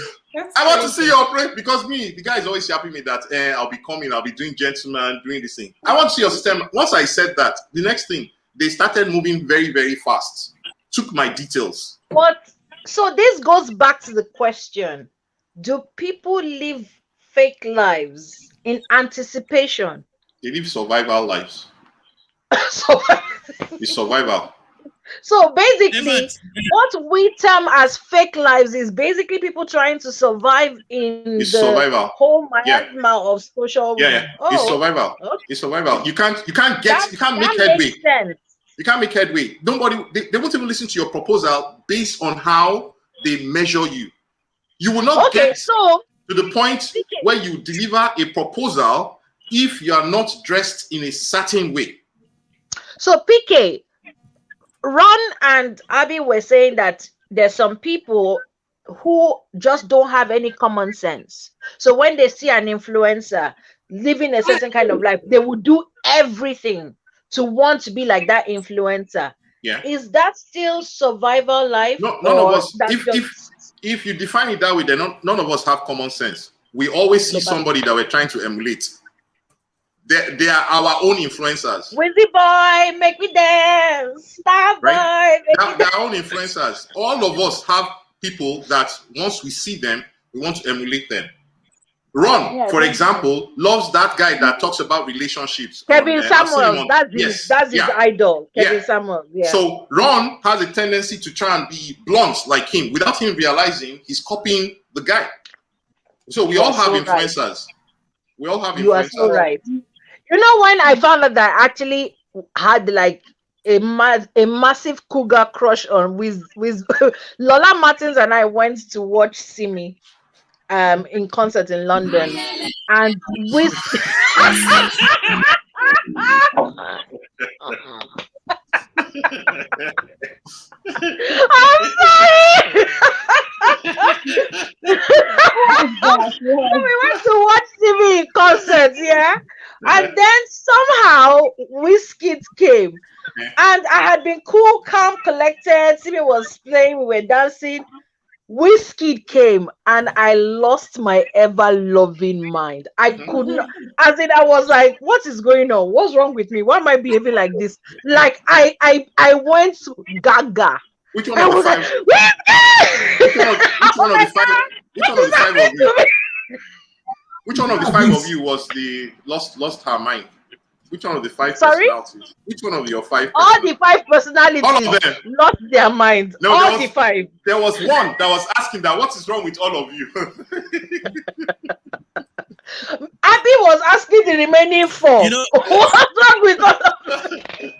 I want to see your operate because the guy is always helping me that I'll be coming, I'll be doing gentleman, doing this thing. I want to see your system. Once I said that, the next thing, they started moving very, very fast. Took my details. But so this goes back to the question: do people live fake lives in anticipation? They live survival lives. It's survival. So basically, what we term as fake lives is basically people trying to survive in the survival. whole miasma of social. It's survival. Okay. It's survival. You can't make headway. You can't make headway. They won't even listen to your proposal based on how they measure you. You will not get to the point where you deliver a proposal if you are not dressed in a certain way. So PK, Ron and Abby were saying that there's some people who just don't have any common sense. So when they see an influencer living a certain kind of life, they will do everything to want to be like that influencer. Yeah. Is that still survival life? No, none of us. If you define it that way, then none of us have common sense. We always see somebody that we're trying to emulate. They are our own influencers. Wizzy boy, make me dance. Star boy, they're our own influencers. All of us have people that once we see them, we want to emulate them. Ron, for example, loves that guy that talks about relationships. Kevin Samuels, that's his idol. Kevin Samuels. Yeah. So Ron has a tendency to try and be blunt like him without him realizing he's copying the guy. So we all have influencers. Right. We all have influencers. You are so right. You know, when I found out that I actually had like a massive cougar crush on with Lola Martins, and I went to watch Simi in concert in London, and with I'm sorry. We went to watch Simi in concert, and then somehow Wizkid came, and I had been cool, calm, collected. Simi was playing, we were dancing. Wizkid came, and I lost my ever-loving mind. I could not, as in I was like, what is going on? What's wrong with me? Why am I behaving like this? Like I went gaga. Which one of the five? Which one of the five of you was the lost her mind? Which one of the five personalities? Which one of your five? All the five personalities. All of them lost their mind. No, all the five. There was one that was asking that, what is wrong with all of you? Abby was asking the remaining four. What's wrong with all of them?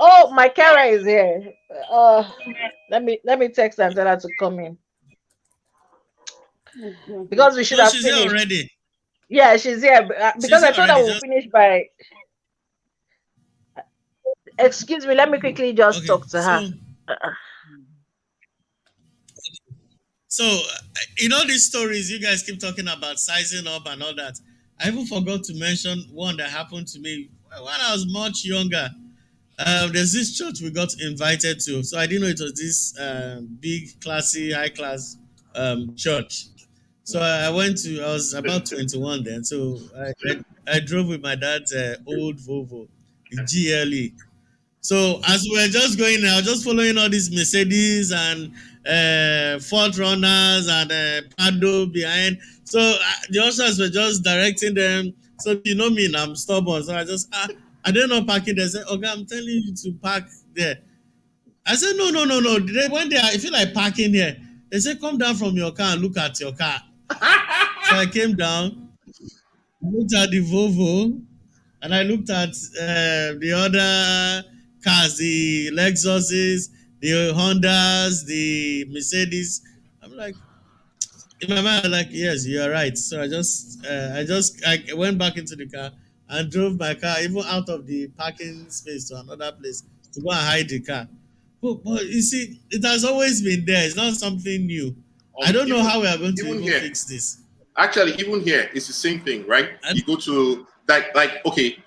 Oh, my Kara is here. Let me text her and tell her to come in. Because we should have finished. Here already. Yeah, she's here. Because I thought I would finish by. Excuse me, let me quickly just talk to her. So, in all these stories, you guys keep talking about sizing up and all that. I even forgot to mention one that happened to me when I was much younger. There's this church we got invited to, so I didn't know it was this big, classy, high class church. So I went to. I was about 21 then, so I drove with my dad's old Volvo, the GLE. So as we were just going, I was just following all these Mercedes and Ford Runners and Prado behind. So the ushers were just directing them. So you know me, and I'm stubborn. So I just I didn't know parking. They said, "Okay, I'm telling you to park there." I said, "No, no, no, no." When I feel like parking here, they said, "Come down from your car and look at your car." So I came down, looked at the Volvo, and I looked at the other cars, the Lexuses, the Hondas, the Mercedes. I'm like, in my mind, I'm like, yes, you're right. So I went back into the car and drove my car even out of the parking space to another place to go and hide the car. But you see, it has always been there. It's not something new. I don't know how we are going to even fix this. Actually, even here, it's the same thing, right? You go to okay,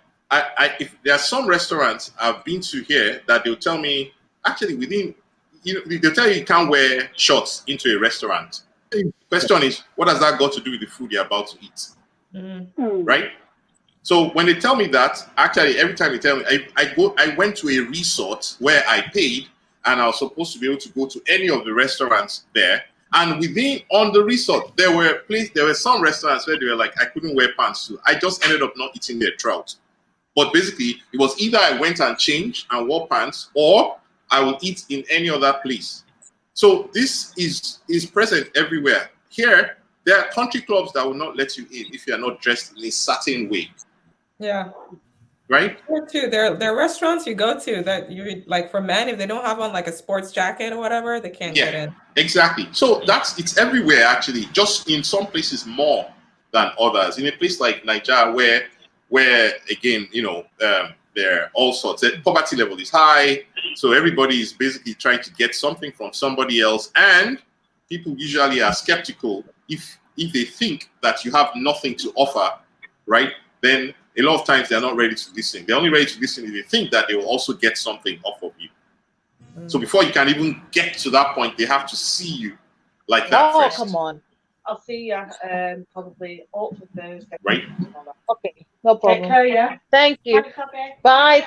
if there are some restaurants I've been to here that they'll tell me actually they'll tell you can't wear shorts into a restaurant. The question is, what has that got to do with the food you're about to eat? Right? So when they tell me that, actually every time they tell me, I went to a resort where I paid and I was supposed to be able to go to any of the restaurants there. And on the resort, there were some restaurants where they were like, I couldn't wear pants too. I just ended up not eating their trout. But basically, it was either I went and changed and wore pants, or I would eat in any other place. So this is present everywhere. Here, there are country clubs that will not let you in if you are not dressed in a certain way. Yeah. Right? Too. There are restaurants you go to that you like for men, if they don't have on like a sports jacket or whatever, they can't get in. Exactly. So it's everywhere actually, just in some places more than others. In a place like Nigeria where again, there are all sorts. The poverty level is high, so everybody is basically trying to get something from somebody else, and people usually are skeptical if they think that you have nothing to offer, right? Then a lot of times they're not ready to listen. They're only ready to listen if they think that they will also get something off of you. So before you can even get to that point, they have to see you like that first. Oh, come on. I'll see you probably up for Thursday. Right. Okay, no problem. Take care, yeah. Thank you. Bye.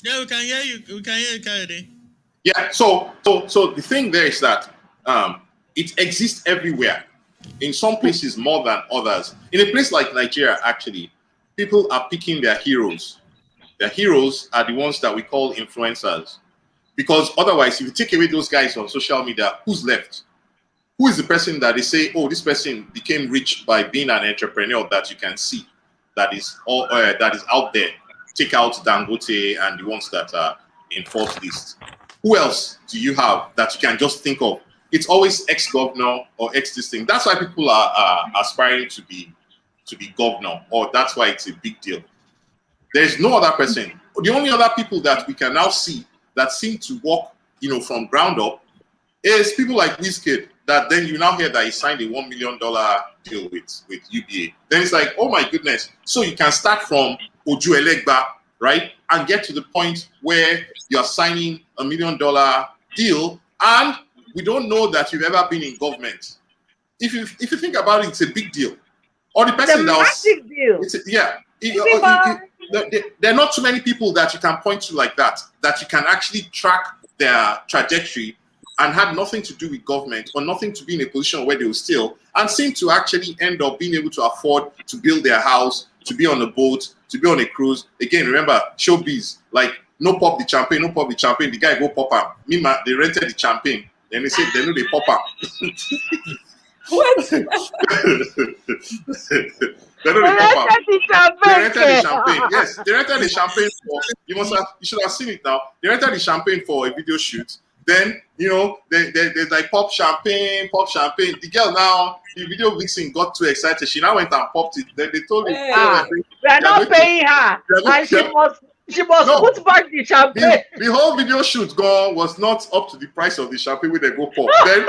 Yeah, we can hear you. We can hear you, Kayode. Yeah. So the thing there is that it exists everywhere. In some places more than others. In a place like Nigeria, actually, people are picking their heroes. Their heroes are the ones that we call influencers. Because otherwise, if you take away those guys on social media, who's left? Who is the person that they say, oh, this person became rich by being an entrepreneur that you can see, that is out there? Take out Dangote and the ones that are in fourth list. Who else do you have that you can just think of? It's always ex-governor or ex-this thing. That's why people are aspiring to be governor, or that's why it's a big deal. There's no other person. The only other people that we can now see that seem to walk, from ground up is people like Wizkid, that then you now hear that he signed a $1 million deal with UBA. Then it's like, oh my goodness. So you can start from Oju Elegba, right? And get to the point where you're signing $1 million deal, and we don't know that you've ever been in government. If you think about it, it's a big deal. Or the person that was massive deal. There are not too many people that you can point to like that you can actually track their trajectory and had nothing to do with government or nothing to be in a position where they will steal and seem to actually end up being able to afford to build their house, to be on a boat, to be on a cruise. Again, remember, showbiz, like no pop the champagne, the guy go pop up. Meanwhile, they rented the champagne. Then they said they know they pop up. What? They know they pop up. They rented the champagne. Yes, they rented the champagne for. You should have seen it now. They rented the champagne for a video shoot. Then they like pop champagne. The girl now, the video vixen got too excited. She now went and popped it. Then they told her, we're not paying her, and she must put back the champagne. The whole video shoot was not up to the price of the champagne when they go pop. Then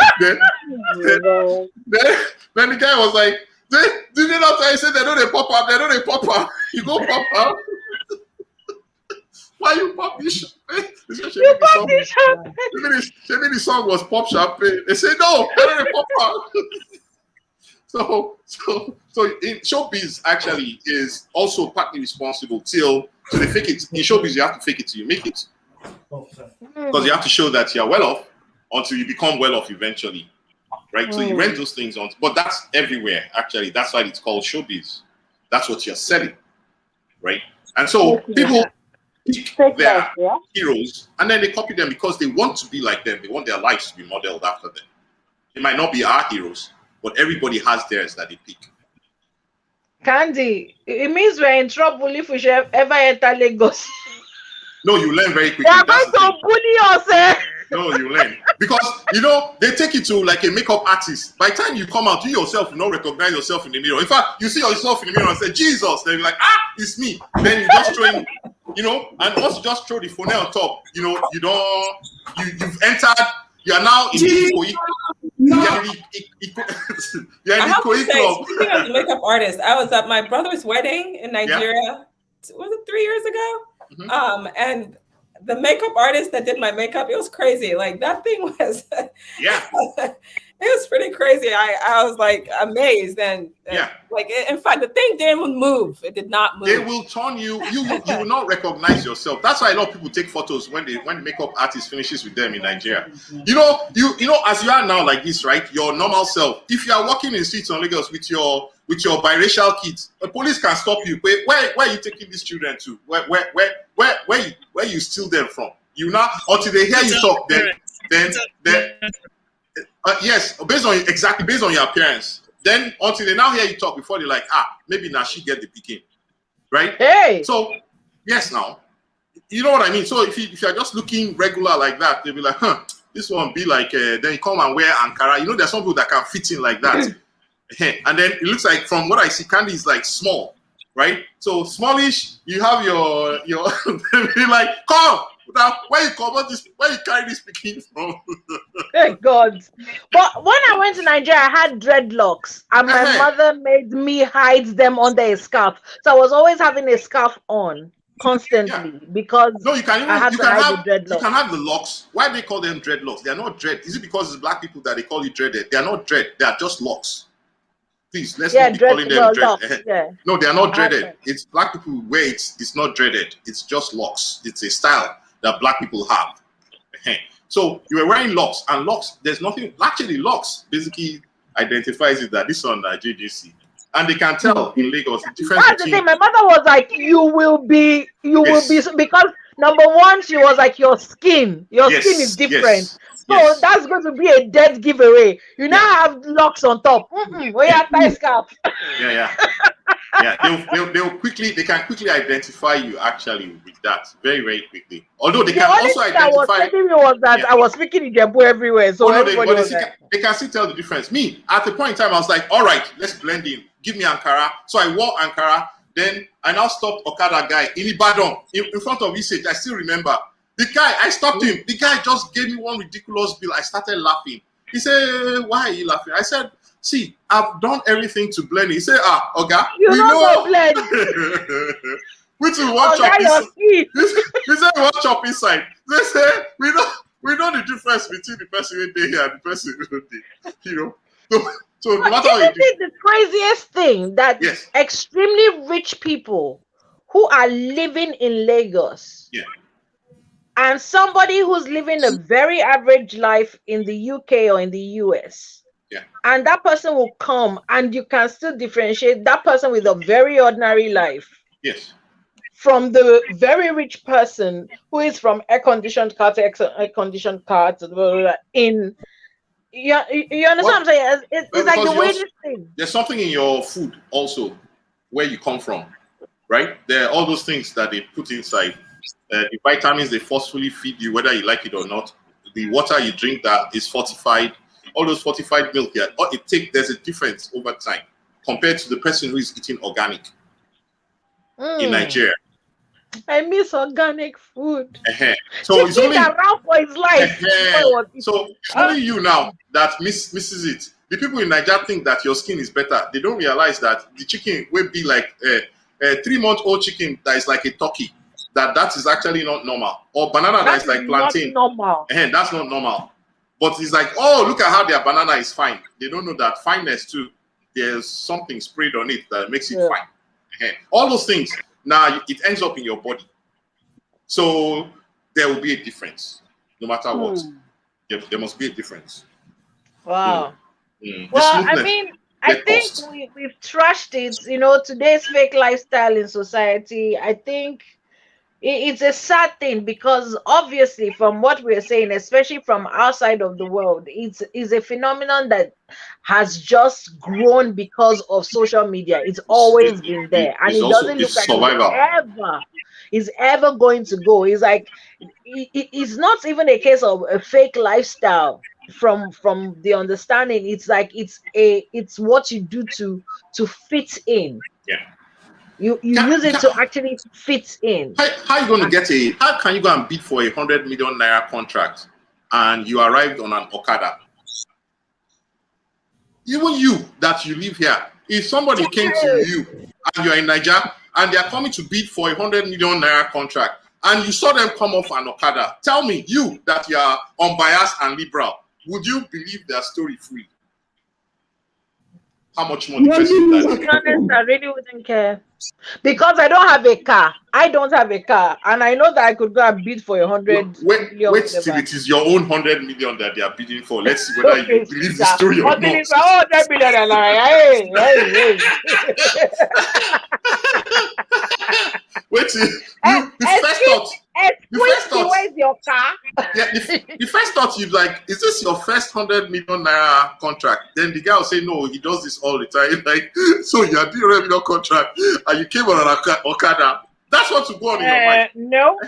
the guy was like, did they not tell you say they know they pop up? You go pop out. Why you pop this champagne? You pop the champagne. Maybe the song was pop champagne. They say no, I don't pop out. So in showbiz actually is also partly responsible till they fake it. In showbiz, you have to fake it till you make it. Because you have to show that you're well off until you become well off eventually. Right? So you rent those things on, but that's everywhere actually. That's why it's called showbiz. That's what you're selling. Right? And so people pick their heroes and then they copy them because they want to be like them. They want their lives to be modeled after them. They might not be our heroes, but everybody has theirs that they pick. Candy, it means we're in trouble if we should ever enter Lagos. No, you learn very quickly. They are going to bully us, eh? No, you learn. Because, they take you to like a makeup artist. By the time you come out, you yourself will not recognize yourself in the mirror. In fact, you see yourself in the mirror and say, Jesus. Then you're like, it's me. Then you just throw in, and once you just throw the phone on top, you've entered, you are now in the club. Speaking of the makeup artist, I was at my brother's wedding in Nigeria. Was it 3 years ago? Mm-hmm. And the makeup artist that did my makeup, it was crazy. Like that thing was, it was pretty crazy. I was like amazed and like in fact the thing didn't move. It did not move. They will turn you. You will not recognize yourself. That's why a lot of people take photos when the makeup artist finishes with them in Nigeria. You know as you are now like this, right? Your normal self. If you are walking in the streets on Lagos with your biracial kids, the police can stop you. Where are you taking these children to? Where you steal them from? You now until they hear you talk. Then yes, based on your appearance. Then until they now hear you talk before they're like, maybe now she get the picking, right? Hey. So yes, now you know what I mean. So if you're just looking regular like that, they'll be like, this one be like. Then you come and wear Ankara. There's some people that can fit in like that. And then it looks like from what I see, Candy is like small, right? So smallish. You have your be like, come. Now, where you carry this picking from? Thank God. But when I went to Nigeria, I had dreadlocks, and my mother made me hide them under a scarf. So I was always having a scarf on constantly because you can hide the dreadlocks. You can have the locks. Why do they call them dreadlocks? They are not dread. Is it because it's black people that they call it dreaded? They are not dread. They are just locks. Please, let's not be calling them dread. No, they are not dreaded. It's black people wear it. It's not dreaded. It's just locks. It's a style that black people have. So you were wearing locks, and locks, there's nothing, actually locks basically identifies it that this one JJC. And they can tell in Lagos the difference. That's the thing. My mother was like, you will be, because number one, she was like, your skin is different. So that's going to be a dead giveaway. You now have locks on top. We have tie scarf. They can quickly identify you actually with that very, very quickly. Although they can also identify. I was speaking Ijebu everywhere, so they can still tell the difference. Me, at the point in time, I was like, all right, let's blend in. Give me Ankara. So I wore Ankara. Then I now stopped Okada guy in Ibadan in front of Isage. I still remember. The guy, I stopped him. The guy just gave me one ridiculous bill. I started laughing. He said, why are you laughing? I said, see, I've done everything to blend it. He said, Oga, we know. Blend. Which is one chop inside. He said, one chop inside. They said, we know the difference between the person who did here and the person who did. So no matter how you do. The craziest thing that extremely rich people who are living in Lagos. Yeah. And somebody who's living a very average life in the UK or in the US. Yeah. And that person will come and you can still differentiate that person with a very ordinary life. Yes. From the very rich person who is from air-conditioned car to air-conditioned car in... You understand what I'm saying? It's like the weirdest thing. There's something in your food also where you come from, right? There are all those things that they put inside. The vitamins they forcefully feed you, whether you like it or not. The water you drink that is fortified. All those fortified milk, there's a difference over time compared to the person who is eating organic in Nigeria. I miss organic food. So it's only around for his life. So it's only you now that misses it. The people in Nigeria think that your skin is better. They don't realize that the chicken will be like a 3-month-old chicken that is like a turkey, that is actually not normal. Or banana that is like plantain. Not normal. And that's not normal. But it's like, oh, look at how their banana is fine. They don't know that fineness too. There's something sprayed on it that makes it fine. And all those things, now it ends up in your body. So there will be a difference, no matter what. There must be a difference. Wow. Well, I mean, I think we've trashed it. You know, today's fake lifestyle in society, I think it's a sad thing, because obviously from what we're saying, especially from outside of the world, it's a phenomenon that has just grown because of social media. It's always been there, and it doesn't look like it's ever going to go. It's like it's not even a case of a fake lifestyle. From the understanding, it's like it's what you do to fit in. You use it to actually fit in. How are you going to how can you go and bid for 100 million naira contract and you arrived on an Okada? Even you that you live here, if somebody came to you and you're in Nigeria and they're coming to bid for 100 million naira contract and you saw them come off an Okada, tell me, you that you are unbiased and liberal, would you believe their story free? How much more? To be honest, I really wouldn't care, because I don't have a car. I don't have a car, and I know that I could go and bid for 100 million. Wait till it is your own 100 million that they are bidding for. Let's see whether you believe the story or not. Oh, 100 million, Wait till where's your car? Yeah, the first thought you'd like, is this your first 100 million naira contract? Then the guy will say, no, he does this all the time. Like, so you are doing 100 million contract and you came on an Okada. That's what to go on in your mind. No.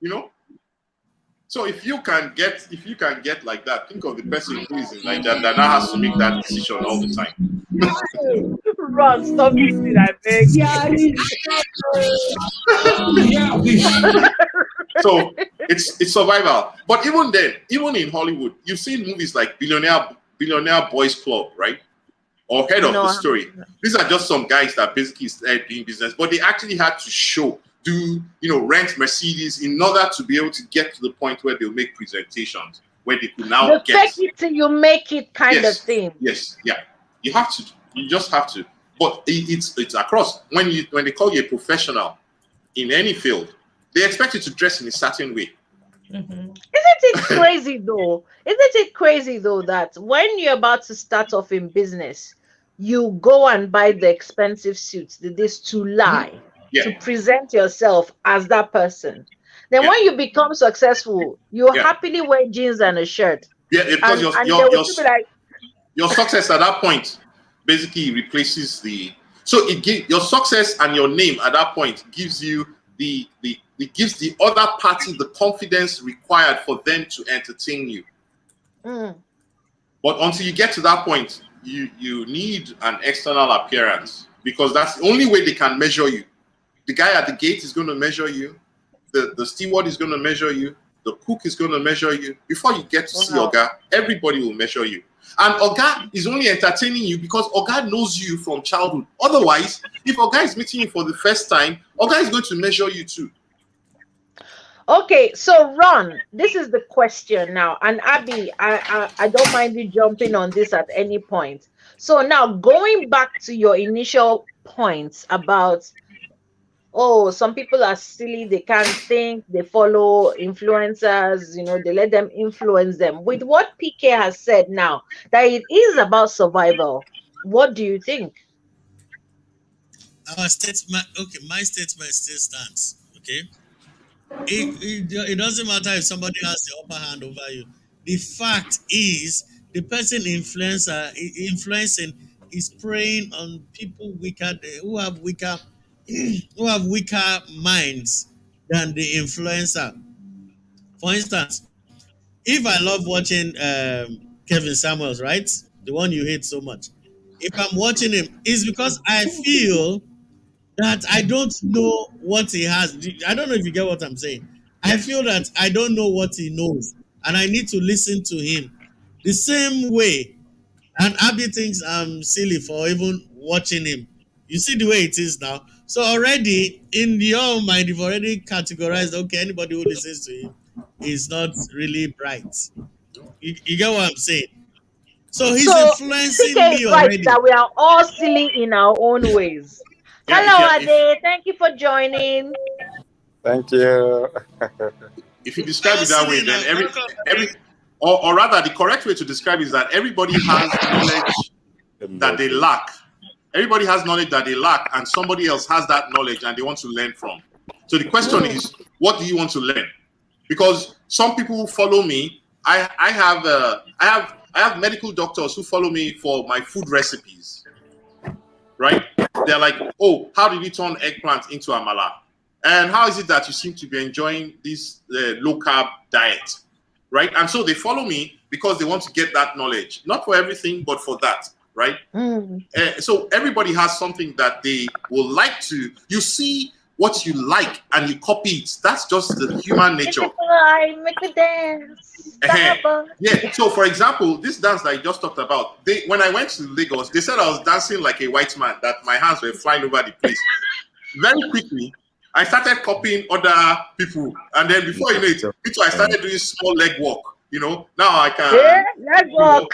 You know? So if you can get like that, think of the person who is in Nigeria that now has to make that decision all the time. Ron, stop using that thing. So it's survival. But even then, even in Hollywood, you've seen movies like Billionaire Boys Club, right? Or Head of the Story. These are just some guys that basically started doing business, but they actually had to rent Mercedes in order to be able to get to the point where they'll make presentations, where they could now take it till you make it kind of thing. Yes, yeah. You have to. You just have to. But it's across. When they call you a professional in any field, they expect you to dress in a certain way. Isn't it crazy though? Isn't it crazy though that when you're about to start off in business, you go and buy the expensive suits, this to lie, to present yourself as that person. Then when you become successful, you happily wear jeans and a shirt. Yeah, because your success at that point basically replaces your success and your name at that point gives you it gives the other party the confidence required for them to entertain you. But until you get to that point, you need an external appearance, because that's the only way they can measure you. The guy at the gate is going to measure you. The steward is going to measure you. The cook is going to measure you. Before you get to see Oga, everybody will measure you. And Oga is only entertaining you because Oga knows you from childhood. Otherwise, if Oga is meeting you for the first time, Oga is going to measure you too. Okay, so Ron, this is the question now. And Abby, I don't mind you jumping on this at any point. So now going back to your initial points about, some people are silly, they can't think, they follow influencers, they let them influence them. With what PK has said now, that it is about survival, what do you think? My statement still stands, okay? It doesn't matter if somebody has the upper hand over you. The fact is, the person influencing is preying on people who have weaker minds than the influencer. For instance, if I love watching Kevin Samuels, right, the one you hate so much, if I'm watching him, it's because I feel that I don't know what he has. I don't know if you get what I'm saying. I feel that I don't know what he knows, and I need to listen to him. The same way, and Abby thinks I'm silly for even watching him. You see the way it is now. So already in your mind, you've already categorized. Okay, anybody who listens to him is not really bright. You get what I'm saying? So he's So influencing CK me is right already. that we are all silly in our own ways. Yeah, Hello, Ade. Thank you for joining. Thank you. if you describe it that way, then Now, or rather, the correct way to describe it is that everybody has knowledge that they lack. Everybody has knowledge that they lack, and somebody else has that knowledge and they want to learn from. So the question is, what do you want to learn? Because some people who follow me, I have medical doctors who follow me for my food recipes, right? They're like, oh, how did you turn eggplant into amala? And how is it that you seem to be enjoying this low carb diet, right? And so they follow me because they want to get that knowledge, not for everything, but for that, right? So everybody has something that they will like to. You see what you like and you copy it. That's just the human nature. Make me dance. Yeah. So, for example, this dance that I just talked about, when I went to Lagos, they said I was dancing like a white man, that my hands were flying over the place. Very quickly, I started copying other people, and then before you know it, I started doing small leg walk. You know, now I can leg walk.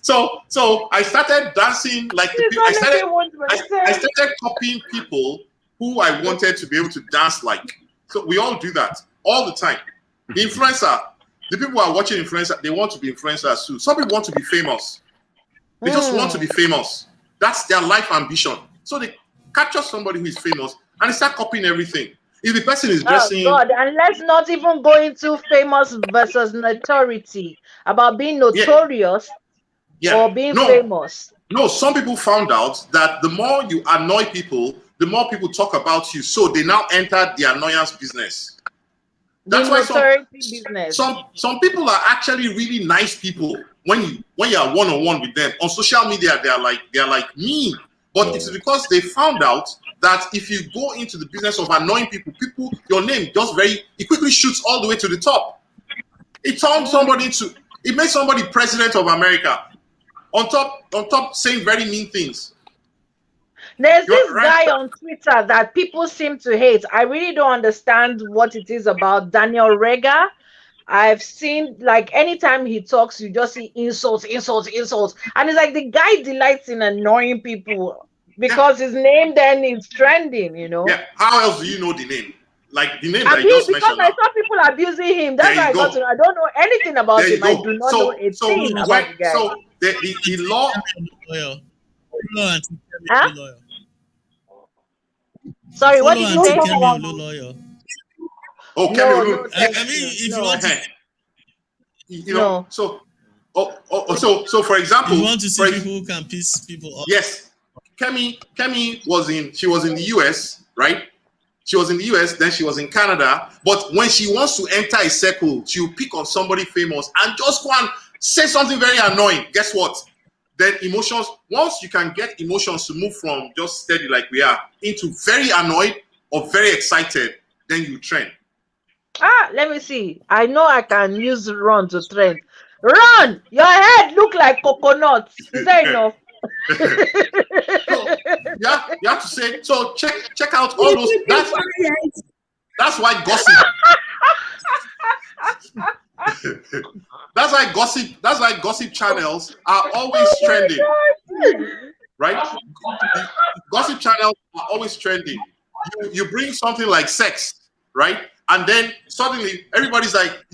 So I started dancing like the people. I started copying people who I wanted to be able to dance like. So we all do that all the time. The influencer, the people who are watching influencer, they want to be influencers too. Some people want to be famous. They just want to be famous. That's their life ambition. So they capture somebody who is famous and they start copying everything. If the person is dressing, God, and let's not even go into famous versus notoriety, about being notorious or being famous. No, some people found out that the more you annoy people, the more people talk about you. So they now enter the annoyance business. That's why some people are actually really nice people when you are one-on-one with them. On social media, they're like mean. But it's because they found out that if you go into the business of annoying people, your name just it quickly shoots all the way to the top. It turns it makes somebody president of America. On top saying very mean things. There's this guy on Twitter that people seem to hate. I really don't understand what it is about Daniel Rega. I've seen, like, anytime he talks, you just see insults. And it's like the guy delights in annoying people because his name then is trending, you know. Yeah. How else do you know the name? Like the name that you just mentioned. Because I saw people abusing him. That's why I got to know. I don't know anything about him. I do not know a thing about the guy. So the law. Sorry, what did you say? Oh, no, I mean, if you want to, you know, so for example, you want to see people who can piss people off. Yes, Kemi was in the US, right? She was in the US, then she was in Canada. But when she wants to enter a circle, she'll pick on somebody famous and just go and say something very annoying. Guess what? Then emotions, once you can get emotions to move from just steady like we are into very annoyed or very excited, then you trend. Let me see. I know I can use run to trend. Run! Your head look like coconut. Is that enough? So, you have to say, so check out all those. That's why gossip. That's why gossip channels are always trending. Right? Gossip channels are always trending. You bring something like sex, right? And then suddenly everybody's like,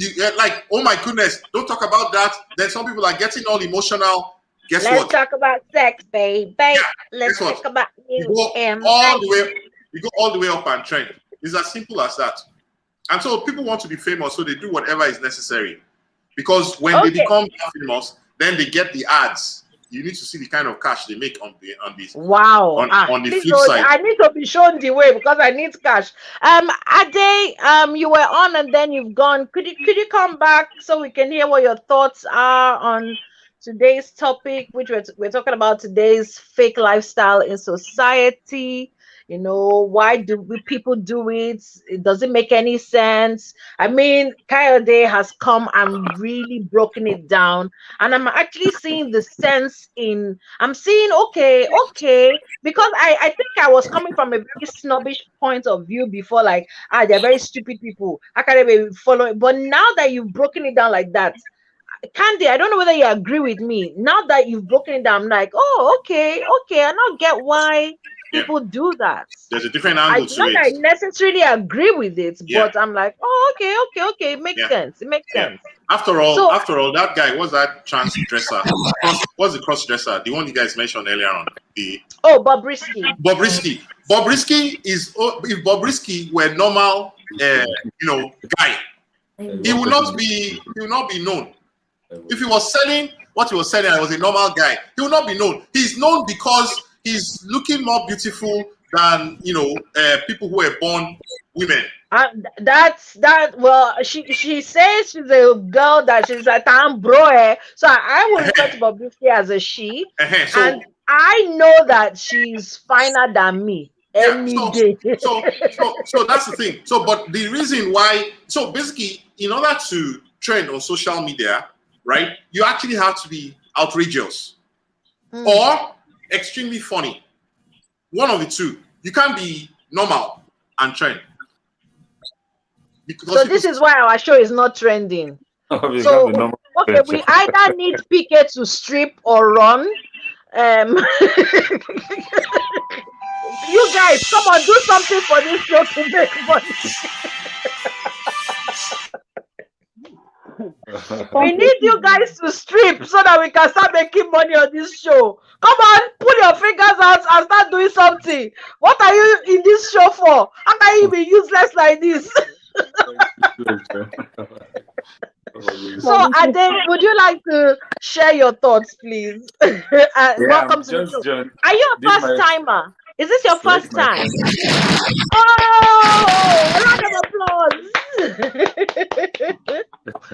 oh my goodness, don't talk about that. Then some people are getting all emotional. Guess what? Let's talk about sex, baby. Yeah, let's talk about you go all the way up and trend. It's as simple as that. And so people want to be famous, so they do whatever is necessary. Because when they become famous, then they get the ads. You need to see the kind of cash they make on this. Wow. On the flip side. I need to be shown the way because I need cash. Ade, you were on and then you've gone. Could you come back so we can hear what your thoughts are on today's topic, which we're talking about today's fake lifestyle in society? You know, why do people do it? It doesn't make any sense. I mean, Kayode has come and really broken it down, and I'm actually seeing the sense in. I'm seeing okay, because I think I was coming from a very snobbish point of view before, like they're very stupid people. How can they be following? But now that you've broken it down like that, Candy, I don't know whether you agree with me. Now that you've broken it down, I'm like, oh, okay, I now get why Yeah. people do that. There's a different angle to Not it. that I necessarily agree with it, Yeah. but I'm like, oh, okay, it makes sense. It makes sense. After all, that guy was that trans dresser. What's the cross dresser? The one you guys mentioned earlier on. Bobrisky. Bobrisky is, if Bobrisky were normal, guy, he will not be known. If he was selling what he was selling, I was a normal guy, he will not be known. He's known because he's looking more beautiful than people who were born women. Well, she says she's a girl that she's a bro. So I will refer to Bobrisky as a she. And I know that she's finer than me. Any day. So that's the thing. So, but the reason why, so basically, in order to trend on social media, right, you actually have to be outrageous or extremely funny. One of the two. You can't be normal and trend. So this is why our show is not trending. So okay, we either need PK to strip or run. You guys, come on, do something for this show to make money. We need you guys to strip so that we can start making money on this show. Come on, put your fingers out and start doing something. What are you in this show for? How can you be useless like this? So, Ade, would you like to share your thoughts, please? Welcome to the show. Are you a first timer? Is this your first time? Oh, round of applause.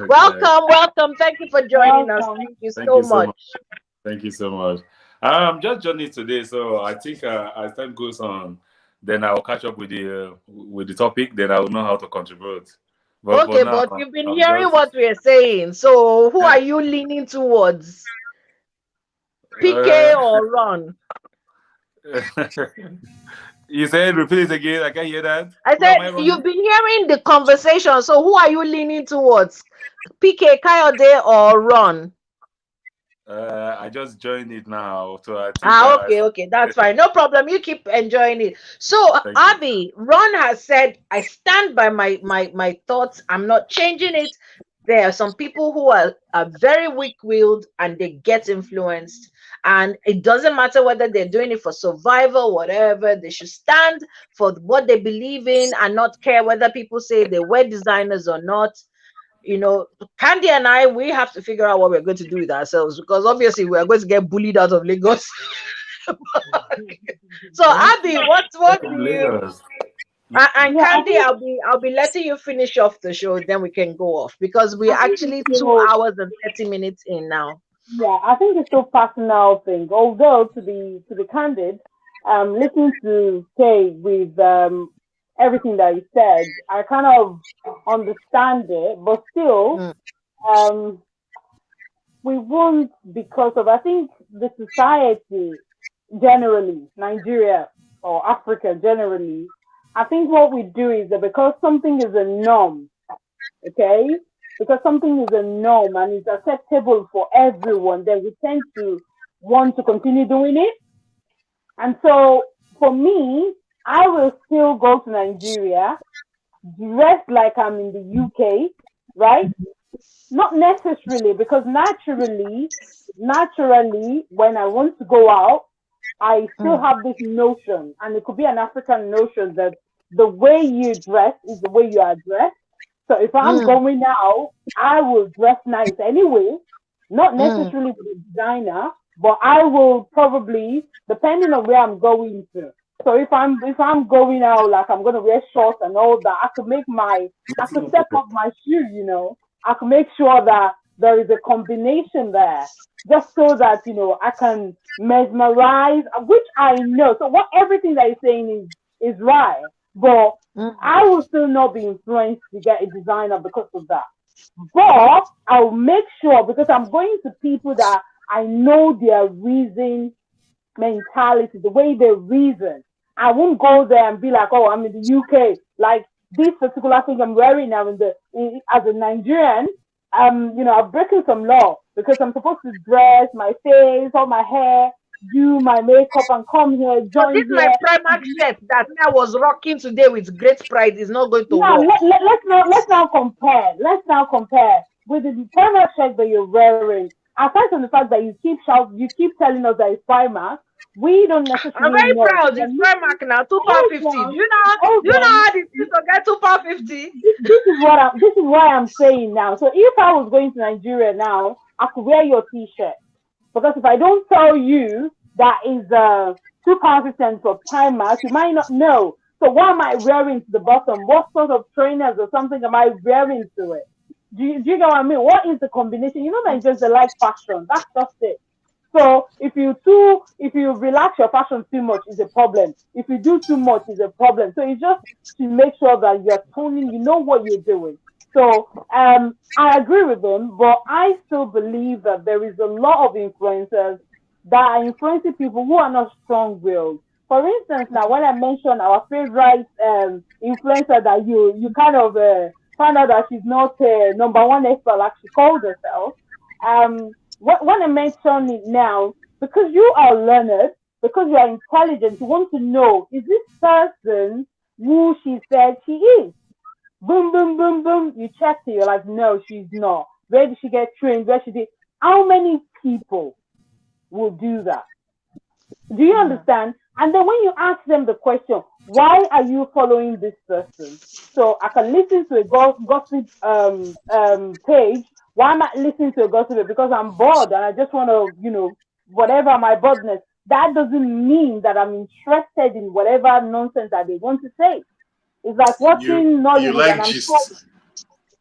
Welcome. Thank you for joining us. Thank you so much. Thank you so much. I'm just joining today, so I think as time goes on, then I'll catch up with the topic. Then I will know how to contribute. But you've been hearing what we're saying. So who are you leaning towards? PK or Ron? You said repeat it again. I can't hear that. I said you've been hearing the conversation. So who are you leaning towards? PK, Kayode, or Ron? I just joined it now, so I think okay, that's fine, no problem. You keep enjoying it. So Abby, Ron has said, I stand by my thoughts. I'm not changing it. There are some people who are very weak-willed and they get influenced, and it doesn't matter whether they're doing it for survival, whatever. They should stand for what they believe in and not care whether people say they wear designers or not. Candy and I, we have to figure out what we're going to do with ourselves, because obviously we are going to get bullied out of Lagos. So Abby, what do you? And Candy, I'll be letting you finish off the show, then we can go off, because we're actually 2 hours and 30 minutes in now. Yeah, I think it's so personal thing. Although to be candid, listening to Kay with everything that he said, I kind of understand it, but still, we won't, because of, I think, the society generally, Nigeria or Africa generally, I think what we do is that because something is a norm, okay, because something is a norm and it's acceptable for everyone, then we tend to want to continue doing it. And so for me, I will still go to Nigeria, dress like I'm in the UK, right? Not necessarily, because naturally, when I want to go out, I still have this notion, and it could be an African notion, that the way you dress is the way you are dressed. So if I'm going out, I will dress nice anyway, not necessarily with a designer, but I will probably, depending on where I'm going to. So if I'm going out, like I'm gonna wear shorts and all that, I could step up my shoe, I can make sure that there is a combination there, just so that I can mesmerize, which I know. So everything that you're saying is right. But Mm. I will still not be influenced to get a designer because of that. But I'll make sure, because I'm going to people that I know their reason mentality, the way they reason. I won't go there and be like, oh, I'm in the UK. Like this particular thing I'm wearing now as a Nigerian, I'm breaking some law because I'm supposed to dress my face, all my hair, do my makeup, and come here, So this join my here. Primark shirt that I was rocking today with great pride is not going to Now work. let's now compare. Let's now compare with the Primark shirt that you're wearing. Aside from the fact that you keep telling us that it's Primark, we don't I'm necessarily very know. proud. It's Primark now, £2.50. Hold Do you know? hold Do you know on. how this is to get £2.50? This is what I'm saying now. So if I was going to Nigeria now, I could wear your T-shirt, because if I don't tell you that is £2.50 for Primark, you might not know. So what am I wearing to the bottom? What sort of trainers or something am I wearing to it? Do you get what I mean? What is the combination? You know, Nigerians, they like fashion. That's just it. So if you relax your fashion too much, is a problem. If you do too much, is a problem. So it's just to make sure that you're toning, you know what you're doing. So I agree with him, but I still believe that there is a lot of influencers that are influencing people who are not strong-willed. For instance, now when I mentioned our favorite influencer that you kind of found out that she's not number one expert like she called herself, when I mention it now, because you are learned, because you are intelligent, you want to know, is this person who she said she is? Boom, boom, boom, boom. You check it, you're like, no, she's not. Where did she get trained? Where she did? How many people will do that? Do you understand? And then when you ask them the question, why are you following this person? So I can listen to a gossip page. Why am I listening to a gossip page? Because I'm bored and I just want to, whatever my boredness. That doesn't mean that I'm interested in whatever nonsense that they want to say. It's like watching You Nollywood, and like I'm sure gist.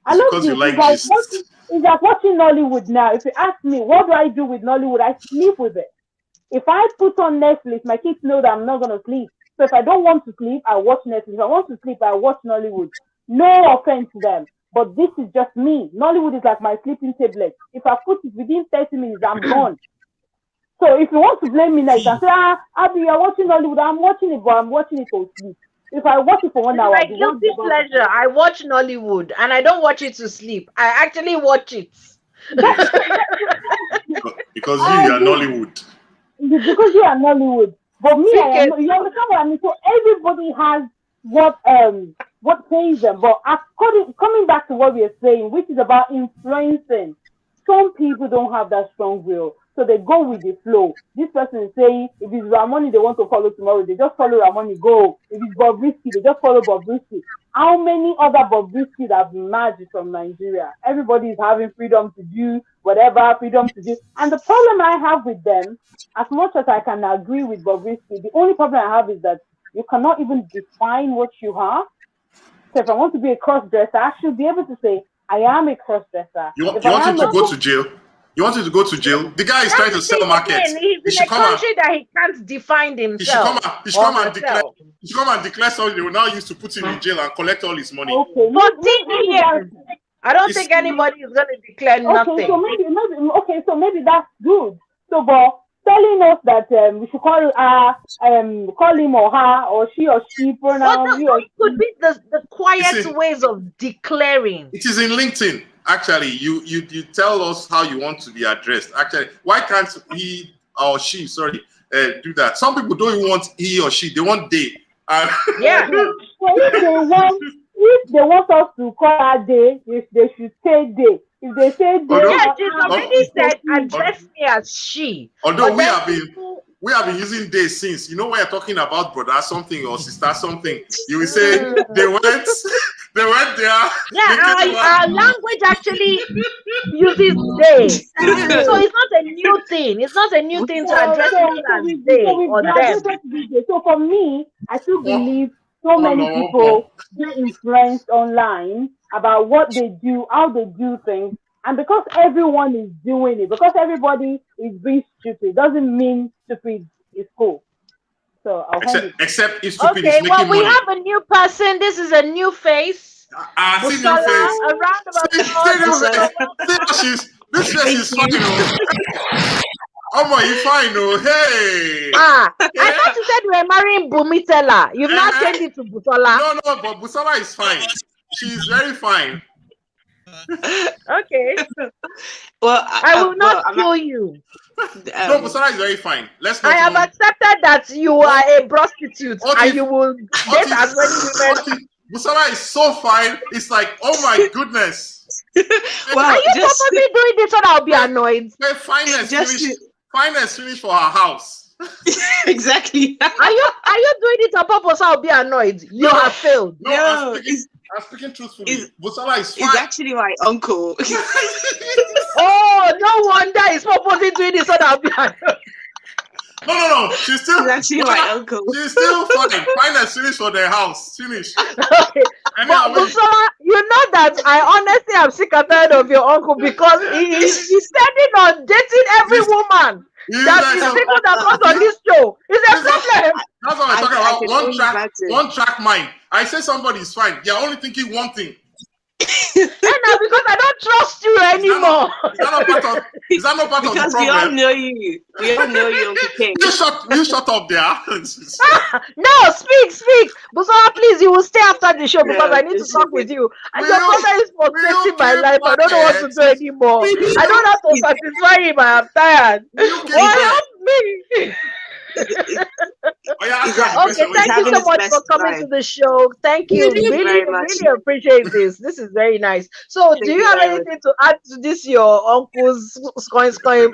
I It's love because you this. like gist. It's like watching Nollywood now. If you ask me, what do I do with Nollywood? I sleep with it. If I put on Netflix, my kids know that I'm not going to sleep. So if I don't want to sleep, I watch Netflix. If I want to sleep, I watch Nollywood. No offense to them, but this is just me. Nollywood is like my sleeping tablet. If I put it within 30 minutes, I'm gone. So if you want to blame me now, you can say, Abby, you're watching Nollywood. I'm watching it, but I'm watching it for sleep. If I watch it for 1 It's hour, my I'll be guilty pleasure. I watch Nollywood and I don't watch it to sleep. I actually watch it. Because you are Nollywood. Because you are Nollywood. But me, I am not. You understand what I mean? So everybody has what pays them. But coming back to what we are saying, which is about influencing, some people don't have that strong will. So they go with the flow. This person is saying, if it's Ramoni they want to follow tomorrow, they just follow Ramoni, go. If it's Bobrisky, they just follow Bobrisky. How many other Bobrisky that have emerged from Nigeria? Everybody is having freedom to do whatever, freedom to do. And the problem I have with them, as much as I can agree with Bobrisky, the only problem I have is that you cannot even define what you are. So if I want to be a cross-dresser, I should be able to say, I am a cross-dresser. You want him to go to jail? You want him to go to jail? The guy is trying to sell markets. He's in a country that he can't define himself. He should come and declare something they will now use to put him in jail and collect all his money. Okay. 14 years. I don't think anybody is going to declare nothing. So maybe that's good. So, but telling us that we should call him or her, or she or she pronoun. Well, could be the quiet ways of declaring. It is in LinkedIn. Actually, you tell us how you want to be addressed. Actually, why can't he or she, do that? Some people don't even want he or she; they want they. Yeah. If they want us to call her they, they should say they. If they say they, she's already said address me as she. Although we have been using they since. You know, when you're talking about brother something or sister something, you will say they went there. Yeah, our language actually uses they. So it's not a new thing. It's not a new thing to address people as they or them. So for me, I still believe so many people get influenced online about what they do, how they do things. And because everyone is doing it, because everybody is being stupid, doesn't mean stupid is cool. So I'll hand it. Except if stupid Okay, is making well, we money. have a new person. This is a new face. I see new Busala, face. a round of See applause. new face. This face is fine, Oh my, you fine, Hey. I thought you said we were marrying Bumitela. You've now changed it to Busola. No, but Busola is fine. She's very fine. Okay. Well, I will not kill you. No, Busola is very fine. Let's not. I have accepted that you are a prostitute and you will date as many women. Busala is so fine. It's like, oh my goodness. Well, are you probably doing this so I'll be annoyed? Finance finish for her house. Exactly. Are you doing it on purpose? I'll be annoyed. You have failed. No, I'm speaking truthfully. Busala is fine. He's actually my uncle. Oh, no wonder he's purposely doing this so I'll be annoyed. No. She's still actually my uncle. She's still fine. Finance finish for their house. Finish. Okay. But Busala, you know that I honestly am sick and tired of your uncle because he's standing on dating every woman that is single that comes on this show. It's a problem. That's what I'm talking about. One track mind. I say somebody's fine. You're only thinking one thing. And now because I don't trust you anymore. Is that not part of the problem? Because we all know you. We all know you, Uncle King. You shut up there. No, speak. Busala, please, you will stay after the show because I need to talk with you. And your mother is frustrating my life. I don't know what to do anymore. I don't have to satisfy him. I am tired. Why help me? Okay, thank you so much for coming to the show. Thank you. Really appreciate this. This is very nice. So, do you have anything to add to this, your uncle's coin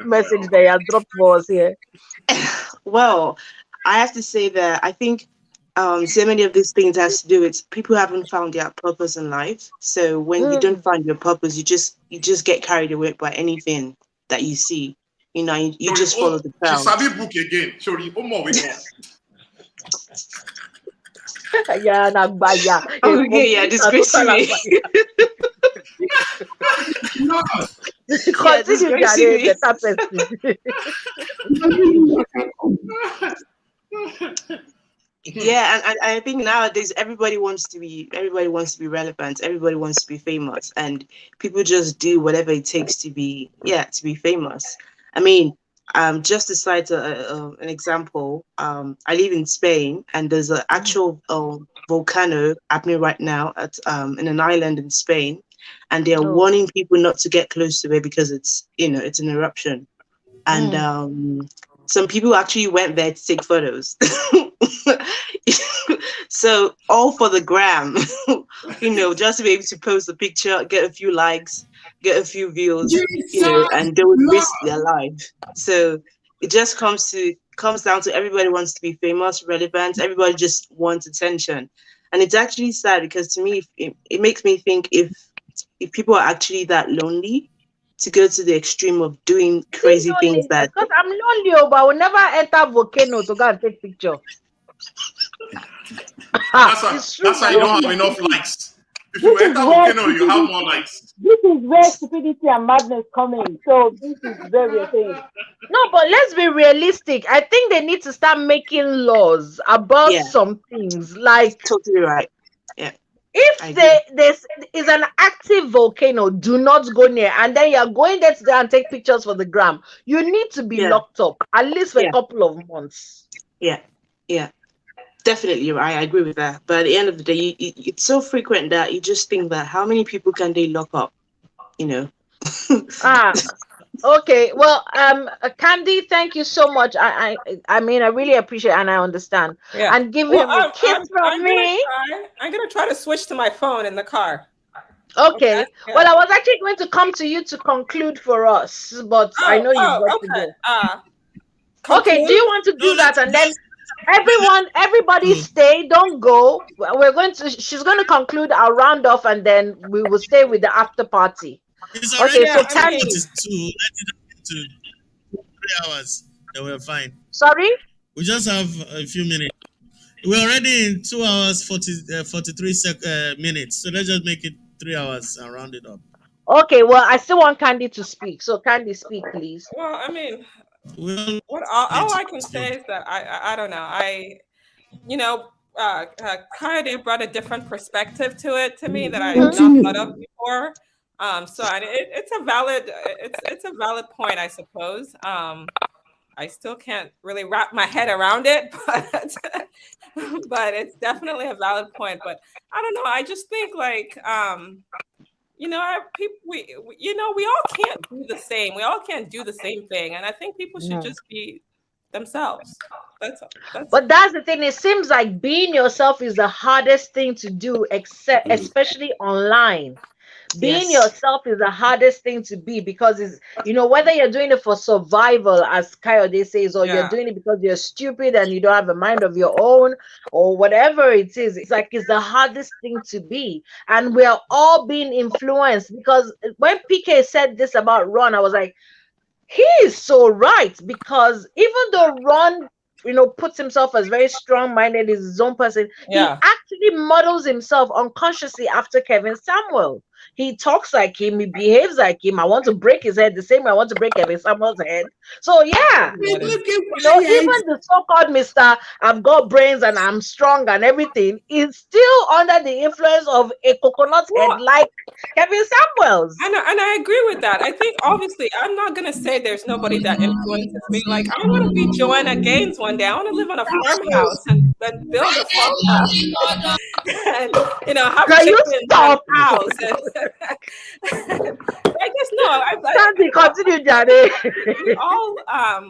message that you have dropped for us here? Well, I have to say that I think so many of these things has to do with people haven't found their purpose in life. So when you don't find your purpose, you just get carried away by anything that you see. You know, you just follow the crowd. She sabi book again. Sorry, more with Okay, yeah, disgracefully. Yeah, and I think nowadays everybody wants to be relevant, everybody wants to be famous, and people just do whatever it takes to be famous. I mean, just to cite an example, I live in Spain, and there's an actual volcano happening right now at in an island in Spain, and they are warning people not to get close to it because it's an eruption, and some people actually went there to take photos. So all for the gram, just to be able to post a picture, get a few likes, get a few views, and they would risk their life. So it just comes down to everybody wants to be famous, relevant. Everybody just wants attention, and it's actually sad because to me, it makes me think if people are actually that lonely to go to the extreme of doing crazy things that. Because I'm lonely, but I will never enter volcano to go and take picture. That's why you don't have enough likes. If you enter volcano, you have more likes. This is where stupidity and madness come in. So this is very thing. No, but let's be realistic. I think they need to start making laws about some things. Like totally right. Yeah. If there is an active volcano, do not go near. And then you're going there to and take pictures for the gram. You need to be locked up at least for a couple of months. Yeah. Definitely, I agree with that. But at the end of the day, it's so frequent that you just think that how many people can they lock up? Okay. Well, Candy, thank you so much. I mean, I really appreciate and I understand. Yeah. And give him a kiss from me. I'm gonna try to switch to my phone in the car. Okay. Yeah. Well, I was actually going to come to you to conclude for us, but I know you've got to go. Okay. Do you want to do that and then? Everybody stay, don't go. She's going to conclude our round off and then we will stay with the after party. Okay, so Candy. Let it to 3 hours. Then we're fine. Sorry? We just have a few minutes. We're already in 2 hours, 43 minutes. So let's just make it 3 hours and round it up. Okay, well, I still want Candy to speak. So Candy, speak, please. Well, I mean, Well, What all I can say is that I don't know. Kayode brought a different perspective to it to me that I have not thought of before. It's a valid point, I suppose. I still can't really wrap my head around it, but it's definitely a valid point. But I don't know. I just think like people we all can't do the same. We all can't do the same thing, and I think people should just be themselves. But that's the thing. It seems like being yourself is the hardest thing to do, especially online. Being yourself is the hardest thing to be, because it's, whether you're doing it for survival, as Kayode says, or you're doing it because you're stupid and you don't have a mind of your own, or whatever it is. It's like it's the hardest thing to be, and we're all being influenced. Because when PK said this about Ron, I was like, he is so right, because even though Ron puts himself as very strong-minded, is his own person, he actually models himself unconsciously after Kevin Samuel. He talks like him, he behaves like him. I want to break his head the same way I want to break Kevin Samuel's head. So yeah, even the so-called Mr. I've got brains and I'm strong and everything is still under the influence of a coconut head like Kevin Samuel's. And I agree with that. I think obviously I'm not gonna say there's nobody that influences me. Like I want to be Joanna Gaines one day. I want to live on a farmhouse and build a farmhouse and have chickens in the house. I guess no. Continue, Daddy. We all are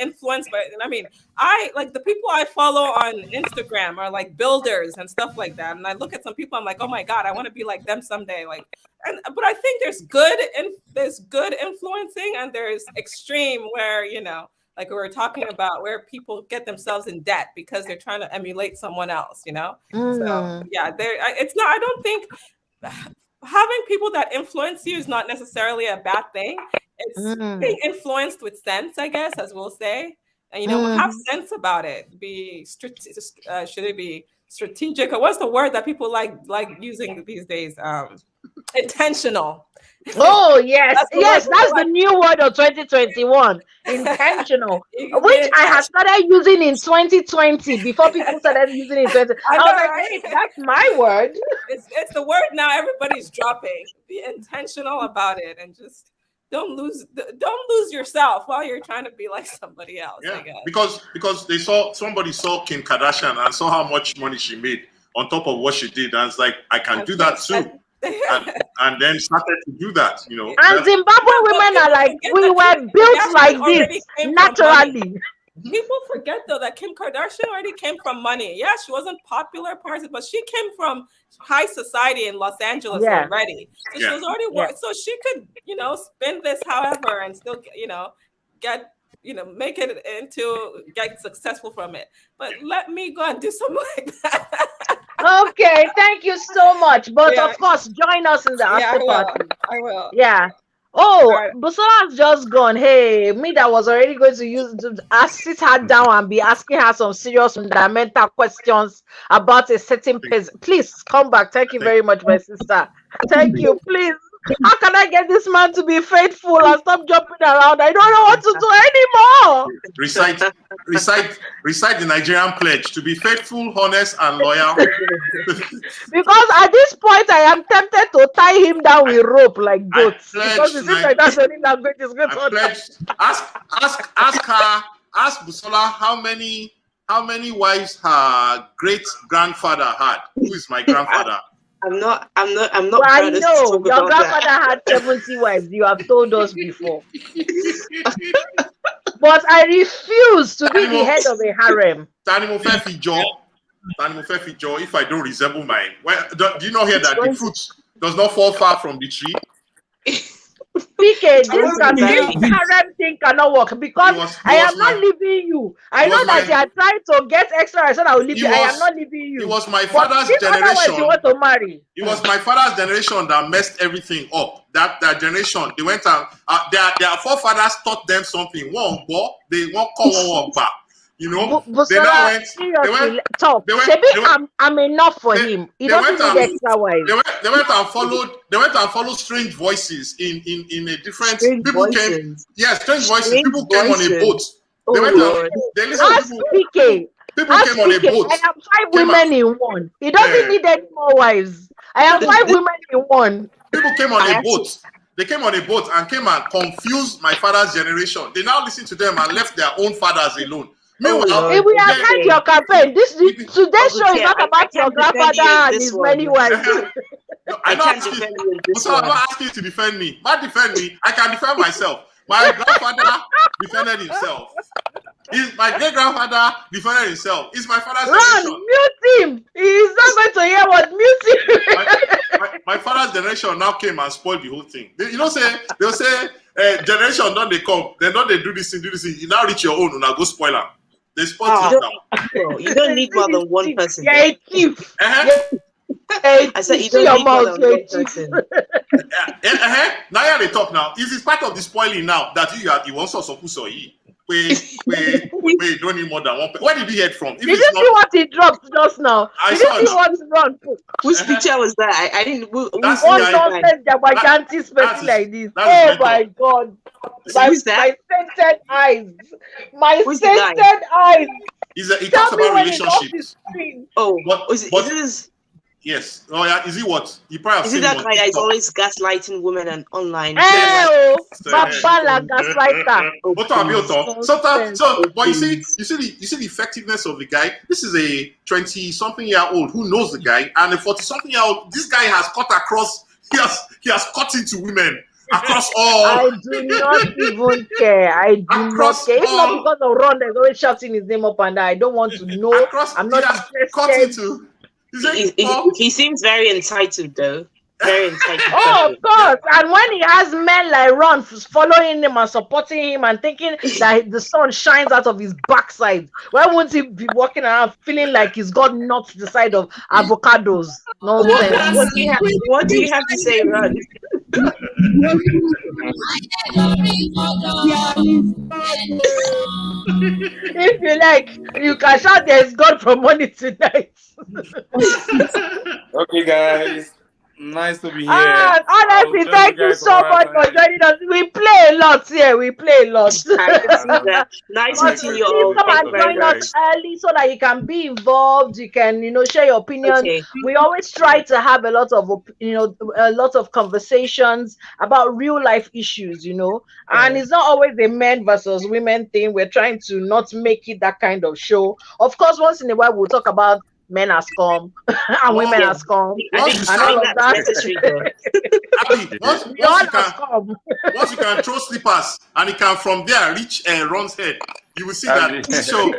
influenced by. I mean, I like the people I follow on Instagram are like builders and stuff like that. And I look at some people, I'm like, oh my god, I want to be like them someday. Like, but I think there's good influencing, and there's extreme where like we were talking about, where people get themselves in debt because they're trying to emulate someone else. So yeah, it's not. I don't think having people that influence you is not necessarily a bad thing. It's being influenced with sense, I guess, as we'll say, and have sense about it. Should it be strategic, or what's the word that people like using these days? Intentional. Oh yes, that's the new word of 2021. Intentional, which I have started using in 2020 before people started using it in 2020. I was like, hey, that's my word. It's the word now everybody's dropping. Be intentional about it, and just don't lose yourself while you're trying to be like somebody else. Yeah, I guess. because somebody saw Kim Kardashian and saw how much money she made on top of what she did, and it's like, I can do that too. and then started to do that, And Zimbabwe women are like, we were built like this naturally. People forget though that Kim Kardashian already came from money. Yeah, she wasn't popular person, but she came from high society in Los Angeles already. So she was already so she could, spin this however and still, get make it get successful from it. But let me go and do something like that. Okay, thank you so much. But of course, join us in the after party. I will. Yeah. Oh, Busola's just gone. Hey, me that was already going to sit her down and be asking her some serious fundamental questions about a certain person. Please come back. Thank you very much, my sister. Thank you. Please. How can I get this man to be faithful and stop jumping around? I don't know what to do anymore. Recite the Nigerian pledge to be faithful, honest, and loyal. Because at this point, I am tempted to tie him down with rope like goats. Because it seems like that's the only language is going to ask Busola how many wives her great grandfather had. Who is my grandfather? I'm not. Well, I know your grandfather had 70 wives. You have told us before. But I refuse to be the head of a harem. If I don't resemble my, do you not hear that the fruit does not fall far from the tree? PK, this harem thing cannot work because I am not leaving you. I know that you are trying to get extra. I said I will leave you. I am not leaving you. It was my father's generation. You want to marry. It was my father's generation that messed everything up. That generation, they went and their forefathers taught them something. One, they won't call one back. You know, But they now Busola, went. seriously, talk. They went. Shebi, They went. I'm enough for him. He They went doesn't need and extra wives. they went and followed. They went and followed strange voices in a different. Strange People voices. came. Yeah, strange voices. Strange People came on a voices. boat. They Oh went Lord. and they listened. Ask PK. People Ask came on a PK. boat. I am 5 Came women in one. He doesn't Yeah. need any more wives. I am 5 women in one. People came on I a actually- boat. They came on a boat and came and confused my father's generation. They now listen to them and left their own fathers alone. Meanwhile, Lord. If we have they- had your campaign, today's show is Okay, not I about your can't defend you in grandfather and this his one. many wives. No, I I'm not can't asking, defend you in this I'm one. not asking you to defend me. Not defend me. I can defend myself. My grandfather defended himself. My great grandfather defended himself. It's my father's Run, generation. mute him. He is not going to hear what mute him. My father's generation now came and spoiled the whole thing. They'll say generation don't they come, then don't they do this thing, You now reach your own, now go spoil them. They spoil Ah. it now. Well, you don't need more than one person. Yeah, a thief. I said you don't need more than one person. Now they talk now. Is it part of the spoiling now that you want so we don't need more than one person? Where did he hear it from? If Did you it's see what he dropped just now? I Did saw you see it. what Ron put? Whose picture was that? I didn't. That's One the guy. nonsense Jabajanti special that's- like this. that's Oh his my mentor. God. Who's that? My scented eyes. My Who's the guy? scented eyes. He Tell talks me about when he's off relationships. the screen. Oh, But- is but- it Yes. Oh yeah. Is he what? You probably have is seen it that him on guy that is TikTok. always gaslighting women and online? Oh, So, Babala gaslighter. But you see the effectiveness of the guy. This is a 20-something-year-old who knows the guy, and a 40-something-year-old. This guy has cut across. He has cut into women across all. I do not even care. I do not Across care. It's all- not because of Ron that's always shouting his name up and down. I don't want to know. Across, I'm not he has cut interested. into. He's like, He seems very entitled, though. Very entitled. Oh, person. of course. And when he has men like Ron following him and supporting him and thinking that the sun shines out of his backside, why won't he be walking around feeling like he's got nuts the side of avocados? Nonsense. What do you have to say, Ron? If you like, you can shout there's God from morning to night. Okay, guys. Nice to be here. Honestly, I'll thank join you guys so one much other for time. joining us. We play a lot here. We play a lot. I can see that. Nice But meeting please you all. come and Very, join very us early so that you can be involved. You can, share your opinions. Okay. We always try to have a lot of conversations about real life issues, and it's not always a men versus women thing. We're trying to not make it that kind of show. Of course, once in a while we'll talk about men as come and women yeah. as come. I think And all of that's that. necessary, though. Abby, We all as come. once you can throw slippers and it can from there reach Ron's head, you will see that Abby. this show will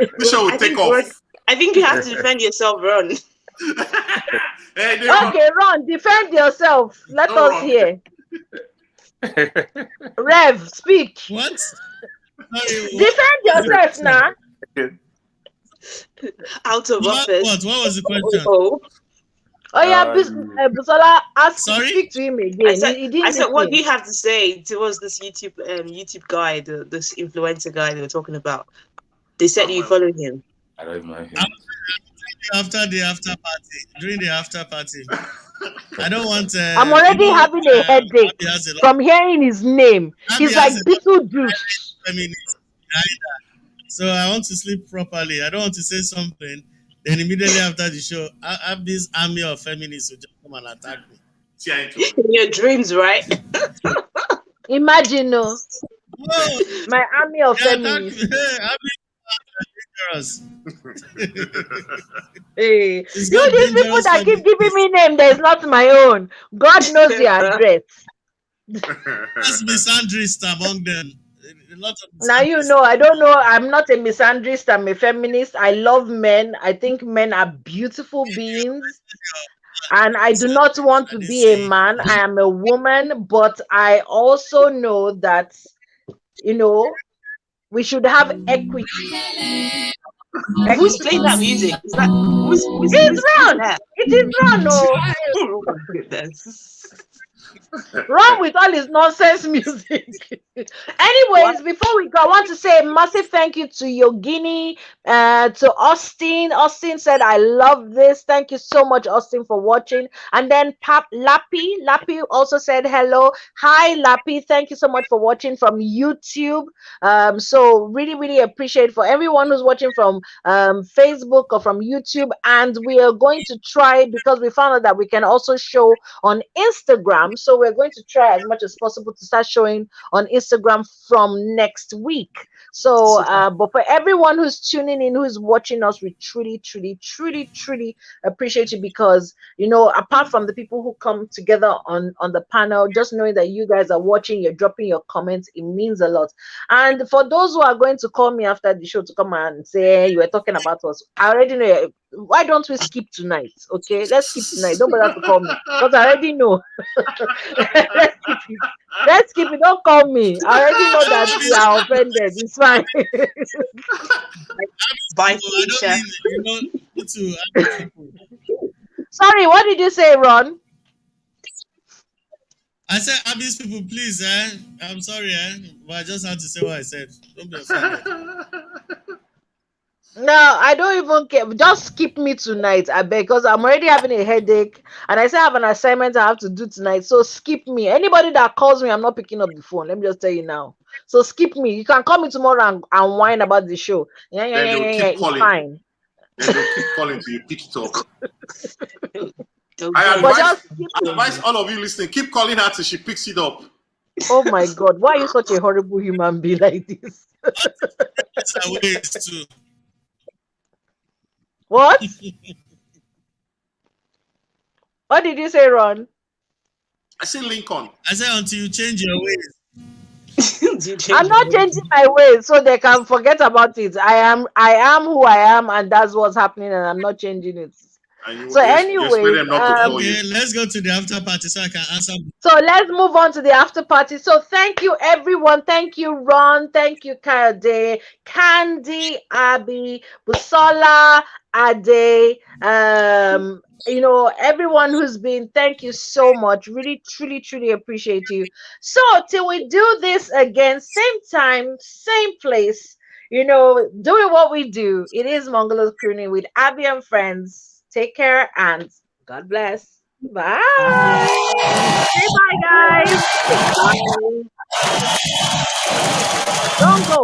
I take think off. I think you have to defend yourself, Ron. Hey, they run. Okay, Ron, defend yourself. Let No, us Ron. hear. Rev, speak. What? Sorry, Defend yourself now. Out of office. what was the question? Oh, Oh yeah, Busola, Sorry? speak to him again. I said, he didn't what do listen. you have to say towards this YouTube guy, this influencer guy they were talking about? They said you follow him. I don't even know him. After the after party, during the after party, I don't want. I'm already having a headache Abby has a lot from hearing his name. Abby He's has like a lot Beetlejuice. of feminists behind her. So I want to sleep properly. I don't want to say something. Then immediately after the show, I have this army of feminists who just come and attack me. In your dreams, right? Imagine, no, Whoa! my army of They attack me. feminists. Hey, Abby is dangerous. Hey, It's you got these people dangerous that keep feminists. giving me name that is not my own. God knows the address. That's misandrist among them. A lot of Now you misandrists. know, I don't know. I'm not a misandrist. I'm a feminist. I love men. I think men are beautiful beings. And I do not want to be a man. I am a woman, but I also know that, we should have equity. Who's playing that music? Is that who's It's Ron. that? It is Ron. No, Oh my goodness. Ron with all his nonsense music. Anyways, before we go, I want to say a massive thank you to Yogini, to Austin. Austin said, I love this. Thank you so much, Austin, for watching. And then Lappy also said hello. Hi, Lappy. Thank you so much for watching from YouTube. So really, really appreciate for everyone who's watching from Facebook or from YouTube. And we are going to try, because we found out that we can also show on Instagram. So we're going to try as much as possible to start showing on Instagram from next week. So, but for everyone who's tuning in, who's watching us, we truly, truly, truly, truly appreciate you, because, you know, apart from the people who come together on the panel, just knowing that you guys are watching, you're dropping your comments, it means a lot. And for those who are going to call me after the show to come and say, hey, you were talking about us, I already know. Why don't we skip tonight? Okay, let's skip tonight. Don't bother to call me, because I already know. Let's skip it. Don't call me. I already know that you are offended. It's fine. Bye, I don't Felicia. mean, you to Sorry, what did you say, Ron? I said, these people, please, I'm sorry, but I just had to say what I said. Don't be offended. No, I don't even care. Just skip me tonight, I beg, because I'm already having a headache, and I still have an assignment I have to do tonight. So skip me. Anybody that calls me, I'm not picking up the phone. Let me just tell you now. So skip me. You can call me tomorrow and whine about the show. Yeah, Then they'll keep it's calling. fine. Then they'll keep calling till you pick it up. Don't I go. But advise, just skip I me. advise all of you listening, keep calling her till she picks it up. Oh my God, why are you such a horrible human being like this? It's a waste too. What? What did you say, Ron? I say Lincoln. I said, until you change your ways. I'm not changing my ways so they can forget about it. I am who I am, and that's what's happening, and I'm not changing it. And you So expect anyway, them not to call Okay, you. let's go to the after party so I can answer. so let's move on to the after party. So thank you, everyone. Thank you, Ron. Thank you, Kayode, Candy, Abby, Busola, Ade, you know, everyone who's been, thank you so much. Really, truly, truly appreciate you. So till we do this again, same time, same place, you know, doing what we do. It is Mongolo's Crooning with Abby and friends. Take care and God bless. Bye. Say bye, guys. Don't go.